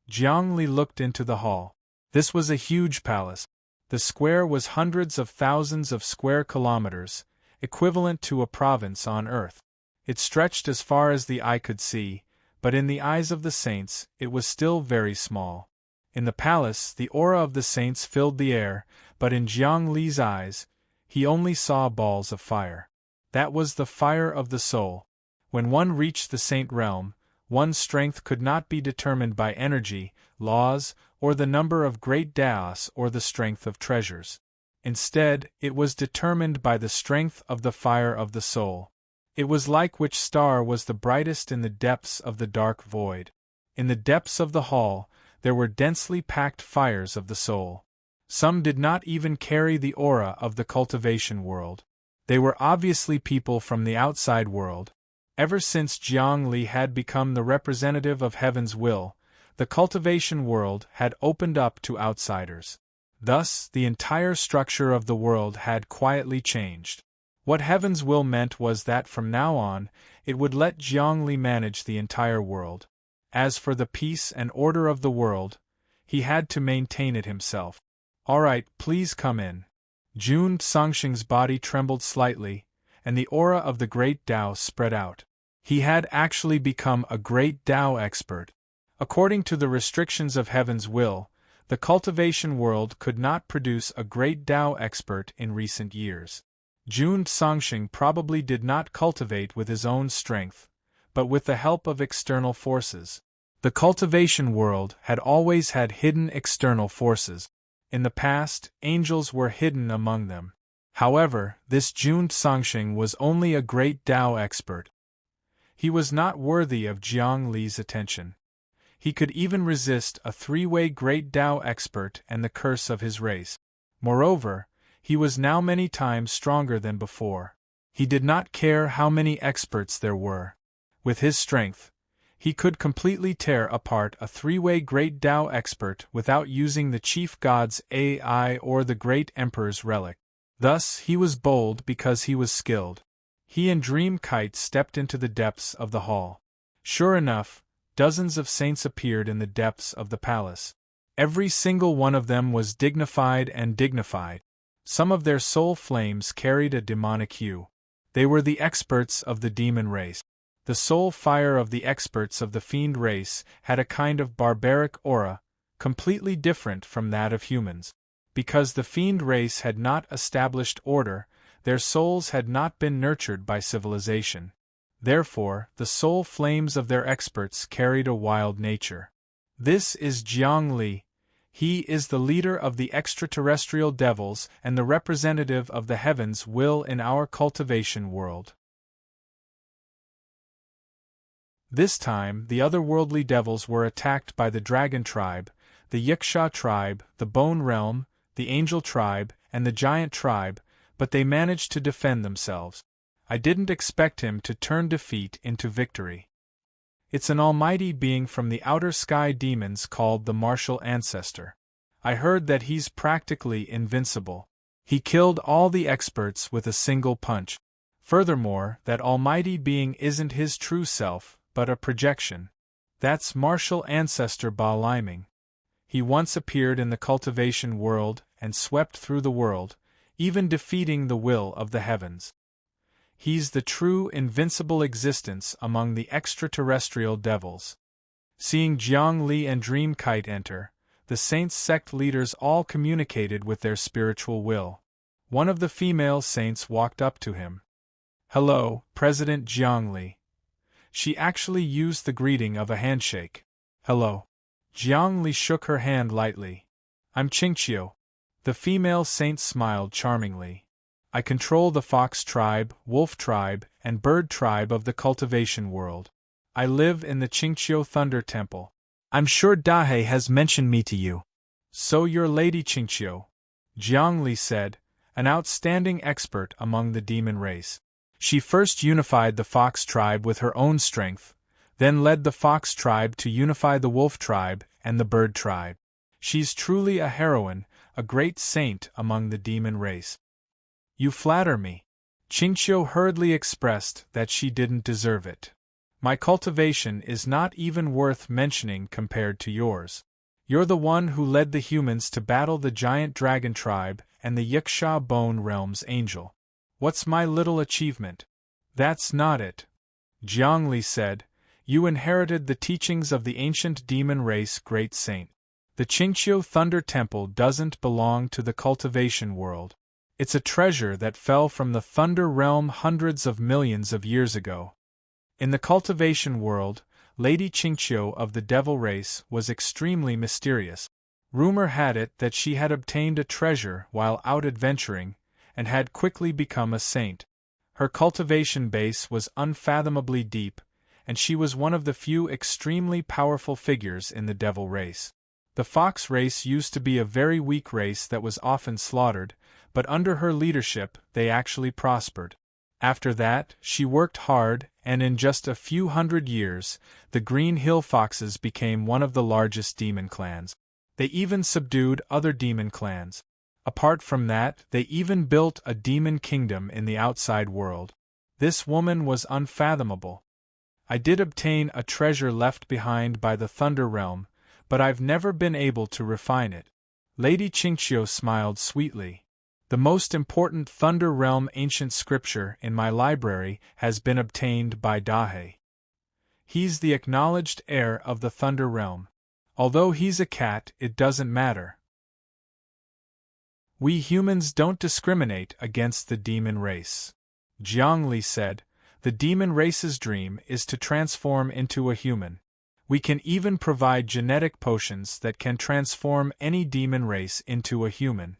S1: Jiang Li looked into the hall. This was a huge palace. The square was hundreds of thousands of square kilometers, equivalent to a province on Earth. It stretched as far as the eye could see, but in the eyes of the saints, it was still very small. In the palace, the aura of the saints filled the air, but in Jiang Li's eyes, he only saw balls of fire. That was the fire of the soul. When one reached the saint realm, one's strength could not be determined by energy, laws, or the number of great daos or the strength of treasures. Instead, it was determined by the strength of the fire of the soul. It was like which star was the brightest in the depths of the dark void. In the depths of the hall, there were densely packed fires of the soul. Some did not even carry the aura of the cultivation world. They were obviously people from the outside world. Ever since Jiang Li had become the representative of Heaven's will, the cultivation world had opened up to outsiders. Thus, the entire structure of the world had quietly changed. What Heaven's will meant was that from now on, it would let Jiang Li manage the entire world. As for the peace and order of the world, he had to maintain it himself. All right, please come in. Jun Songsheng's body trembled slightly, and the aura of the great Tao spread out. He had actually become a great Tao expert. According to the restrictions of Heaven's will, the cultivation world could not produce a great Tao expert in recent years. Jun Songsheng probably did not cultivate with his own strength, but with the help of external forces. The cultivation world had always had hidden external forces. In the past, angels were hidden among them. However, this Jun Songsheng was only a great Tao expert. He was not worthy of Jiang Li's attention. He could even resist a three-way great Tao expert and the curse of his race. Moreover, he was now many times stronger than before. He did not care how many experts there were. With his strength, he could completely tear apart a three-way great Tao expert without using the chief god's AI or the great emperor's relic. Thus, he was bold because he was skilled. He and Dream Kite stepped into the depths of the hall. Sure enough, dozens of saints appeared in the depths of the palace. Every single one of them was dignified and dignified. Some of their soul flames carried a demonic hue. They were the experts of the demon race. The soul fire of the experts of the fiend race had a kind of barbaric aura, completely different from that of humans. Because the fiend race had not established order, their souls had not been nurtured by civilization. Therefore, the soul flames of their experts carried a wild nature. This is Jiang Li. He is the leader of the extraterrestrial devils and the representative of the heavens' will in our cultivation world. This time, the otherworldly devils were attacked by the dragon tribe, the Yiksha tribe, the bone realm, the angel tribe, and the giant tribe, but they managed to defend themselves. I didn't expect him to turn defeat into victory. It's an almighty being from the outer sky demons called the martial ancestor. I heard that he's practically invincible. He killed all the experts with a single punch. Furthermore, that almighty being isn't his true self, but a projection. That's martial ancestor Ba Liming. He once appeared in the cultivation world and swept through the world, even defeating the will of the heavens. He's the true invincible existence among the extraterrestrial devils. Seeing Jiang Li and Dream Kite enter, the saints' sect leaders all communicated with their spiritual will. One of the female saints walked up to him. "Hello, President Jiang Li." She actually used the greeting of a handshake. "Hello." Jiang Li shook her hand lightly. "I'm Qingqiu." The female saint smiled charmingly. "I control the fox tribe, wolf tribe, and bird tribe of the cultivation world. I live in the Qingqiu Thunder Temple. I'm sure Dahe has mentioned me to you." "So you're Lady Qingqiu," Jiang Li said, an outstanding expert among the demon race. She first unified the fox tribe with her own strength, then led the fox tribe to unify the wolf tribe and the bird tribe. She's truly a heroine, a great saint among the demon race. "You flatter me." Qingqiu hurriedly expressed that she didn't deserve it. "My cultivation is not even worth mentioning compared to yours. You're the one who led the humans to battle the giant dragon tribe and the Yiksha Bone Realm's angel. What's my little achievement?" "That's not it," Jiang Li said. "You inherited the teachings of the ancient demon race great saint. The Qingqiu Thunder Temple doesn't belong to the cultivation world. It's a treasure that fell from the Thunder Realm hundreds of millions of years ago. In the cultivation world, Lady Qingqiu of the devil race was extremely mysterious. Rumor had it that she had obtained a treasure while out adventuring, and had quickly become a saint. Her cultivation base was unfathomably deep, and she was one of the few extremely powerful figures in the devil race. The fox race used to be a very weak race that was often slaughtered, but under her leadership they actually prospered. After that, she worked hard, and in just a few hundred years, the Green Hill Foxes became one of the largest demon clans. They even subdued other demon clans. Apart from that, they even built a demon kingdom in the outside world. This woman was unfathomable. I did obtain a treasure left behind by the Thunder Realm, but I've never been able to refine it." Lady Qingqiu smiled sweetly. "The most important Thunder Realm ancient scripture in my library has been obtained by Dahe. He's the acknowledged heir of the Thunder Realm. Although he's a cat, it doesn't matter. We humans don't discriminate against the demon race." Jiang Li said, "The demon race's dream is to transform into a human. We can even provide genetic potions that can transform any demon race into a human."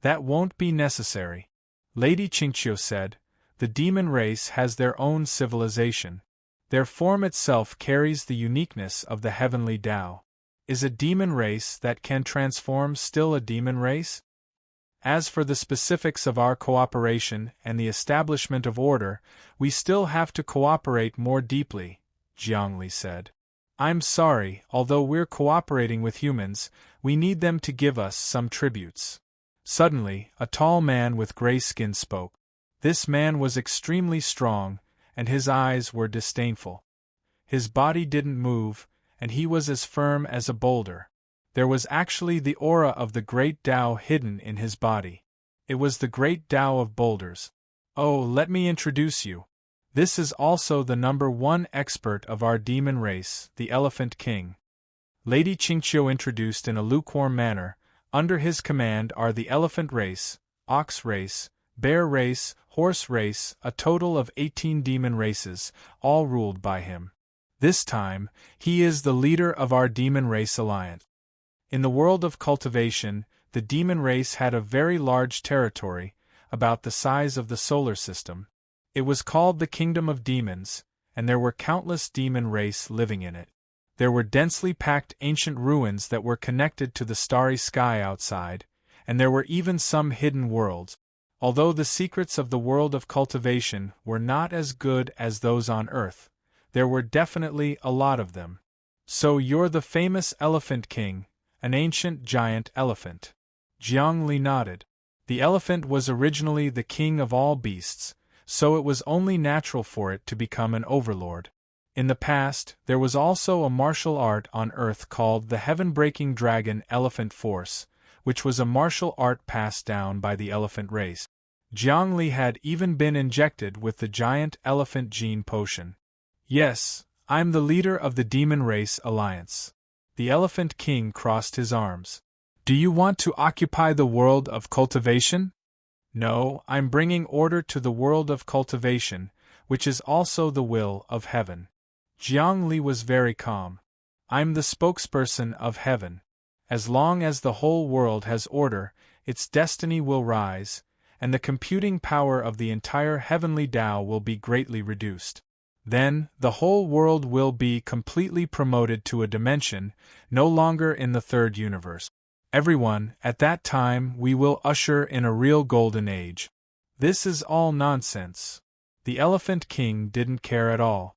S1: "That won't be necessary," Lady Qingqiu said. "The demon race has their own civilization. Their form itself carries the uniqueness of the heavenly Tao. Is a demon race that can transform still a demon race? As for the specifics of our cooperation and the establishment of order, we still have to cooperate more deeply," Jiang Li said. "I'm sorry, although we're cooperating with humans, we need them to give us some tributes." Suddenly, a tall man with gray skin spoke. This man was extremely strong, and his eyes were disdainful. His body didn't move, and he was as firm as a boulder. There was actually the aura of the great Tao hidden in his body. It was the great Tao of boulders. "Oh, let me introduce you. This is also the #1 expert of our demon race, the Elephant King. Lady Qingqiu introduced in a lukewarm manner. Under his command are the elephant race, ox race, bear race, horse race, a total of 18 demon races, all ruled by him. This time, he is the leader of our demon race alliance. In the world of cultivation, the demon race had a very large territory, about the size of the solar system. It was called the Kingdom of Demons, and there were countless demon race living in it. There were densely packed ancient ruins that were connected to the starry sky outside, and there were even some hidden worlds. Although the secrets of the world of cultivation were not as good as those on Earth, there were definitely a lot of them. So you're the famous Elephant King, an ancient giant elephant. Jiang Li nodded. The elephant was originally the king of all beasts, so it was only natural for it to become an overlord. In the past, there was also a martial art on Earth called the Heaven-Breaking Dragon Elephant Force, which was a martial art passed down by the elephant race. Jiang Li had even been injected with the giant elephant gene potion. Yes, I'm the leader of the Demon Race Alliance. The Elephant King crossed his arms. Do you want to occupy the world of cultivation? No, I'm bringing order to the world of cultivation, which is also the will of heaven. Jiang Li was very calm. I'm the spokesperson of heaven. As long as the whole world has order, its destiny will rise, and the computing power of the entire heavenly Tao will be greatly reduced. Then, the whole world will be completely promoted to a dimension, no longer in the third universe. Everyone, at that time we will usher in a real golden age. This is all nonsense. The Elephant King didn't care at all.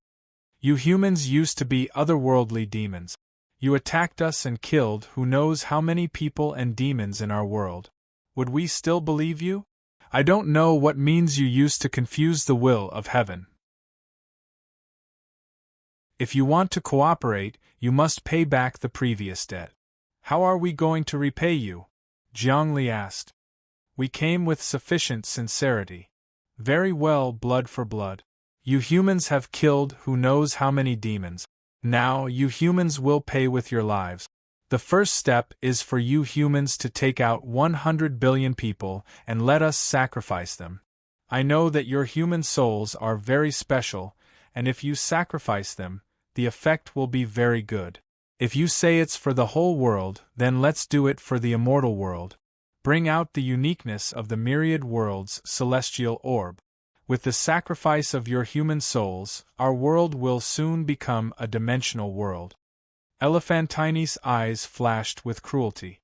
S1: You humans used to be otherworldly demons. You attacked us and killed who knows how many people and demons in our world. Would we still believe you? I don't know what means you used to confuse the will of heaven. If you want to cooperate, you must pay back the previous debt. How are we going to repay you? Jiang Li asked. We came with sufficient sincerity. Very well, blood for blood. You humans have killed who knows how many demons. Now you humans will pay with your lives. The first step is for you humans to take out 100 billion people and let us sacrifice them. I know that your human souls are very special, and if you sacrifice them, the effect will be very good. If you say it's for the whole world, then let's do it for the immortal world. Bring out the uniqueness of the myriad worlds' celestial orb. With the sacrifice of your human souls, our world will soon become a dimensional world. Elephantine's eyes flashed with cruelty.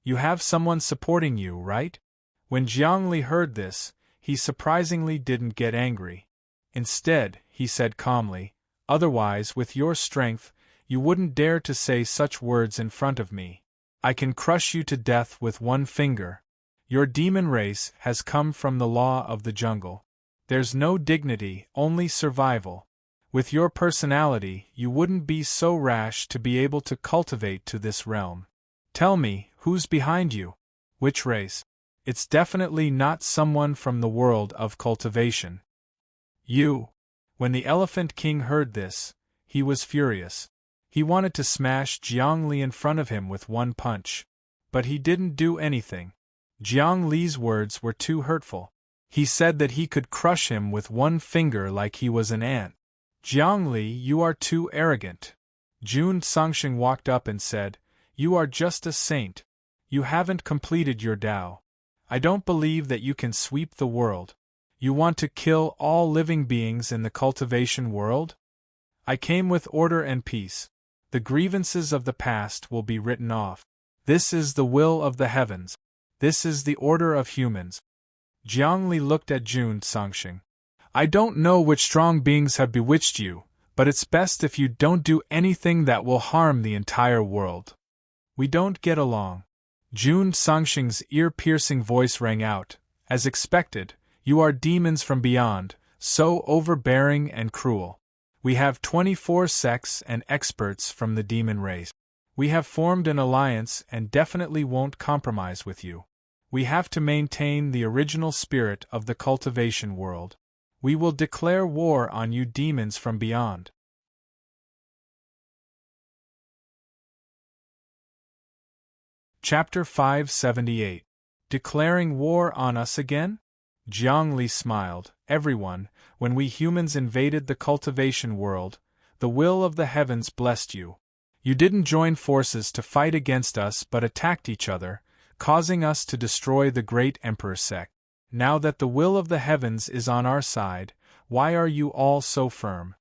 S1: You have someone supporting you, right? When Jiang Li heard this, he surprisingly didn't get angry. Instead, he said calmly, otherwise, with your strength, you wouldn't dare to say such words in front of me. I can crush you to death with one finger. Your demon race has come from the law of the jungle. There's no dignity, only survival. With your personality, you wouldn't be so rash to be able to cultivate to this realm. Tell me, who's behind you? Which race? It's definitely not someone from the world of cultivation. You. When the Elephant King heard this, he was furious. He wanted to smash Jiang Li in front of him with one punch. But he didn't do anything. Jiang Li's words were too hurtful. He said that he could crush him with one finger like he was an ant. Jiang Li, you are too arrogant. Jun Songxing walked up and said, You are just a saint. You haven't completed your Tao. I don't believe that you can sweep the world. You want to kill all living beings in the cultivation world? I came with order and peace. The grievances of the past will be written off. This is the will of the heavens. This is the order of humans. Jiang Li looked at Jun Songxing. I don't know which strong beings have bewitched you, but it's best if you don't do anything that will harm the entire world. We don't get along. Jun Songxing's ear-piercing voice rang out. As expected, you are demons from beyond, so overbearing and cruel. We have 24 sects and experts from the demon race. We have formed an alliance and definitely won't compromise with you. We have to maintain the original spirit of the cultivation world. We will declare war on you demons from beyond. Chapter 578. Declaring war on us again? Jiangli smiled. Everyone, when we humans invaded the cultivation world, the will of the heavens blessed you. You didn't join forces to fight against us but attacked each other, causing us to destroy the great emperor sect. Now that the will of the heavens is on our side, why are you all so firm?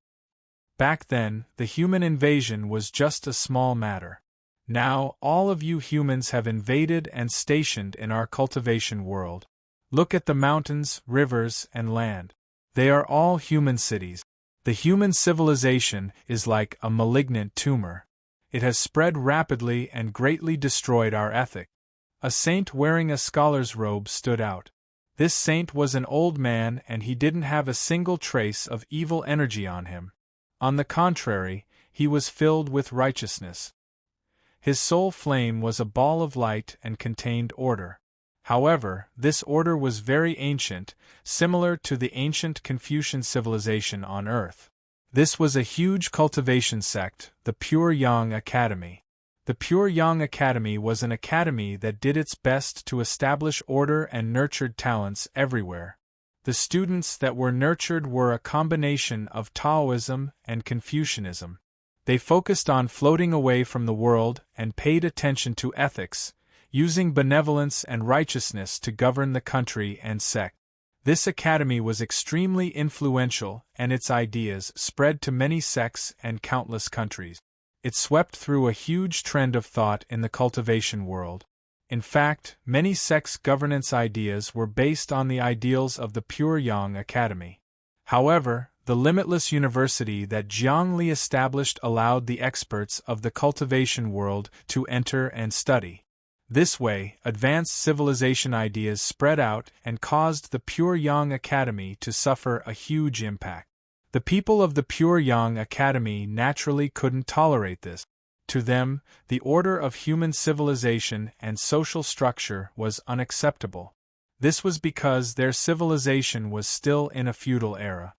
S1: Back then, the human invasion was just a small matter. Now, all of you humans have invaded and stationed in our cultivation world. Look at the mountains, rivers, and land. They are all human cities. The human civilization is like a malignant tumor. It has spread rapidly and greatly destroyed our ethic. A saint wearing a scholar's robe stood out. This saint was an old man and he didn't have a single trace of evil energy on him. On the contrary, he was filled with righteousness. His soul flame was a ball of light and contained order. However, this order was very ancient, similar to the ancient Confucian civilization on Earth. This was a huge cultivation sect, the Pure Yang Academy. The Pure Yang Academy was an academy that did its best to establish order and nurtured talents everywhere. The students that were nurtured were a combination of Taoism and Confucianism. They focused on floating away from the world and paid attention to ethics, using benevolence and righteousness to govern the country and sect. This academy was extremely influential, and its ideas spread to many sects and countless countries. It swept through a huge trend of thought in the cultivation world. In fact, many sects' governance ideas were based on the ideals of the Pure Yang Academy. However, the limitless university that Jiangli established allowed the experts of the cultivation world to enter and study. This way, advanced civilization ideas spread out and caused the Pure Yang Academy to suffer a huge impact. The people of the Pure Yang Academy naturally couldn't tolerate this. To them, the order of human civilization and social structure was unacceptable. This was because their civilization was still in a feudal era.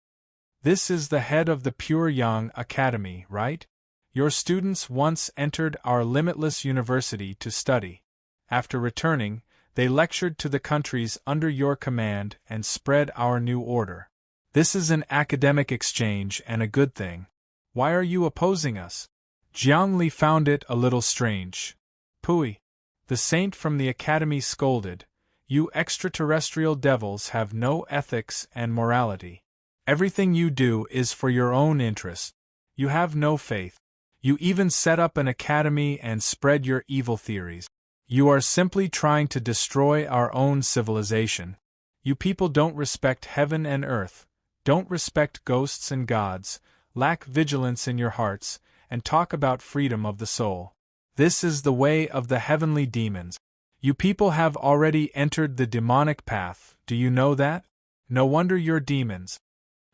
S1: This is the head of the Pure Yang Academy, right? Your students once entered our limitless university to study. After returning, they lectured to the countries under your command and spread our new order. This is an academic exchange and a good thing. Why are you opposing us? Jiangli found it a little strange. Pui. The saint from the academy scolded, "You extraterrestrial devils have no ethics and morality. Everything you do is for your own interest. You have no faith. You even set up an academy and spread your evil theories. You are simply trying to destroy our own civilization. You people don't respect heaven and earth, don't respect ghosts and gods, lack vigilance in your hearts, and talk about freedom of the soul. This is the way of the heavenly demons. You people have already entered the demonic path, do you know that? No wonder you're demons.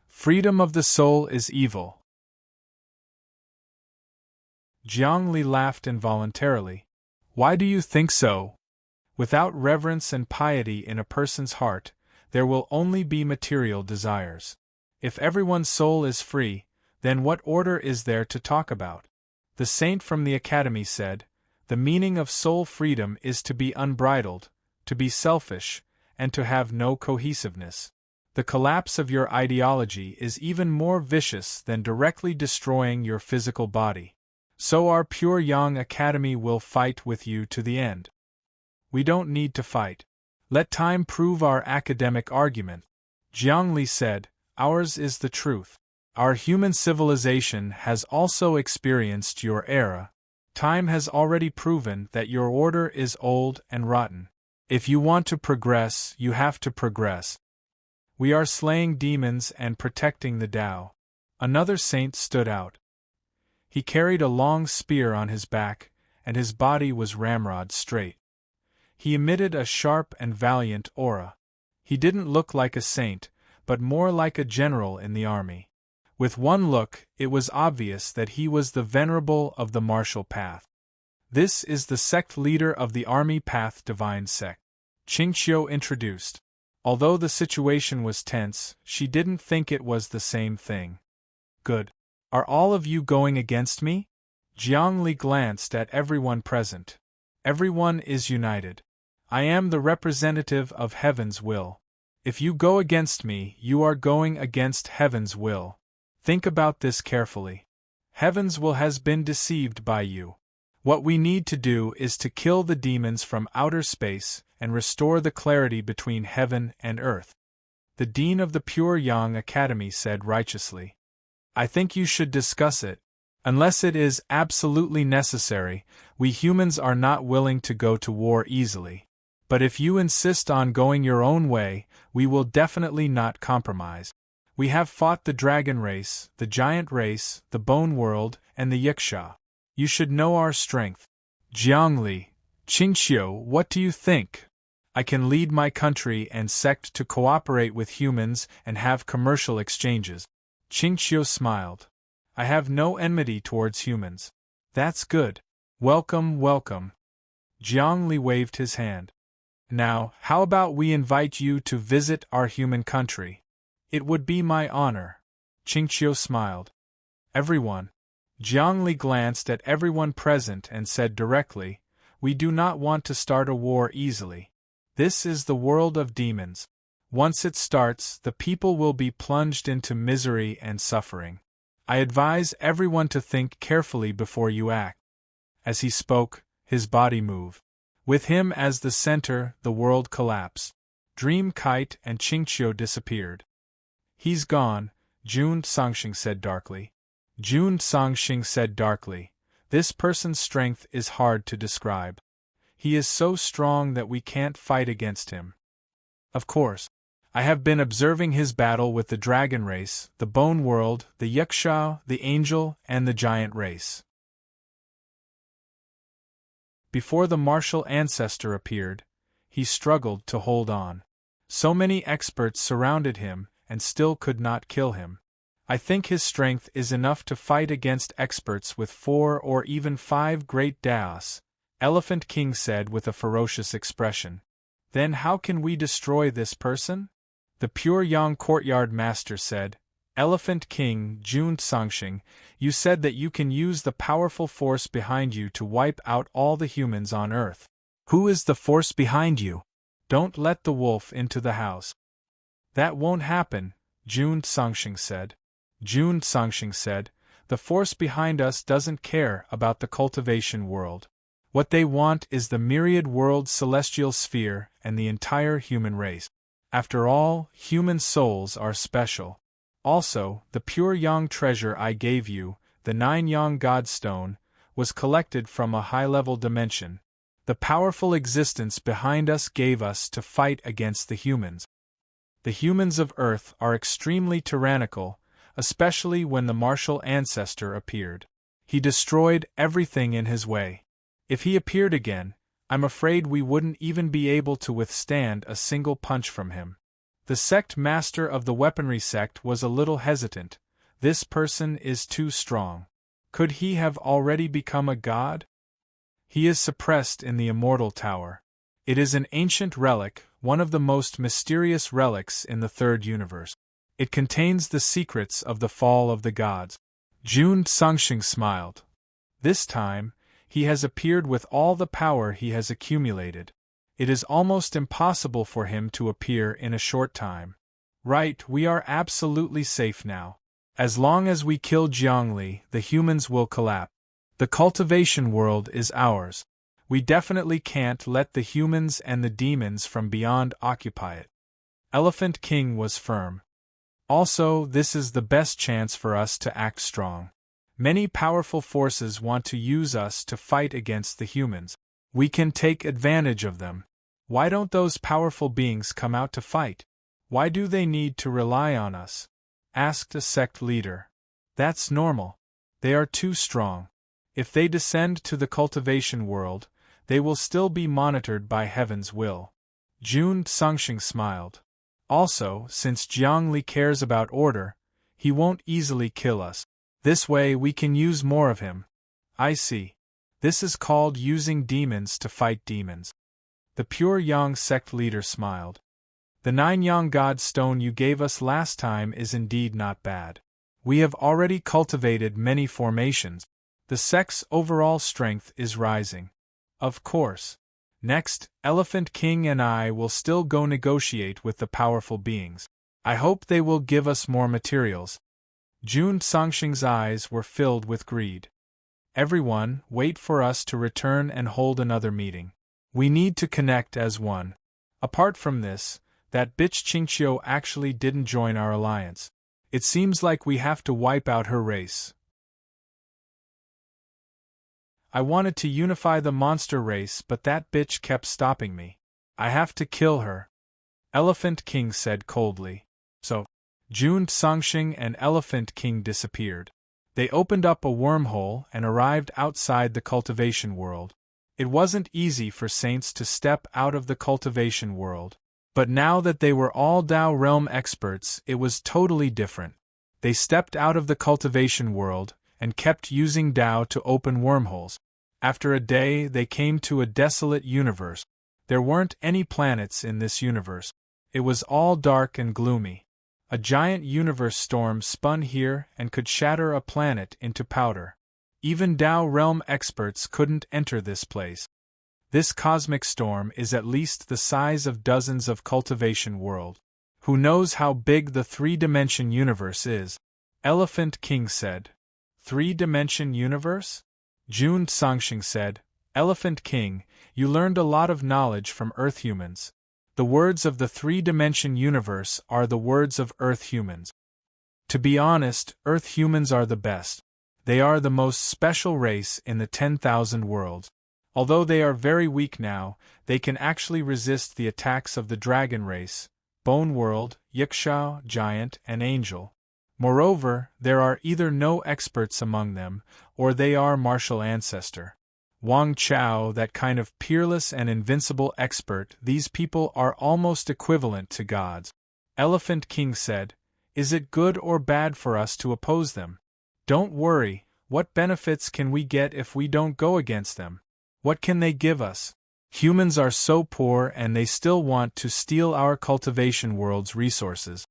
S1: Freedom of the soul is evil." Jiangli laughed involuntarily. Why do you think so? Without reverence and piety in a person's heart, there will only be material desires. If everyone's soul is free, then what order is there to talk about? The saint from the academy said, "The meaning of soul freedom is to be unbridled, to be selfish, and to have no cohesiveness. The collapse of your ideology is even more vicious than directly destroying your physical body. So our Pure Yang Academy will fight with you to the end. We don't need to fight. Let time prove our academic argument." Jiangli said, "Ours is the truth. Our human civilization has also experienced your era. Time has already proven that your order is old and rotten. If you want to progress, you have to progress. We are slaying demons and protecting the Tao." Another saint stood out. He carried a long spear on his back, and his body was ramrod straight. He emitted a sharp and valiant aura. He didn't look like a saint, but more like a general in the army. With one look, it was obvious that he was the venerable of the martial path. "This is the sect leader of the army path divine sect," Qingqiu introduced. Although the situation was tense, she didn't think it was the same thing. Good. Are all of you going against me? Jiangli glanced at everyone present. Everyone is united. I am the representative of heaven's will. If you go against me, you are going against heaven's will. Think about this carefully. Heaven's will has been deceived by you. What we need to do is to kill the demons from outer space and restore the clarity between heaven and earth. The dean of the Pure Yang Academy said righteously. I think you should discuss it. Unless it is absolutely necessary, we humans are not willing to go to war easily. But if you insist on going your own way, we will definitely not compromise. We have fought the dragon race, the giant race, the bone world, and the yiksha. You should know our strength. Jiangli, Qingxiu, what do you think? I can lead my country and sect to cooperate with humans and have commercial exchanges. Qingxiu smiled. I have no enmity towards humans. That's good. Welcome, welcome. Jiangli waved his hand. Now, how about we invite you to visit our human country? It would be my honor. Qingqiu smiled. Everyone. Jiangli glanced at everyone present and said directly, we do not want to start a war easily. This is the world of demons. Once it starts, the people will be plunged into misery and suffering. I advise everyone to think carefully before you act. As he spoke, his body moved. With him as the center, the world collapsed. Dream Kite and Qingqiu disappeared. He's gone, Jun Songxing said darkly. Jun Songxing said darkly, this person's strength is hard to describe. He is so strong that we can't fight against him. Of course. I have been observing his battle with the dragon race, the bone world, the yiksha, the angel, and the giant race. Before the martial ancestor appeared, he struggled to hold on. So many experts surrounded him, and still could not kill him. I think his strength is enough to fight against experts with 4 or even 5 great daos, Elephant King said with a ferocious expression. Then how can we destroy this person? The Pure Yang Courtyard Master said, Elephant King Jun Songxing, you said that you can use the powerful force behind you to wipe out all the humans on Earth. Who is the force behind you? Don't let the wolf into the house. That won't happen, Jun Songxing said. Jun Songxing said, the force behind us doesn't care about the cultivation world. What they want is the myriad world celestial sphere and the entire human race. After all, human souls are special. Also, the pure Yang treasure I gave you, the 9 Yang Godstone, was collected from a high-level dimension. The powerful existence behind us gave us to fight against the humans. The humans of Earth are extremely tyrannical, especially when the martial ancestor appeared. He destroyed everything in his way. If he appeared again, I'm afraid we wouldn't even be able to withstand a single punch from him. The sect master of the weaponry sect was a little hesitant. This person is too strong. Could he have already become a god? He is suppressed in the Immortal Tower. It is an ancient relic, one of the most mysterious relics in the Third Universe. It contains the secrets of the fall of the gods. Jun Songxing smiled. This time, he has appeared with all the power he has accumulated. It is almost impossible for him to appear in a short time. Right, we are absolutely safe now. As long as we kill Jiangli, the humans will collapse. The cultivation world is ours. We definitely can't let the humans and the demons from beyond occupy it. Elephant King was firm. Also, this is the best chance for us to act strong. Many powerful forces want to use us to fight against the humans. We can take advantage of them. Why don't those powerful beings come out to fight? Why do they need to rely on us? Asked a sect leader. That's normal. They are too strong. If they descend to the cultivation world, they will still be monitored by heaven's will. Jun Songxing smiled. Also, since Jiangli cares about order, he won't easily kill us. This way we can use more of him. I see. This is called using demons to fight demons. The Pure Yang sect leader smiled. The 9 yang god stone you gave us last time is indeed not bad. We have already cultivated many formations. The sect's overall strength is rising. Of course. Next, Elephant King and I will still go negotiate with the powerful beings. I hope they will give us more materials. Jun Songxing's eyes were filled with greed. Everyone, wait for us to return and hold another meeting. We need to connect as one. Apart from this, that bitch Qingqiu actually didn't join our alliance. It seems like we have to wipe out her race. I wanted to unify the monster race, but that bitch kept stopping me. I have to kill her. Elephant King said coldly. So, Jun Songxing and Elephant King disappeared. They opened up a wormhole and arrived outside the cultivation world. It wasn't easy for saints to step out of the cultivation world. But now that they were all Dao realm experts, it was totally different. They stepped out of the cultivation world and kept using Dao to open wormholes. After a day, they came to a desolate universe. There weren't any planets in this universe. It was all dark and gloomy. A giant universe storm spun here and could shatter a planet into powder. Even Dao realm experts couldn't enter this place. This cosmic storm is at least the size of dozens of cultivation worlds. Who knows how big the 3-dimension universe is? Elephant King said. 3-dimension universe? Jun Songxing said, Elephant King, you learned a lot of knowledge from Earth humans. The words of the 3-dimension universe are the words of Earth humans. To be honest, Earth humans are the best. They are the most special race in the 10,000 worlds. Although they are very weak now, they can actually resist the attacks of the dragon race, Bone World, Yixiao, Giant, and Angel. Moreover, there are either no experts among them, or they are martial ancestor. Wang Chao, that kind of peerless and invincible expert, these people are almost equivalent to gods. Elephant King said, Is it good or bad for us to oppose them? Don't worry, what benefits can we get if we don't go against them? What can they give us? Humans are so poor and they still want to steal our cultivation world's resources.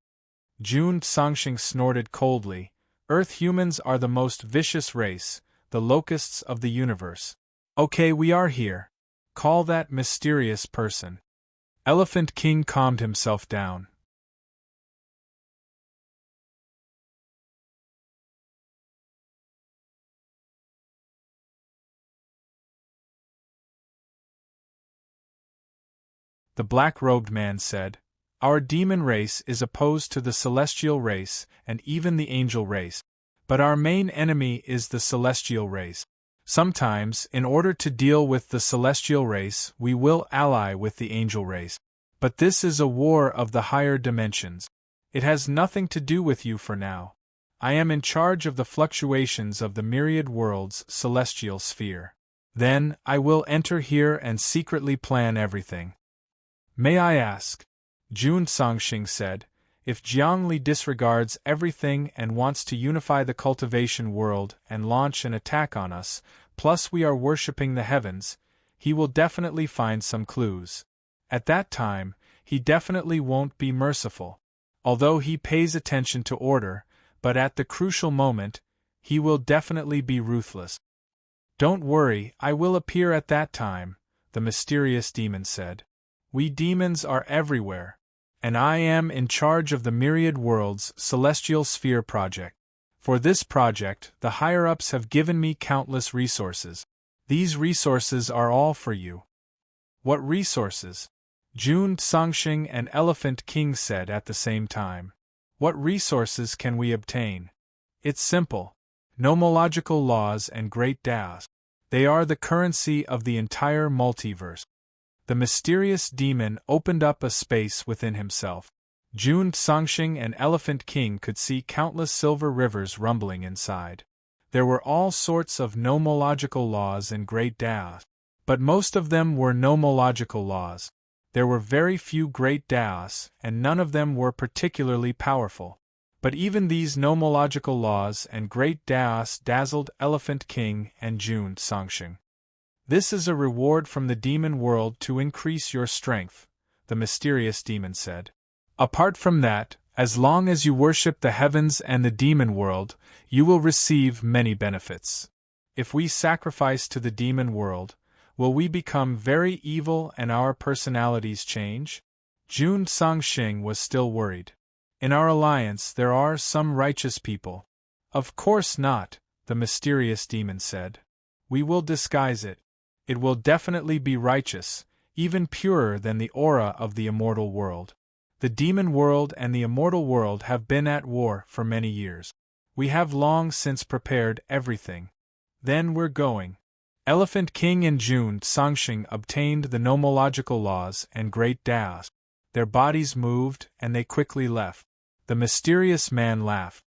S1: Jun Songxing snorted coldly. Earth humans are the most vicious race, the locusts of the universe. Okay, we are here. Call that mysterious person. Elephant King calmed himself down. The black-robed man said, Our demon race is opposed to the celestial race and even the angel race. But our main enemy is the celestial race. Sometimes, in order to deal with the celestial race, we will ally with the angel race. But this is a war of the higher dimensions. It has nothing to do with you for now. I am in charge of the fluctuations of the myriad worlds' celestial sphere. Then, I will enter here and secretly plan everything. May I ask? Jun Songxing said, if Jiangli disregards everything and wants to unify the cultivation world and launch an attack on us, plus we are worshipping the heavens, he will definitely find some clues. At that time, he definitely won't be merciful. Although he pays attention to order, but at the crucial moment, he will definitely be ruthless. Don't worry, I will appear at that time, the mysterious demon said. We demons are everywhere. And I am in charge of the Myriad Worlds Celestial Sphere project. For this project, the higher-ups have given me countless resources. These resources are all for you. What resources? Jun Songxing and Elephant King said at the same time. What resources can we obtain? It's simple. Nomological laws and great Daos. They are the currency of the entire multiverse. The mysterious demon opened up a space within himself. Jun Songxing and Elephant King could see countless silver rivers rumbling inside. There were all sorts of nomological laws and great Daos. But most of them were nomological laws. There were very few great Daos, and none of them were particularly powerful. But even these nomological laws and great Daos dazzled Elephant King and Jun Songxing. This is a reward from the demon world to increase your strength, the mysterious demon said. Apart from that, as long as you worship the heavens and the demon world, you will receive many benefits. If we sacrifice to the demon world, will we become very evil and our personalities change? Jun Songxing was still worried. In our alliance there are some righteous people. Of course not, the mysterious demon said. We will disguise it. It will definitely be righteous, even purer than the aura of the immortal world. The demon world and the immortal world have been at war for many years. We have long since prepared everything. Then we're going. Elephant King and Jun Songxing obtained the nomological laws and great Daos. Their bodies moved and they quickly left. The mysterious man laughed.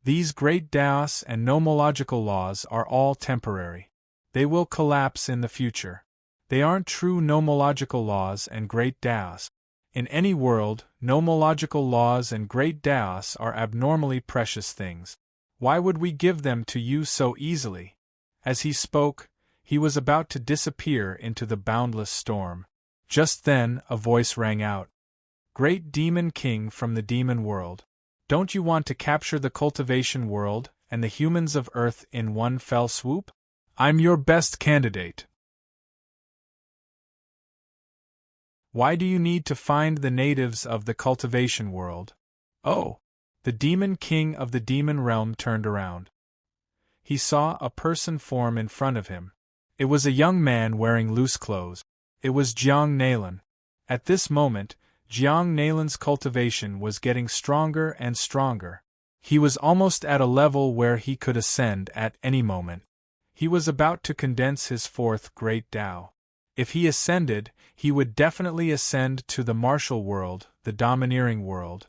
S1: These great Daos and nomological laws are all temporary. They will collapse in the future. They aren't true nomological laws and great Daos. In any world, nomological laws and great Daos are abnormally precious things. Why would we give them to you so easily? As he spoke, he was about to disappear into the boundless storm. Just then, a voice rang out. Great Demon King from the demon world. Don't you want to capture the cultivation world and the humans of Earth in one fell swoop? I'm your best candidate. Why do you need to find the natives of the cultivation world? Oh! The Demon King of the demon realm turned around. He saw a person form in front of him. It was a young man wearing loose clothes. It was Jiang Nalan. At this moment, Jiang Nalan's cultivation was getting stronger and stronger. He was almost at a level where he could ascend at any moment. He was about to condense his fourth great Tao. If he ascended, he would definitely ascend to the martial world, the domineering world.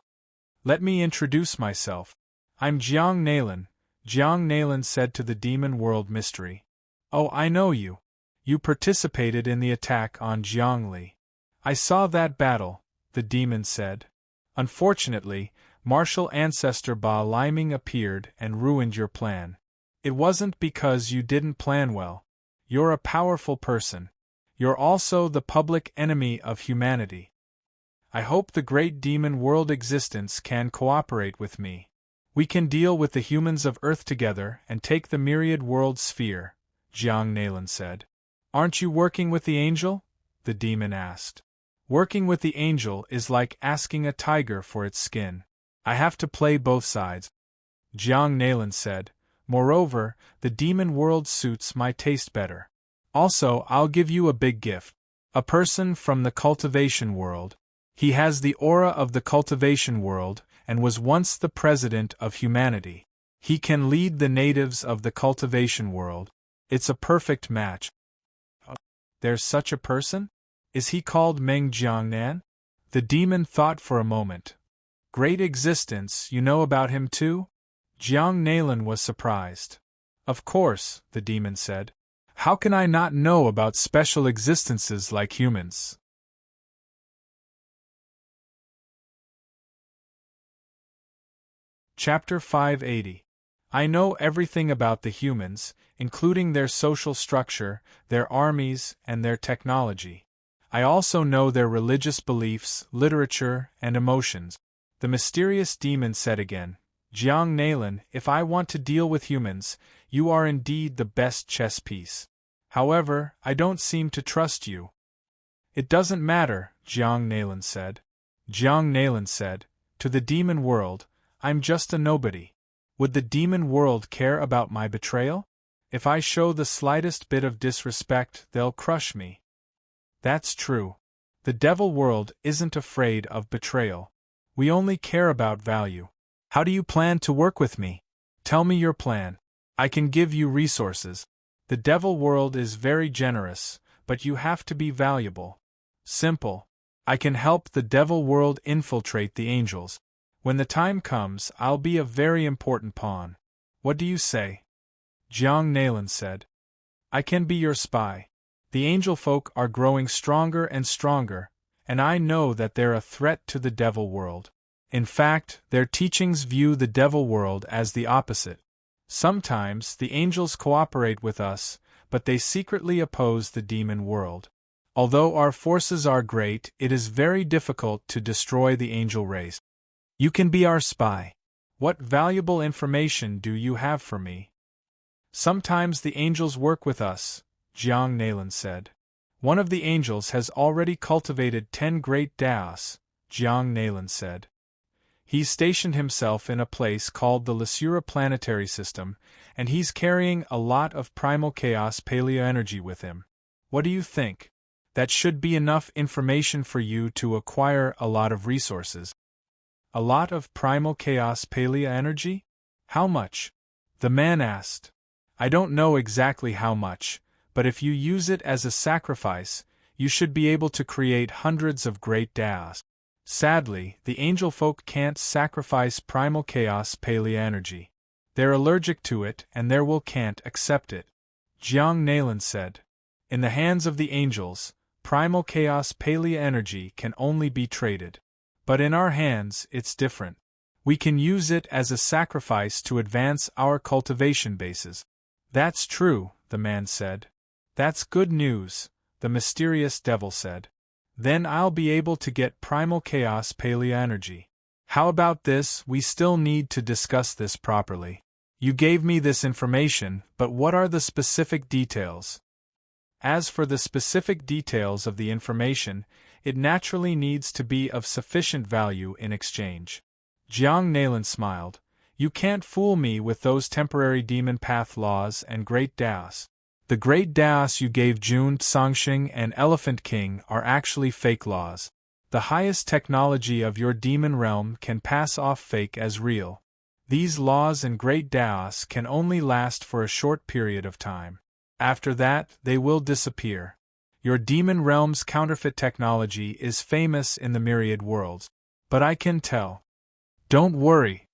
S1: Let me introduce myself. I'm Jiang Nalan, Jiang Nalan said to the demon world mystery. Oh, I know you. You participated in the attack on Jiangli. I saw that battle, the demon said. Unfortunately, martial ancestor Ba Liming appeared and ruined your plan. It wasn't because you didn't plan well. You're a powerful person. You're also the public enemy of humanity. I hope the great demon world existence can cooperate with me. We can deal with the humans of Earth together and take the myriad world sphere, Jiang Nalan said. Aren't you working with the angel? The demon asked. Working with the angel is like asking a tiger for its skin. I have to play both sides. Jiang Nalan said. Moreover, the demon world suits my taste better. Also, I'll give you a big gift. A person from the cultivation world. He has the aura of the cultivation world and was once the president of humanity. He can lead the natives of the cultivation world. It's a perfect match. There's such a person? Is he called Meng Jiangnan? The demon thought for a moment. Great existence, you know about him too? Jiang Nalan was surprised. Of course, the demon said. How can I not know about special existences like humans? Chapter 580. I know everything about the humans, including their social structure, their armies, and their technology. I also know their religious beliefs, literature, and emotions. The mysterious demon said again, Jiang Nalan, if I want to deal with humans, you are indeed the best chess piece. However, I don't seem to trust you. It doesn't matter, Jiang Nalan said. Jiang Nalan said, to the demon world, I'm just a nobody. Would the demon world care about my betrayal? If I show the slightest bit of disrespect, they'll crush me. That's true. The devil world isn't afraid of betrayal. We only care about value. How do you plan to work with me? Tell me your plan. I can give you resources. The devil world is very generous, but you have to be valuable. Simple. I can help the devil world infiltrate the angels. When the time comes, I'll be a very important pawn. What do you say? Jiang Nalan said. I can be your spy. The angel folk are growing stronger and stronger, and I know that they're a threat to the devil world. In fact, their teachings view the devil world as the opposite. Sometimes the angels cooperate with us, but they secretly oppose the demon world. Although our forces are great, it is very difficult to destroy the angel race. You can be our spy. What valuable information do you have for me? Sometimes the angels work with us, Jiang Nalan said. One of the angels has already cultivated 10 great Daos, Jiang Nalan said. He's stationed himself in a place called the Lasura planetary system, and he's carrying a lot of primal chaos paleo energy with him. What do you think? That should be enough information for you to acquire a lot of resources. A lot of primal chaos paleo energy? How much? The man asked. I don't know exactly how much, but if you use it as a sacrifice, you should be able to create hundreds of great Daos. Sadly, the angel folk can't sacrifice primal chaos paleo energy. They're allergic to it and their will can't accept it. Jiang Nalan said. In the hands of the angels, primal chaos paleo energy can only be traded. But in our hands, it's different. We can use it as a sacrifice to advance our cultivation bases. That's true, the man said. That's good news, the mysterious devil said. Then I'll be able to get primal chaos paleo energy. How about this? We still need to discuss this properly. You gave me this information, but what are the specific details? As for the specific details of the information, it naturally needs to be of sufficient value in exchange. Jiang Nalan smiled. You can't fool me with those temporary demon path laws and great Daos. The great Daos you gave Jun Songxing and Elephant King are actually fake laws. The highest technology of your demon realm can pass off fake as real. These laws and great Daos can only last for a short period of time. After that, they will disappear. Your demon realm's counterfeit technology is famous in the myriad worlds. But I can tell. Don't worry.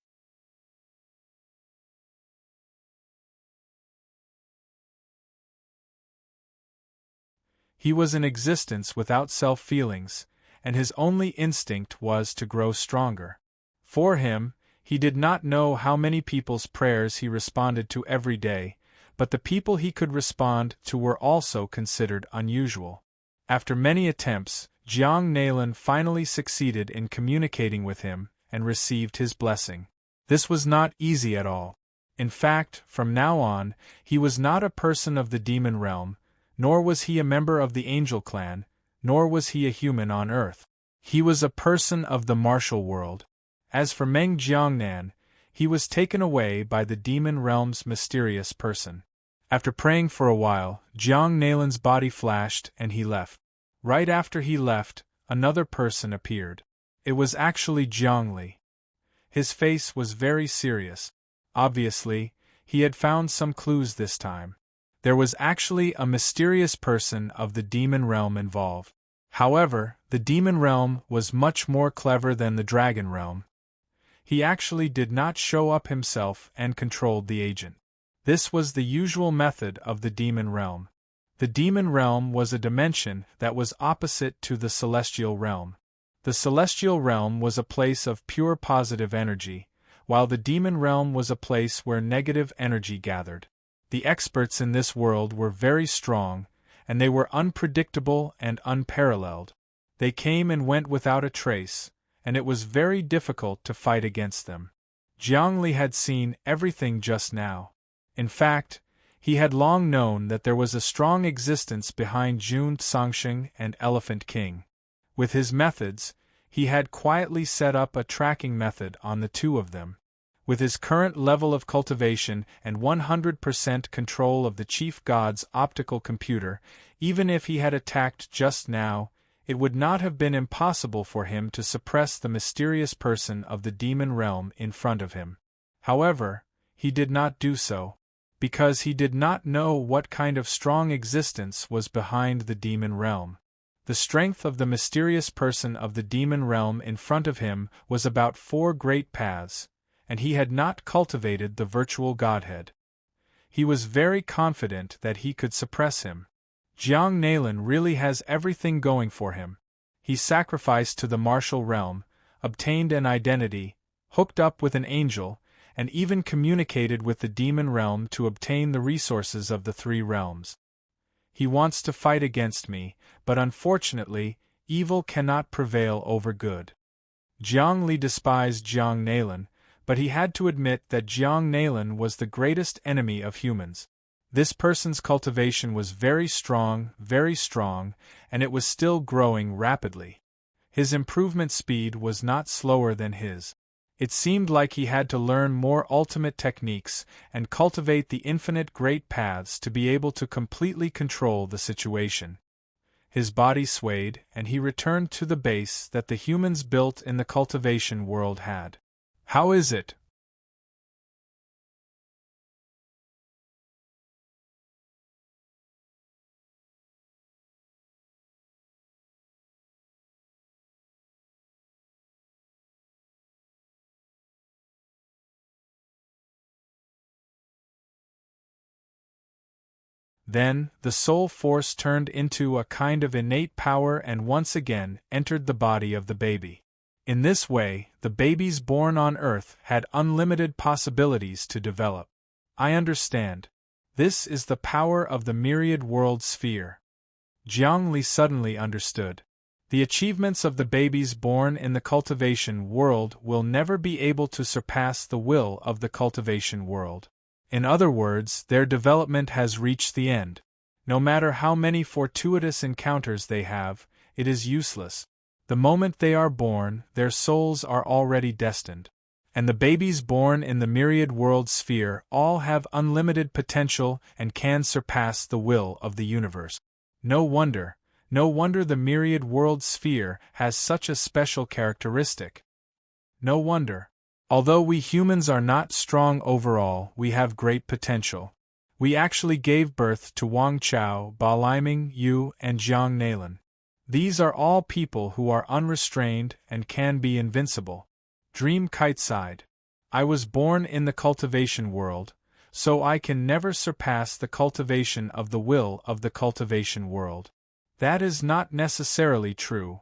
S1: He was in existence without self-feelings, and his only instinct was to grow stronger. For him, he did not know how many people's prayers he responded to every day, but the people he could respond to were also considered unusual. After many attempts, Jiang Nalan finally succeeded in communicating with him and received his blessing. This was not easy at all. In fact, from now on, he was not a person of the demon realm, nor was he a member of the angel clan, nor was he a human on earth. He was a person of the martial world. As for Meng Jiangnan, he was taken away by the demon realm's mysterious person. After praying for a while, Jiang Nalan's body flashed and he left. Right after he left, another person appeared. It was actually Jiang Li. His face was very serious. Obviously, he had found some clues this time. There was actually a mysterious person of the demon realm involved. However, the demon realm was much more clever than the dragon realm. He actually did not show up himself and controlled the agent. This was the usual method of the demon realm. The demon realm was a dimension that was opposite to the celestial realm. The celestial realm was a place of pure positive energy, while the demon realm was a place where negative energy gathered. The experts in this world were very strong, and they were unpredictable and unparalleled. They came and went without a trace, and it was very difficult to fight against them. Jiang Li had seen everything just now. In fact, he had long known that there was a strong existence behind Jun Songxing and Elephant King. With his methods, he had quietly set up a tracking method on the two of them. With his current level of cultivation and 100% control of the chief god's optical computer, even if he had attacked just now, it would not have been impossible for him to suppress the mysterious person of the demon realm in front of him. However, he did not do so, because he did not know what kind of strong existence was behind the demon realm. The strength of the mysterious person of the demon realm in front of him was about 4 great paths, and he had not cultivated the virtual godhead. He was very confident that he could suppress him. Jiang Nalan really has everything going for him. He sacrificed to the martial realm, obtained an identity, hooked up with an angel, and even communicated with the demon realm to obtain the resources of the 3 realms. He wants to fight against me, but unfortunately, evil cannot prevail over good. Jiang Li despised Jiang Nailan, but he had to admit that Jiang Nailan was the greatest enemy of humans. This person's cultivation was very strong, and it was still growing rapidly. His improvement speed was not slower than his. It seemed like he had to learn more ultimate techniques and cultivate the infinite great paths to be able to completely control the situation. His body swayed, and he returned to the base that the humans built in the cultivation world had. How is it? Then, the soul force turned into a kind of innate power and once again entered the body of the baby. In this way, the babies born on Earth had unlimited possibilities to develop. I understand. This is the power of the myriad world sphere. Jiang Li suddenly understood. The achievements of the babies born in the cultivation world will never be able to surpass the will of the cultivation world. In other words, their development has reached the end. No matter how many fortuitous encounters they have, it is useless. The moment they are born, their souls are already destined. And the babies born in the myriad world sphere all have unlimited potential and can surpass the will of the universe. No wonder the myriad world sphere has such a special characteristic. No wonder. Although we humans are not strong overall, we have great potential. We actually gave birth to Wang Chao, Ba Liming, Yu, and Jiang Nailan. These are all people who are unrestrained and can be invincible. Dream Kite sighed. I was born in the cultivation world, so I can never surpass the cultivation of the will of the cultivation world. That is not necessarily true.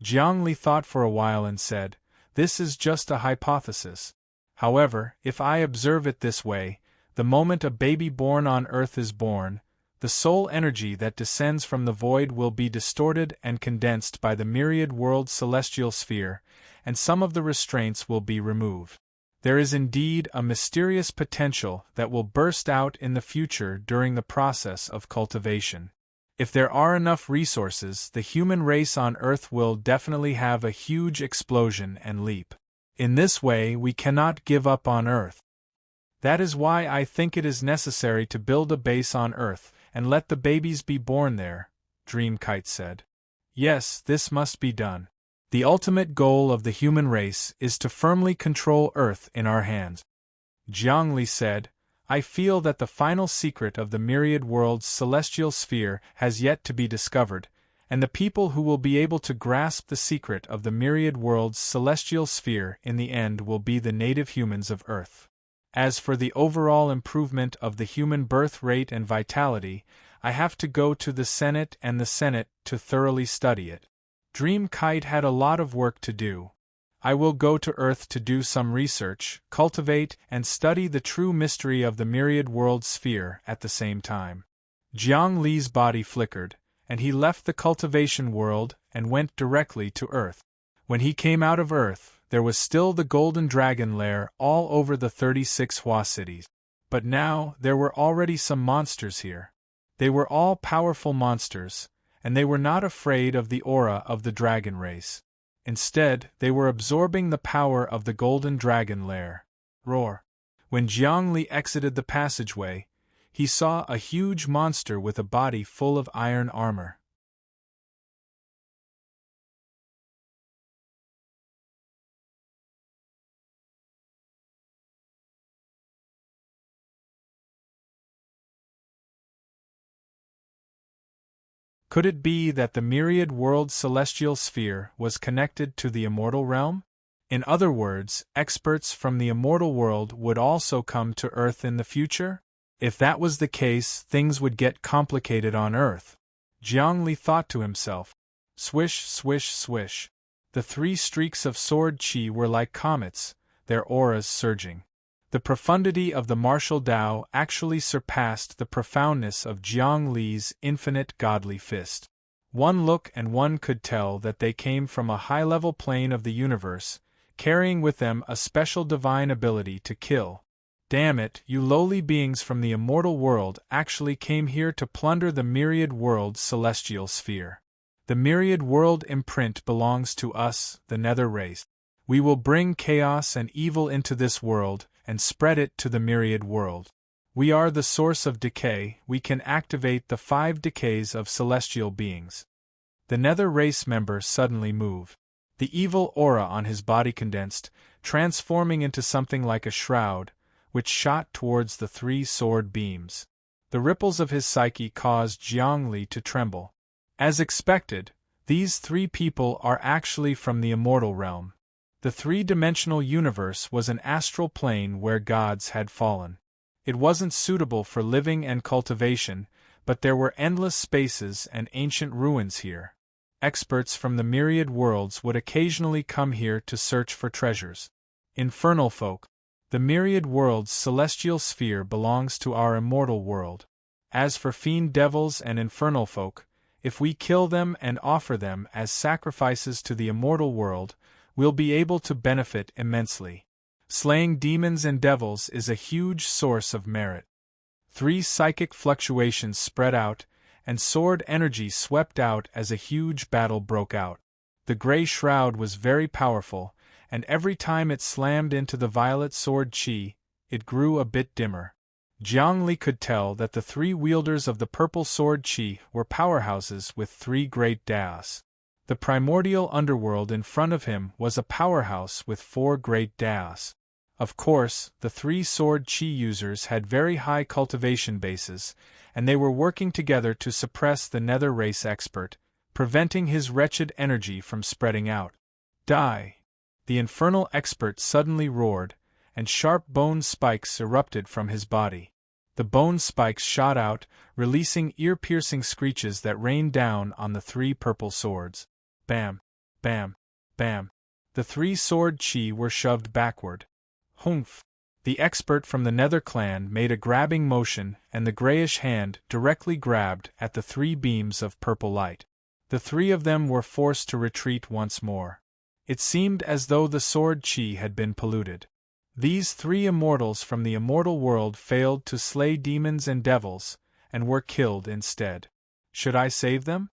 S1: Jiang Li thought for a while and said, this is just a hypothesis. However, if I observe it this way, the moment a baby born on Earth is born, the soul energy that descends from the void will be distorted and condensed by the myriad world celestial sphere, and some of the restraints will be removed. There is indeed a mysterious potential that will burst out in the future during the process of cultivation. If there are enough resources, the human race on Earth will definitely have a huge explosion and leap. In this way, we cannot give up on Earth. That is why I think it is necessary to build a base on Earth and let the babies be born there, Dream Kite said. Yes, this must be done. The ultimate goal of the human race is to firmly control Earth in our hands. Jiang Li said, I feel that the final secret of the myriad world's celestial sphere has yet to be discovered, and the people who will be able to grasp the secret of the myriad world's celestial sphere in the end will be the native humans of Earth. As for the overall improvement of the human birth rate and vitality, I have to go to the Senate and the Senate to thoroughly study it. Dream Kite had a lot of work to do. I will go to Earth to do some research, cultivate, and study the true mystery of the myriad world sphere at the same time. Jiang Li's body flickered, and he left the cultivation world and went directly to Earth. When he came out of Earth, there was still the golden dragon lair all over the 36 Hua cities. But now, there were already some monsters here. They were all powerful monsters, and they were not afraid of the aura of the dragon race. Instead, they were absorbing the power of the golden dragon lair. Roar. When Jiang Li exited the passageway, he saw a huge monster with a body full of iron armor. Could it be that the myriad world celestial sphere was connected to the immortal realm? In other words, experts from the immortal world would also come to Earth in the future? If that was the case, things would get complicated on Earth. Jiang Li thought to himself. Swish, swish, swish. The 3 streaks of sword chi were like comets, their auras surging. The profundity of the martial Tao actually surpassed the profoundness of Jiang Li's infinite godly fist. One look and one could tell that they came from a high-level plane of the universe, carrying with them a special divine ability to kill. Damn it, you lowly beings from the immortal world actually came here to plunder the myriad world's celestial sphere. The myriad world imprint belongs to us, the nether race. We will bring chaos and evil into this world, and spread it to the myriad world. We are the source of decay, we can activate the 5 decays of celestial beings. The nether race member suddenly moved. The evil aura on his body condensed, transforming into something like a shroud, which shot towards the 3 sword beams. The ripples of his psyche caused Jiang Li to tremble. As expected, these 3 people are actually from the immortal realm. The 3-dimensional universe was an astral plane where gods had fallen. It wasn't suitable for living and cultivation, but there were endless spaces and ancient ruins here. Experts from the myriad worlds would occasionally come here to search for treasures. Infernal folk. The myriad world's celestial sphere belongs to our immortal world. As for fiend devils and infernal folk, if we kill them and offer them as sacrifices to the immortal world, we'll be able to benefit immensely. Slaying demons and devils is a huge source of merit. 3 psychic fluctuations spread out, and sword energy swept out as a huge battle broke out. The gray shroud was very powerful, and every time it slammed into the violet sword chi, it grew a bit dimmer. Jiang Li could tell that the 3 wielders of the purple sword chi were powerhouses with 3 great Daos. The primordial underworld in front of him was a powerhouse with 4 great Daos. Of course, the 3 sword chi users had very high cultivation bases, and they were working together to suppress the nether race expert, preventing his wretched energy from spreading out. Die! The infernal expert suddenly roared, and sharp bone spikes erupted from his body. The bone spikes shot out, releasing ear-piercing screeches that rained down on the 3 purple swords. Bam! Bam! Bam! The 3 sword chi were shoved backward. Humph! The expert from the Nether clan made a grabbing motion, and the grayish hand directly grabbed at the 3 beams of purple light. The 3 of them were forced to retreat once more. It seemed as though the sword chi had been polluted. These 3 immortals from the immortal world failed to slay demons and devils, and were killed instead. Should I save them?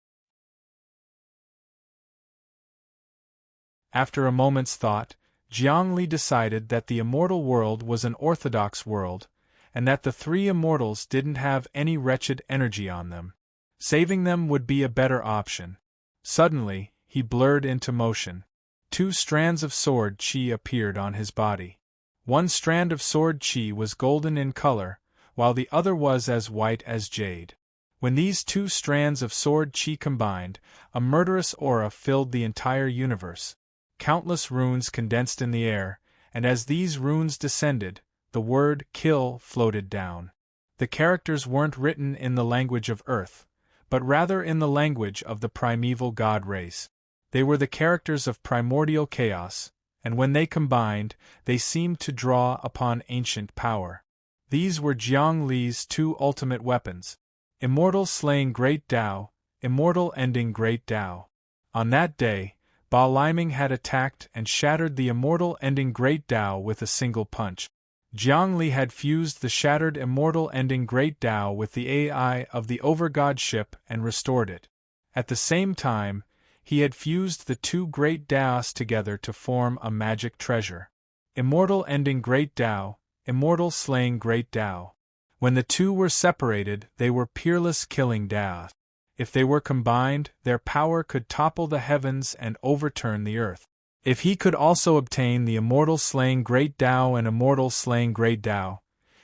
S1: After a moment's thought, Jiang Li decided that the immortal world was an orthodox world, and that the 3 immortals didn't have any wretched energy on them. Saving them would be a better option. Suddenly, he blurred into motion. 2 strands of sword chi appeared on his body. One strand of sword chi was golden in color, while the other was as white as jade. When these 2 strands of sword chi combined, a murderous aura filled the entire universe. Countless runes condensed in the air, and as these runes descended, the word kill floated down. The characters weren't written in the language of Earth, but rather in the language of the primeval god race. They were the characters of primordial chaos, and when they combined, they seemed to draw upon ancient power. These were Jiang Li's 2 ultimate weapons: immortal slaying great Tao, immortal ending great Tao. On that day, Ba Liming had attacked and shattered the immortal ending great Tao with a single punch. Jiang Li had fused the shattered immortal ending great Tao with the AI of the overgod ship and restored it. At the same time, he had fused the 2 great Daos together to form a magic treasure. Immortal ending great Tao, immortal slaying great Tao. When the 2 were separated, they were peerless killing Daos. If they were combined, their power could topple the heavens and overturn the earth. If he could also obtain the immortal slaying great Tao and immortal slaying great Tao,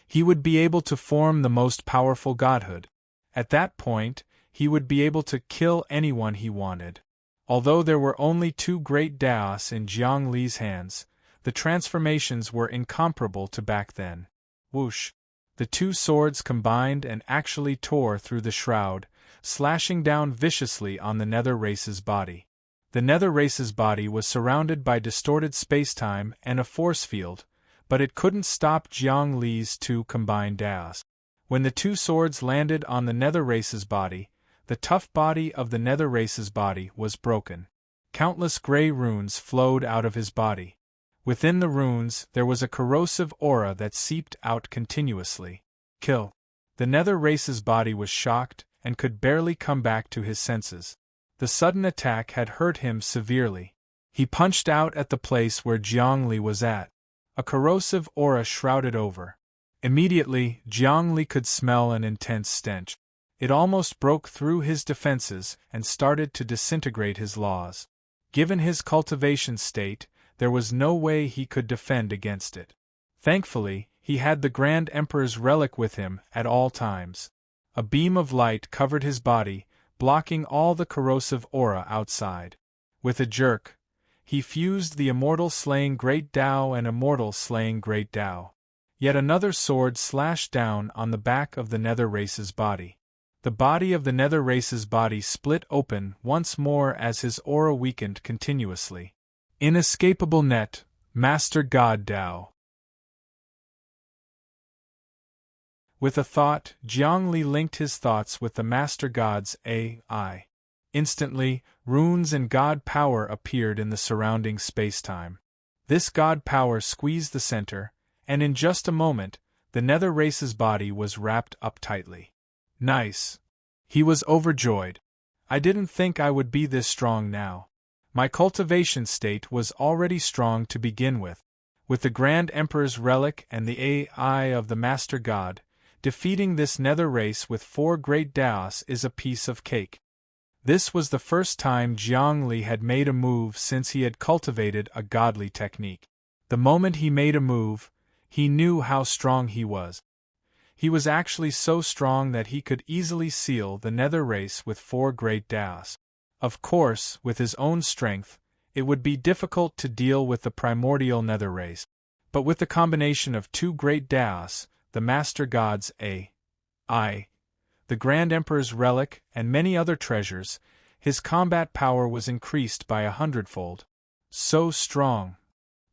S1: he would be able to form the most powerful godhood. At that point, he would be able to kill anyone he wanted. Although there were only 2 great Daos in Jiang Li's hands, the transformations were incomparable to back then. Whoosh! The 2 swords combined and actually tore through the shroud, slashing down viciously on the nether race's body. The nether race's body was surrounded by distorted spacetime and a force field, but it couldn't stop Jiang Li's two combined daos. When the two swords landed on the nether race's body, the tough body of the nether race's body was broken. Countless gray runes flowed out of his body. Within the runes there was a corrosive aura that seeped out continuously. Kill. The nether race's body was shocked and could barely come back to his senses. The sudden attack had hurt him severely. He punched out at the place where Jiang Li was at. A corrosive aura shrouded over. Immediately, Jiang Li could smell an intense stench. It almost broke through his defenses and started to disintegrate his laws. Given his cultivation state, there was no way he could defend against it. Thankfully, he had the Grand Emperor's relic with him at all times. A beam of light covered his body, blocking all the corrosive aura outside. With a jerk, he fused the Immortal Slaying Great Tao and Immortal Slaying Great Tao. Yet another sword slashed down on the back of the nether race's body. The body of the nether race's body split open once more as his aura weakened continuously. Inescapable net, Master God Tao. With a thought, Jiang Li linked his thoughts with the Master God's AI. Instantly, runes and God power appeared in the surrounding space-time. This God power squeezed the center, and in just a moment, the nether race's body was wrapped up tightly. Nice. He was overjoyed. I didn't think I would be this strong now. My cultivation state was already strong to begin with. With the Grand Emperor's relic and the AI of the Master God, defeating this nether race with 4 great daos is a piece of cake. This was the first time Jiang Li had made a move since he had cultivated a godly technique. The moment he made a move, he knew how strong he was. He was actually so strong that he could easily seal the nether race with 4 great daos. Of course, with his own strength, it would be difficult to deal with the primordial nether race. But with the combination of 2 great daos, the Master God's AI, the Grand Emperor's relic, and many other treasures, his combat power was increased by 100-fold. So strong.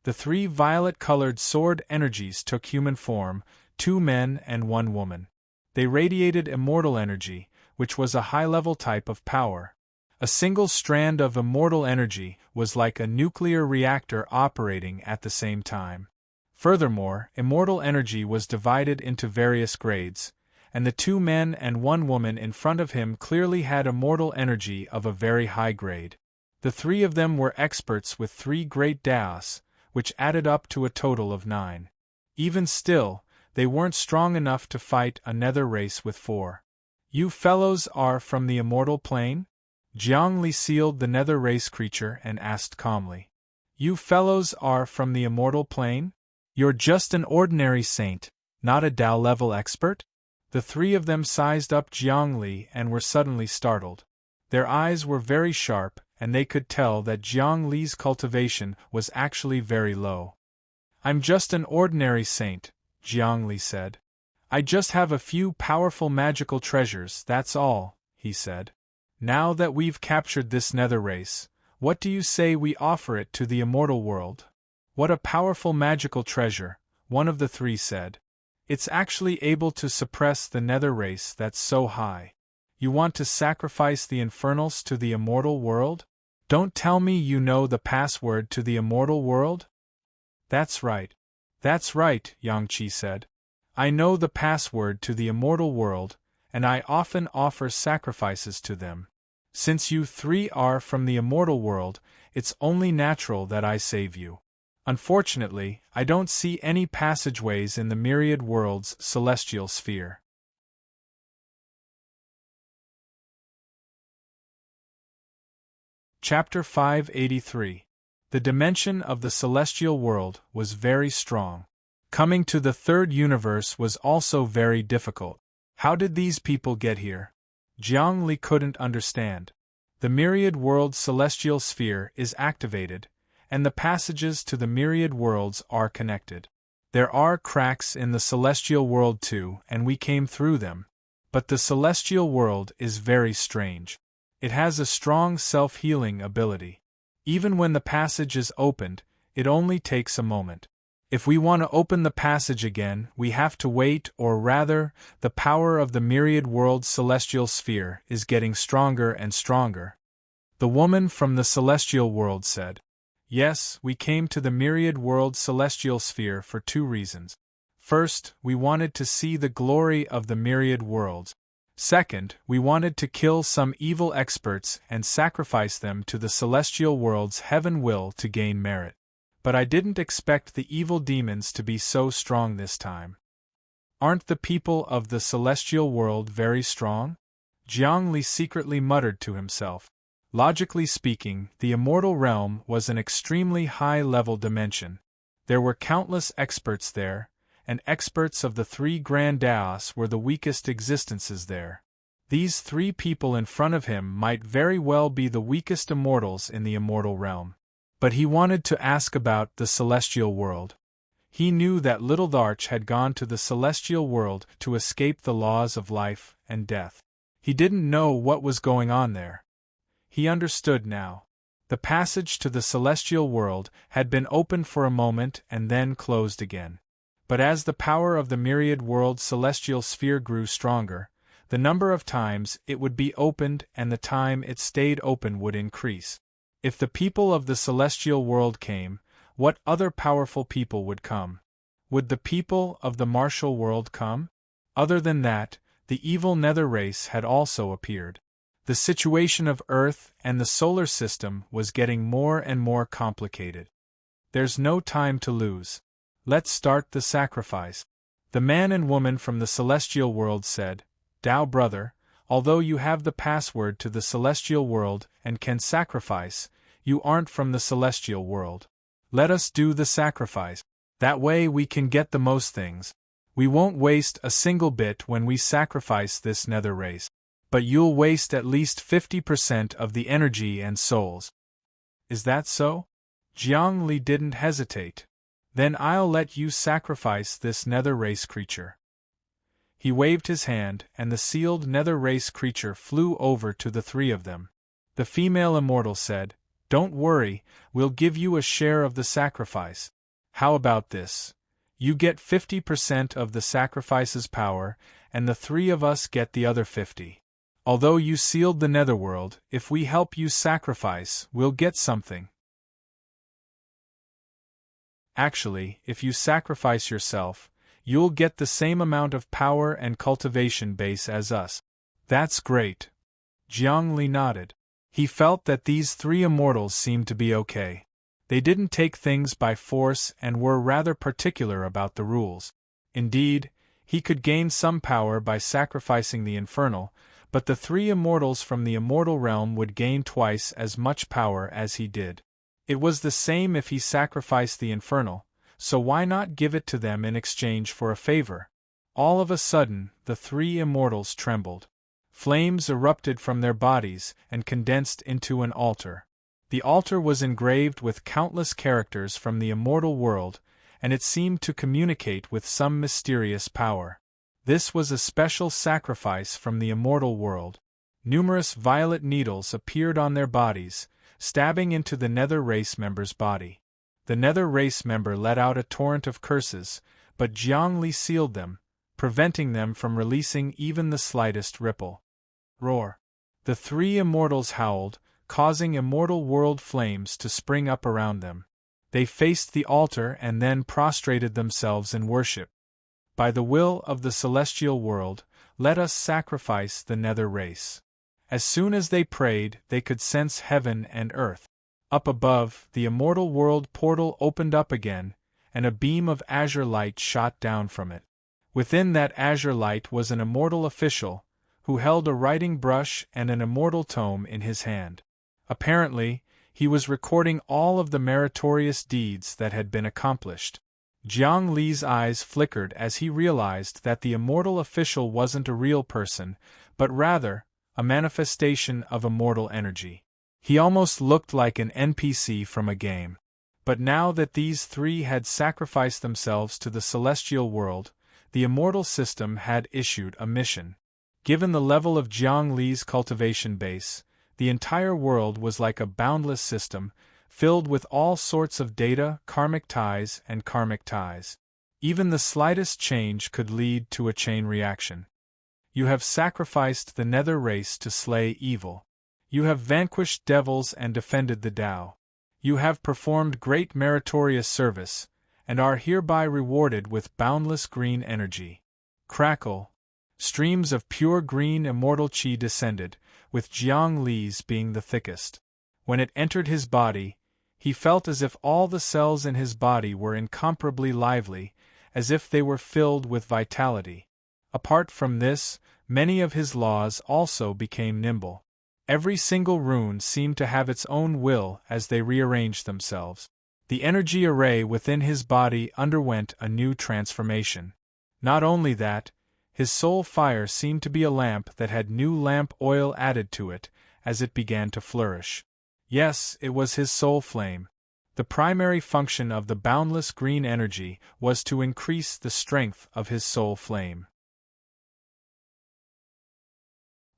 S1: The 3 violet-colored sword energies took human form, 2 men and 1 woman. They radiated immortal energy, which was a high-level type of power. A single strand of immortal energy was like a nuclear reactor operating at the same time. Furthermore, immortal energy was divided into various grades, and the 2 men and 1 woman in front of him clearly had immortal energy of a very high grade. The 3 of them were experts with 3 great daos, which added up to a total of 9. Even still, they weren't strong enough to fight a nether race with 4. You fellows are from the immortal plane? Jiang Li sealed the nether race creature and asked calmly. You fellows are from the immortal plane? You're just an ordinary saint, not a Tao-level expert? The 3 of them sized up Jiang Li and were suddenly startled. Their eyes were very sharp, and they could tell that Jiang Li's cultivation was actually very low. I'm just an ordinary saint, Jiang Li said. I just have a few powerful magical treasures, that's all, he said. Now that we've captured this nether race, what do you say we offer it to the immortal world? What a powerful magical treasure, one of the 3 said. It's actually able to suppress the nether race that's so high. You want to sacrifice the infernals to the immortal world? Don't tell me you know the password to the immortal world? That's right. That's right, Yang Qi said. I know the password to the immortal world, and I often offer sacrifices to them. Since you 3 are from the immortal world, it's only natural that I save you. Unfortunately, I don't see any passageways in the myriad world's celestial sphere. Chapter 583. The dimension of the celestial world was very strong. Coming to the 3rd universe was also very difficult. How did these people get here? Jiang Li couldn't understand. The myriad world's celestial sphere is activated, and the passages to the myriad worlds are connected. There are cracks in the celestial world too, and we came through them. But the celestial world is very strange. It has a strong self-healing ability. Even when the passage is opened, it only takes a moment. If we want to open the passage again, we have to wait, or rather, the power of the myriad world's celestial sphere is getting stronger and stronger. The woman from the celestial world said. Yes, we came to the myriad world's celestial sphere for two reasons. First, we wanted to see the glory of the myriad worlds. Second, we wanted to kill some evil experts and sacrifice them to the celestial world's heaven will to gain merit. But I didn't expect the evil demons to be so strong this time. Aren't the people of the celestial world very strong? Jiang Li secretly muttered to himself. Logically speaking, the immortal realm was an extremely high-level dimension. There were countless experts there, and experts of the three grand daos were the weakest existences there. These three people in front of him might very well be the weakest immortals in the immortal realm. But he wanted to ask about the celestial world. He knew that Little Larch had gone to the celestial world to escape the laws of life and death. He didn't know what was going on there. He understood now. The passage to the celestial world had been opened for a moment and then closed again. But as the power of the myriad world's celestial sphere grew stronger, the number of times it would be opened and the time it stayed open would increase. If the people of the celestial world came, what other powerful people would come? Would the people of the martial world come? Other than that, the evil nether race had also appeared. The situation of Earth and the solar system was getting more and more complicated. There's no time to lose. Let's start the sacrifice. The man and woman from the celestial world said, Tao brother, although you have the password to the celestial world and can sacrifice, you aren't from the celestial world. Let us do the sacrifice. That way we can get the most things. We won't waste a single bit when we sacrifice this nether race. But you'll waste at least 50% of the energy and souls. Is that so? Jiang Li didn't hesitate. Then I'll let you sacrifice this nether race creature. He waved his hand, and the sealed nether race creature flew over to the three of them. The female immortal said, Don't worry, we'll give you a share of the sacrifice. How about this? You get 50% of the sacrifice's power, and the three of us get the other 50. Although you sealed the netherworld, if we help you sacrifice, we'll get something. Actually, if you sacrifice yourself, you'll get the same amount of power and cultivation base as us. That's great. Jiang Li nodded. He felt that these three immortals seemed to be okay. They didn't take things by force and were rather particular about the rules. Indeed, he could gain some power by sacrificing the infernal, but the three immortals from the immortal realm would gain twice as much power as he did. It was the same if he sacrificed the infernal, so why not give it to them in exchange for a favor? All of a sudden, the three immortals trembled. Flames erupted from their bodies and condensed into an altar. The altar was engraved with countless characters from the immortal world, and it seemed to communicate with some mysterious power. This was a special sacrifice from the immortal world. Numerous violet needles appeared on their bodies, stabbing into the nether race member's body. The nether race member let out a torrent of curses, but Jiang Li sealed them, preventing them from releasing even the slightest ripple. Roar! The three immortals howled, causing immortal world flames to spring up around them. They faced the altar and then prostrated themselves in worship. By the will of the celestial world, let us sacrifice the nether race. As soon as they prayed, they could sense heaven and earth. Up above, the immortal world portal opened up again, and a beam of azure light shot down from it. Within that azure light was an immortal official, who held a writing brush and an immortal tome in his hand. Apparently, he was recording all of the meritorious deeds that had been accomplished. Jiang Li's eyes flickered as he realized that the immortal official wasn't a real person, but rather, a manifestation of immortal energy. He almost looked like an NPC from a game. But now that these three had sacrificed themselves to the celestial world, the immortal system had issued a mission. Given the level of Jiang Li's cultivation base, the entire world was like a boundless system, filled with all sorts of data, karmic ties, and karmic ties. Even the slightest change could lead to a chain reaction. You have sacrificed the nether race to slay evil. You have vanquished devils and defended the Tao. You have performed great meritorious service, and are hereby rewarded with boundless green energy. Crackle. Streams of pure green immortal qi descended, with Jiang Li's being the thickest. When it entered his body, he felt as if all the cells in his body were incomparably lively, as if they were filled with vitality. Apart from this, many of his laws also became nimble. Every single rune seemed to have its own will as they rearranged themselves. The energy array within his body underwent a new transformation. Not only that, his soul fire seemed to be a lamp that had new lamp oil added to it as it began to flourish. Yes, it was his soul flame. The primary function of the boundless green energy was to increase the strength of his soul flame.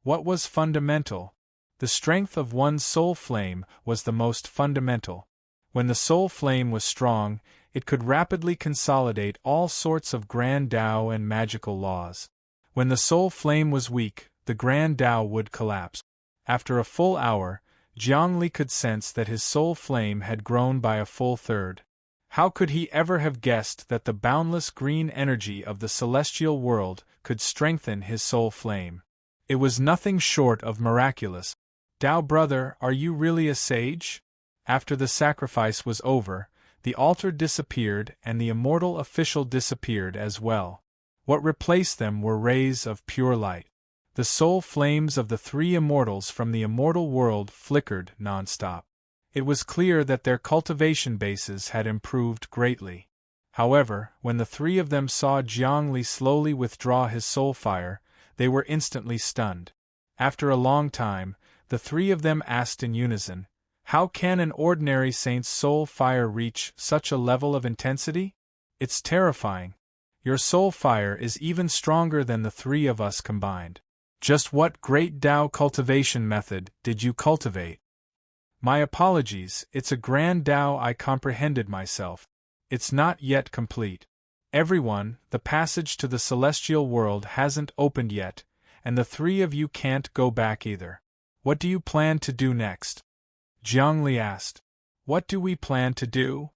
S1: What was fundamental? The strength of one's soul flame was the most fundamental. When the soul flame was strong, it could rapidly consolidate all sorts of grand Tao and magical laws. When the soul flame was weak, the grand Tao would collapse. After a full hour, Jiang Li could sense that his soul flame had grown by a full third. How could he ever have guessed that the boundless green energy of the celestial world could strengthen his soul flame? It was nothing short of miraculous. Tao brother, are you really a sage? After the sacrifice was over, the altar disappeared and the immortal official disappeared as well. What replaced them were rays of pure light. The soul flames of the three immortals from the immortal world flickered non-stop. It was clear that their cultivation bases had improved greatly. However, when the three of them saw Jiang Li slowly withdraw his soul fire, they were instantly stunned. After a long time, the three of them asked in unison, "How can an ordinary saint's soul fire reach such a level of intensity? It's terrifying. Your soul fire is even stronger than the three of us combined. Just what great Tao cultivation method did you cultivate?" "My apologies, it's a grand Tao I comprehended myself. It's not yet complete. Everyone, the passage to the celestial world hasn't opened yet, and the three of you can't go back either. What do you plan to do next?" Jiang Li asked. "What do we plan to do?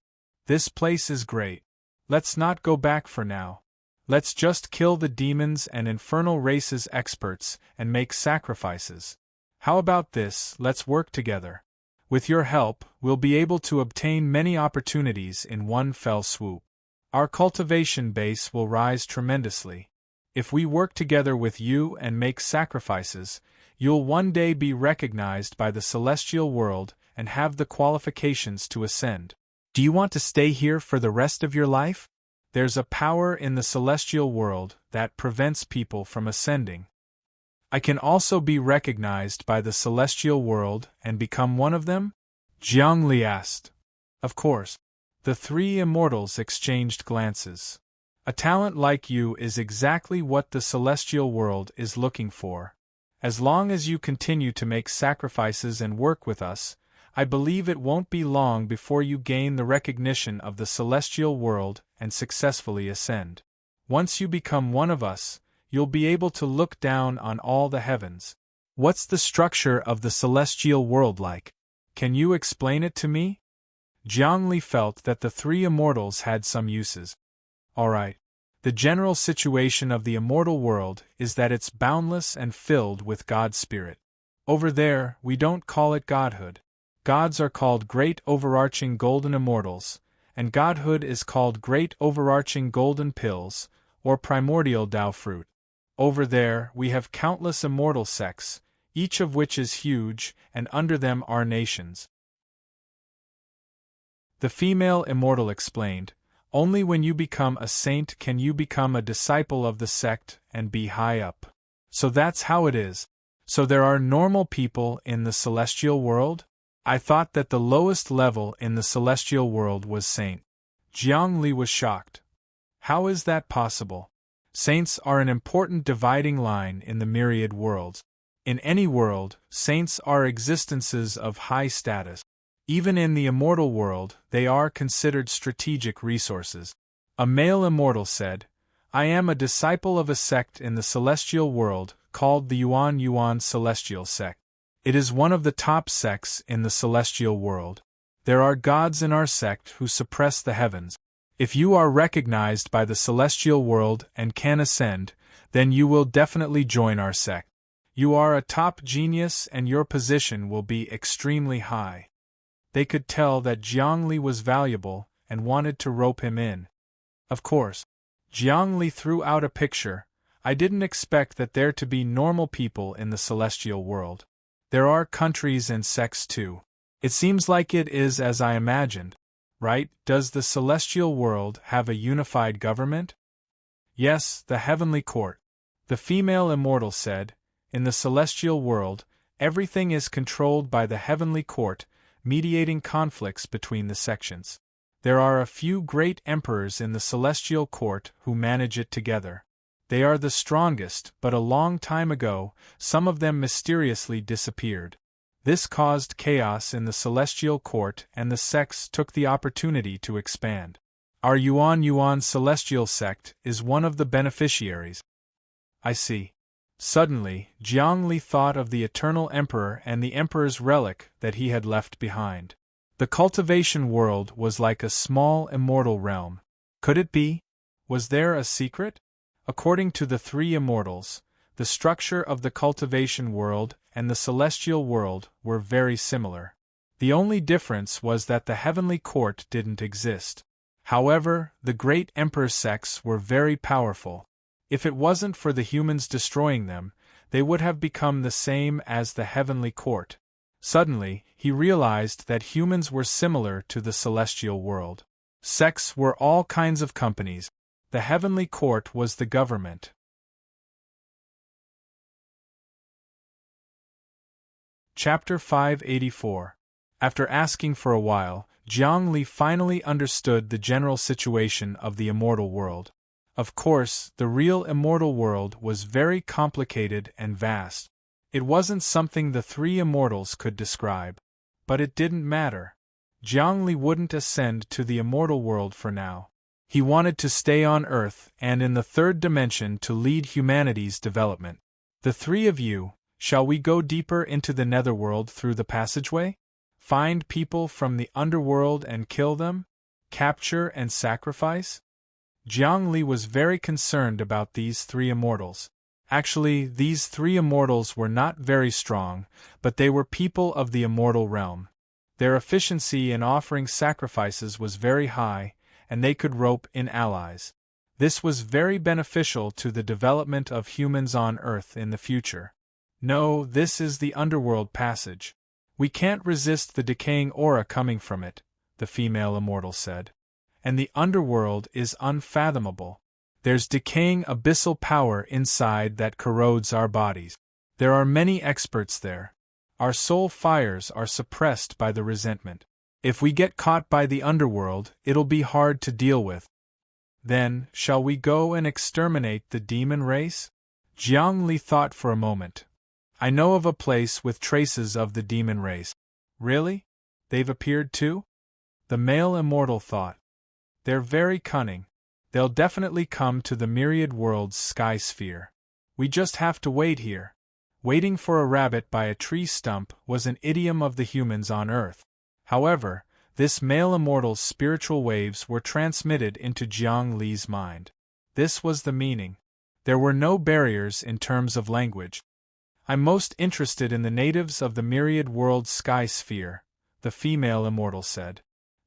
S1: This place is great. Let's not go back for now. Let's just kill the demons and infernal races experts and make sacrifices. How about this? Let's work together. With your help, we'll be able to obtain many opportunities in one fell swoop. Our cultivation base will rise tremendously. If we work together with you and make sacrifices, you'll one day be recognized by the celestial world and have the qualifications to ascend. Do you want to stay here for the rest of your life? There's a power in the celestial world that prevents people from ascending. I can also be recognized by the celestial world and become one of them?" Jiang Li asked. "Of course." The three immortals exchanged glances. "A talent like you is exactly what the celestial world is looking for. As long as you continue to make sacrifices and work with us, I believe it won't be long before you gain the recognition of the celestial world and successfully ascend. Once you become one of us, you'll be able to look down on all the heavens. What's the structure of the celestial world like? Can you explain it to me?" Jiang Li felt that the three immortals had some uses. "All right. The general situation of the immortal world is that it's boundless and filled with God's spirit. Over there, we don't call it godhood. Gods are called great overarching golden immortals, and godhood is called great overarching golden pills, or primordial Tao fruit. Over there, we have countless immortal sects, each of which is huge, and under them are nations." The female immortal explained, "Only when you become a saint can you become a disciple of the sect and be high up. So that's how it is. So there are normal people in the celestial world? I thought that the lowest level in the celestial world was saint." Jiang Li was shocked. "How is that possible? Saints are an important dividing line in the myriad worlds. In any world, saints are existences of high status. Even in the immortal world, they are considered strategic resources. A male immortal said, I am a disciple of a sect in the celestial world called the Yuan Celestial Sect. It is one of the top sects in the celestial world. There are gods in our sect who suppress the heavens. If you are recognized by the celestial world and can ascend, then you will definitely join our sect. You are a top genius and your position will be extremely high. They could tell that Jiangli was valuable and wanted to rope him in. Of course, Jiangli threw out a picture. I didn't expect that there to be normal people in the celestial world. There are countries and sects too. It seems like it is as I imagined. Right? Does the celestial world have a unified government? Yes, the heavenly court. The female immortal said, in the celestial world, everything is controlled by the heavenly court, mediating conflicts between the sections. There are a few great emperors in the celestial court who manage it together. They are the strongest, but a long time ago, some of them mysteriously disappeared. This caused chaos in the celestial court and the sects took the opportunity to expand. Our Yuan celestial sect is one of the beneficiaries. I see. Suddenly, Jiangli thought of the eternal emperor and the emperor's relic that he had left behind. The cultivation world was like a small immortal realm. Could it be? Was there a secret? According to the three immortals, the structure of the cultivation world and the celestial world were very similar. The only difference was that the heavenly court didn't exist. However, the great emperor sects were very powerful. If it wasn't for the humans destroying them, they would have become the same as the heavenly court. Suddenly, he realized that humans were similar to the celestial world. Sects were all kinds of companies. The heavenly court was the government. Chapter 584. After asking for a while, Jiangli finally understood the general situation of the immortal world. Of course, the real immortal world was very complicated and vast. It wasn't something the three immortals could describe. But it didn't matter. Jiangli wouldn't ascend to the immortal world for now. He wanted to stay on Earth and in the third dimension to lead humanity's development. The three of you, shall we go deeper into the netherworld through the passageway? Find people from the underworld and kill them? Capture and sacrifice? Jiangli was very concerned about these three immortals. Actually, these three immortals were not very strong, but they were people of the immortal realm. Their efficiency in offering sacrifices was very high, and they could rope in allies. This was very beneficial to the development of humans on Earth in the future. No, this is the underworld passage. We can't resist the decaying aura coming from it, the female immortal said. And the underworld is unfathomable. There's decaying abyssal power inside that corrodes our bodies. There are many experts there. Our soul fires are suppressed by the resentment. If we get caught by the underworld, it'll be hard to deal with. Then, shall we go and exterminate the demon race? Jiangli thought for a moment. I know of a place with traces of the demon race. Really? They've appeared too? The male immortal thought. They're very cunning. They'll definitely come to the myriad world's sky sphere. We just have to wait here. Waiting for a rabbit by a tree stump was an idiom of the humans on Earth. However, this male immortal's spiritual waves were transmitted into Jiang Li's mind. This was the meaning. There were no barriers in terms of language. I'm most interested in the natives of the myriad world's sky sphere, the female immortal said.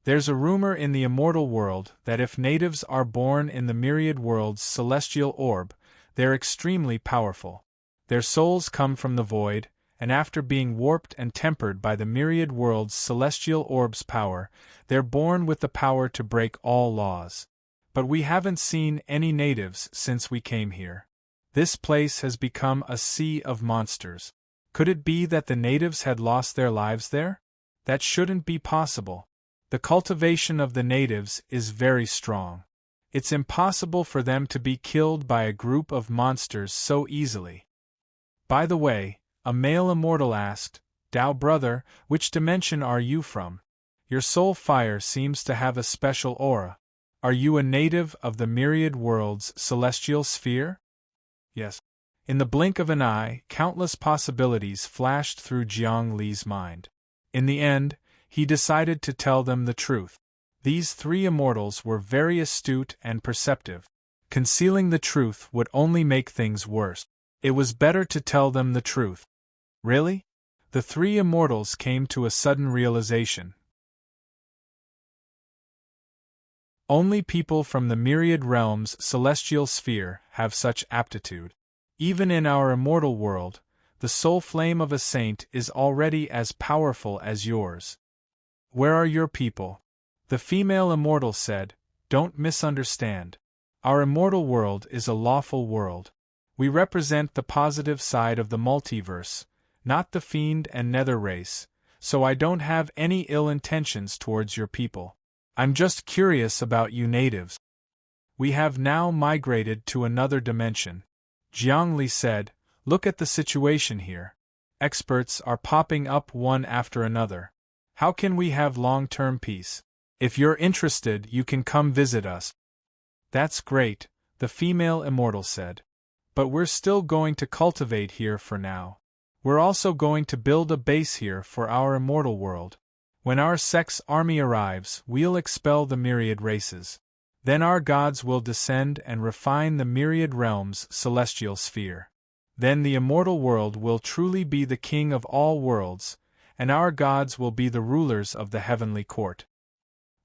S1: There's a rumor in the immortal world that if natives are born in the myriad world's celestial orb, they're extremely powerful. Their souls come from the void, and after being warped and tempered by the myriad world's celestial orb's power, they're born with the power to break all laws. But we haven't seen any natives since we came here. This place has become a sea of monsters. Could it be that the natives had lost their lives there? That shouldn't be possible. The cultivation of the natives is very strong. It's impossible for them to be killed by a group of monsters so easily. By the way, a male immortal asked, Tao brother, which dimension are you from? Your soul fire seems to have a special aura. Are you a native of the myriad world's celestial sphere? Yes. In the blink of an eye, countless possibilities flashed through Jiang Li's mind. In the end, he decided to tell them the truth. These three immortals were very astute and perceptive. Concealing the truth would only make things worse. It was better to tell them the truth. Really? The three immortals came to a sudden realization. Only people from the myriad realm's celestial sphere have such aptitude. Even in our immortal world, the soul flame of a saint is already as powerful as yours. Where are your people? The female immortal said, Don't misunderstand. Our immortal world is a lawful world. We represent the positive side of the multiverse, not the fiend and nether race, so I don't have any ill intentions towards your people. I'm just curious about you natives. We have now migrated to another dimension. Jiang Li said, Look at the situation here. Experts are popping up one after another. How can we have long-term peace? If you're interested, you can come visit us. That's great, the female immortal said. But we're still going to cultivate here for now. We're also going to build a base here for our immortal world. When our sex army arrives, we'll expel the myriad races. Then our gods will descend and refine the myriad realms' celestial sphere. Then the immortal world will truly be the king of all worlds, and our gods will be the rulers of the heavenly court.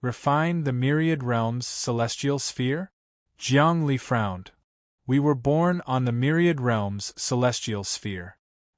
S1: Refine the myriad realms' celestial sphere? Jiang Li frowned. We were born on the myriad realms' celestial sphere.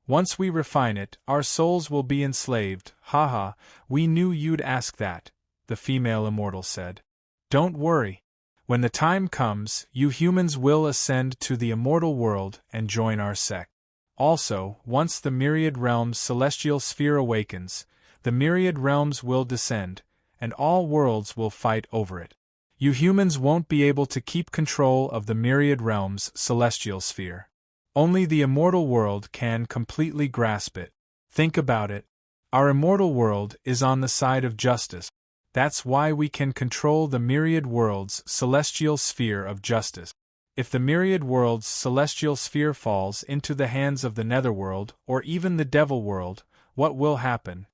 S1: Once we refine it, our souls will be enslaved. Haha, we knew you'd ask that, the female immortal said. Don't worry. When the time comes, you humans will ascend to the immortal world and join our sect. Also, once the myriad realms' celestial sphere awakens, the myriad realms will descend, and all worlds will fight over it. You humans won't be able to keep control of the myriad realms' celestial sphere. Only the immortal world can completely grasp it. Think about it. Our immortal world is on the side of justice. That's why we can control the myriad world's celestial sphere of justice. If the myriad world's celestial sphere falls into the hands of the netherworld or even the devil world, what will happen?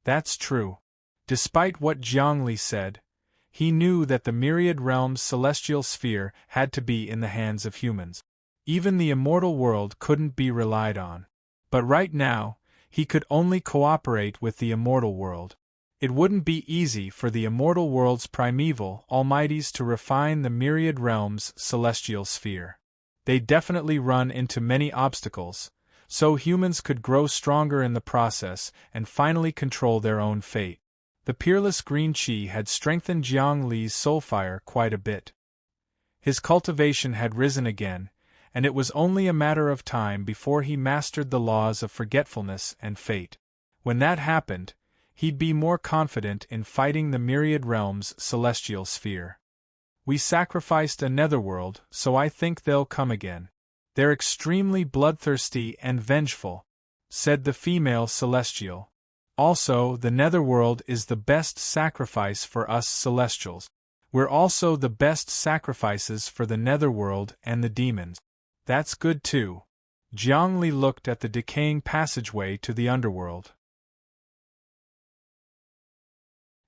S1: That's true. Despite what Jiang Li said, he knew that the myriad realm's celestial sphere had to be in the hands of humans. Even the immortal world couldn't be relied on. But right now, he could only cooperate with the immortal world. It wouldn't be easy for the immortal world's primeval almighties to refine the myriad realm's celestial sphere. They'd definitely run into many obstacles, so humans could grow stronger in the process and finally control their own fate. The peerless green chi had strengthened Jiang Li's soulfire quite a bit. His cultivation had risen again, and it was only a matter of time before he mastered the laws of forgetfulness and fate. When that happened, he'd be more confident in fighting the myriad realm's celestial sphere. We sacrificed a netherworld, so I think they'll come again. They're extremely bloodthirsty and vengeful, said the female celestial. Also, the netherworld is the best sacrifice for us celestials. We're also the best sacrifices for the netherworld and the demons. That's good too. Jiang Li looked at the decaying passageway to the underworld.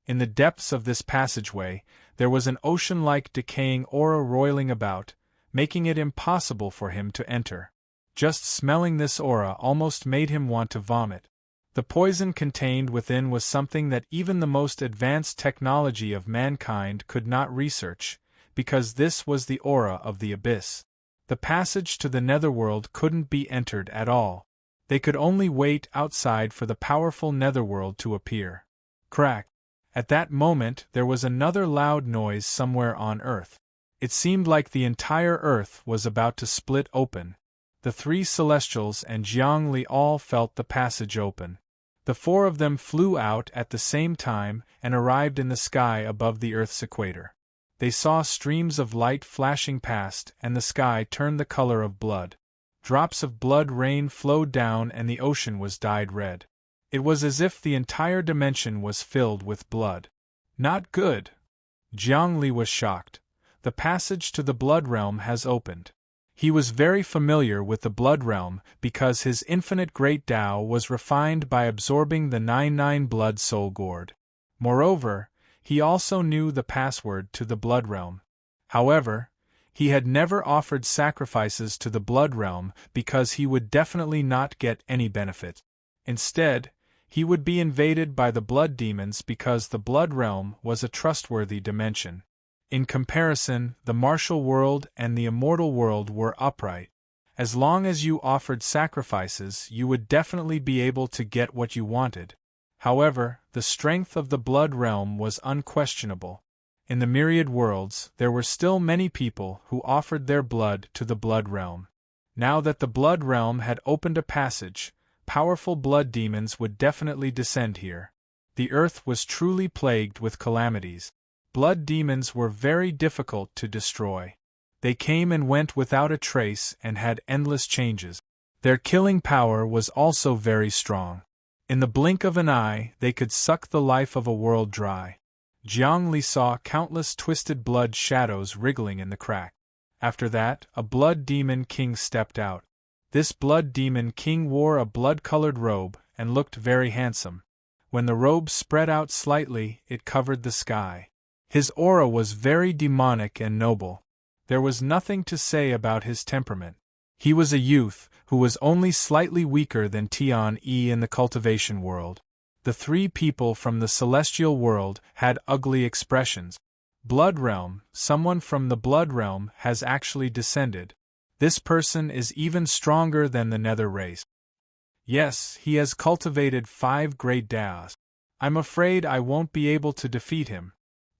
S1: In the depths of this passageway, there was an ocean-like decaying aura roiling about, making it impossible for him to enter. Just smelling this aura almost made him want to vomit. The poison contained within was something that even the most advanced technology of mankind could not research, because this was the aura of the abyss. The passage to the netherworld couldn't be entered at all. They could only wait outside for the powerful netherworld to appear. Crack! At that moment there was another loud noise somewhere on Earth. It seemed like the entire Earth was about to split open. The three Celestials and Jiang Li all felt the passage open. The four of them flew out at the same time and arrived in the sky above the Earth's equator. They saw streams of light flashing past, and the sky turned the color of blood. Drops of blood rain flowed down and the ocean was dyed red. It was as if the entire dimension was filled with blood. Not good. Jiangli was shocked. The passage to the Blood Realm has opened. He was very familiar with the Blood Realm because his infinite Great Tao was refined by absorbing the 99 Blood Soul Gourd. Moreover, he also knew the password to the Blood Realm. However, he had never offered sacrifices to the Blood Realm because he would definitely not get any benefit. Instead, he would be invaded by the blood demons because the Blood Realm was a trustworthy dimension. In comparison, the martial world and the immortal world were upright. As long as you offered sacrifices, you would definitely be able to get what you wanted. However, the strength of the Blood Realm was unquestionable. In the myriad worlds, there were still many people who offered their blood to the Blood Realm. Now that the Blood Realm had opened a passage, powerful blood demons would definitely descend here. The earth was truly plagued with calamities. Blood demons were very difficult to destroy. They came and went without a trace and had endless changes. Their killing power was also very strong. In the blink of an eye, they could suck the life of a world dry. Jiangli saw countless twisted blood shadows wriggling in the crack. After that, a blood demon king stepped out. This blood demon king wore a blood-colored robe and looked very handsome. When the robe spread out slightly, it covered the sky. His aura was very demonic and noble. There was nothing to say about his temperament. He was a youth who was only slightly weaker than Tian-Yi in the cultivation world. The three people from the celestial world had ugly expressions. Blood Realm, someone from the Blood Realm has actually descended. This person is even stronger than the Nether race. Yes, he has cultivated 5 great Taos. I'm afraid I won't be able to defeat him,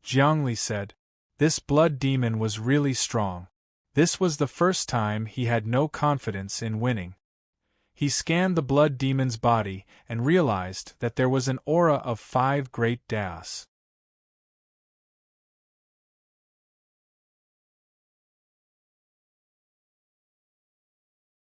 S1: Jiangli said. This blood demon was really strong. This was the first time he had no confidence in winning. He scanned the blood demon's body and realized that there was an aura of 5 great Taos.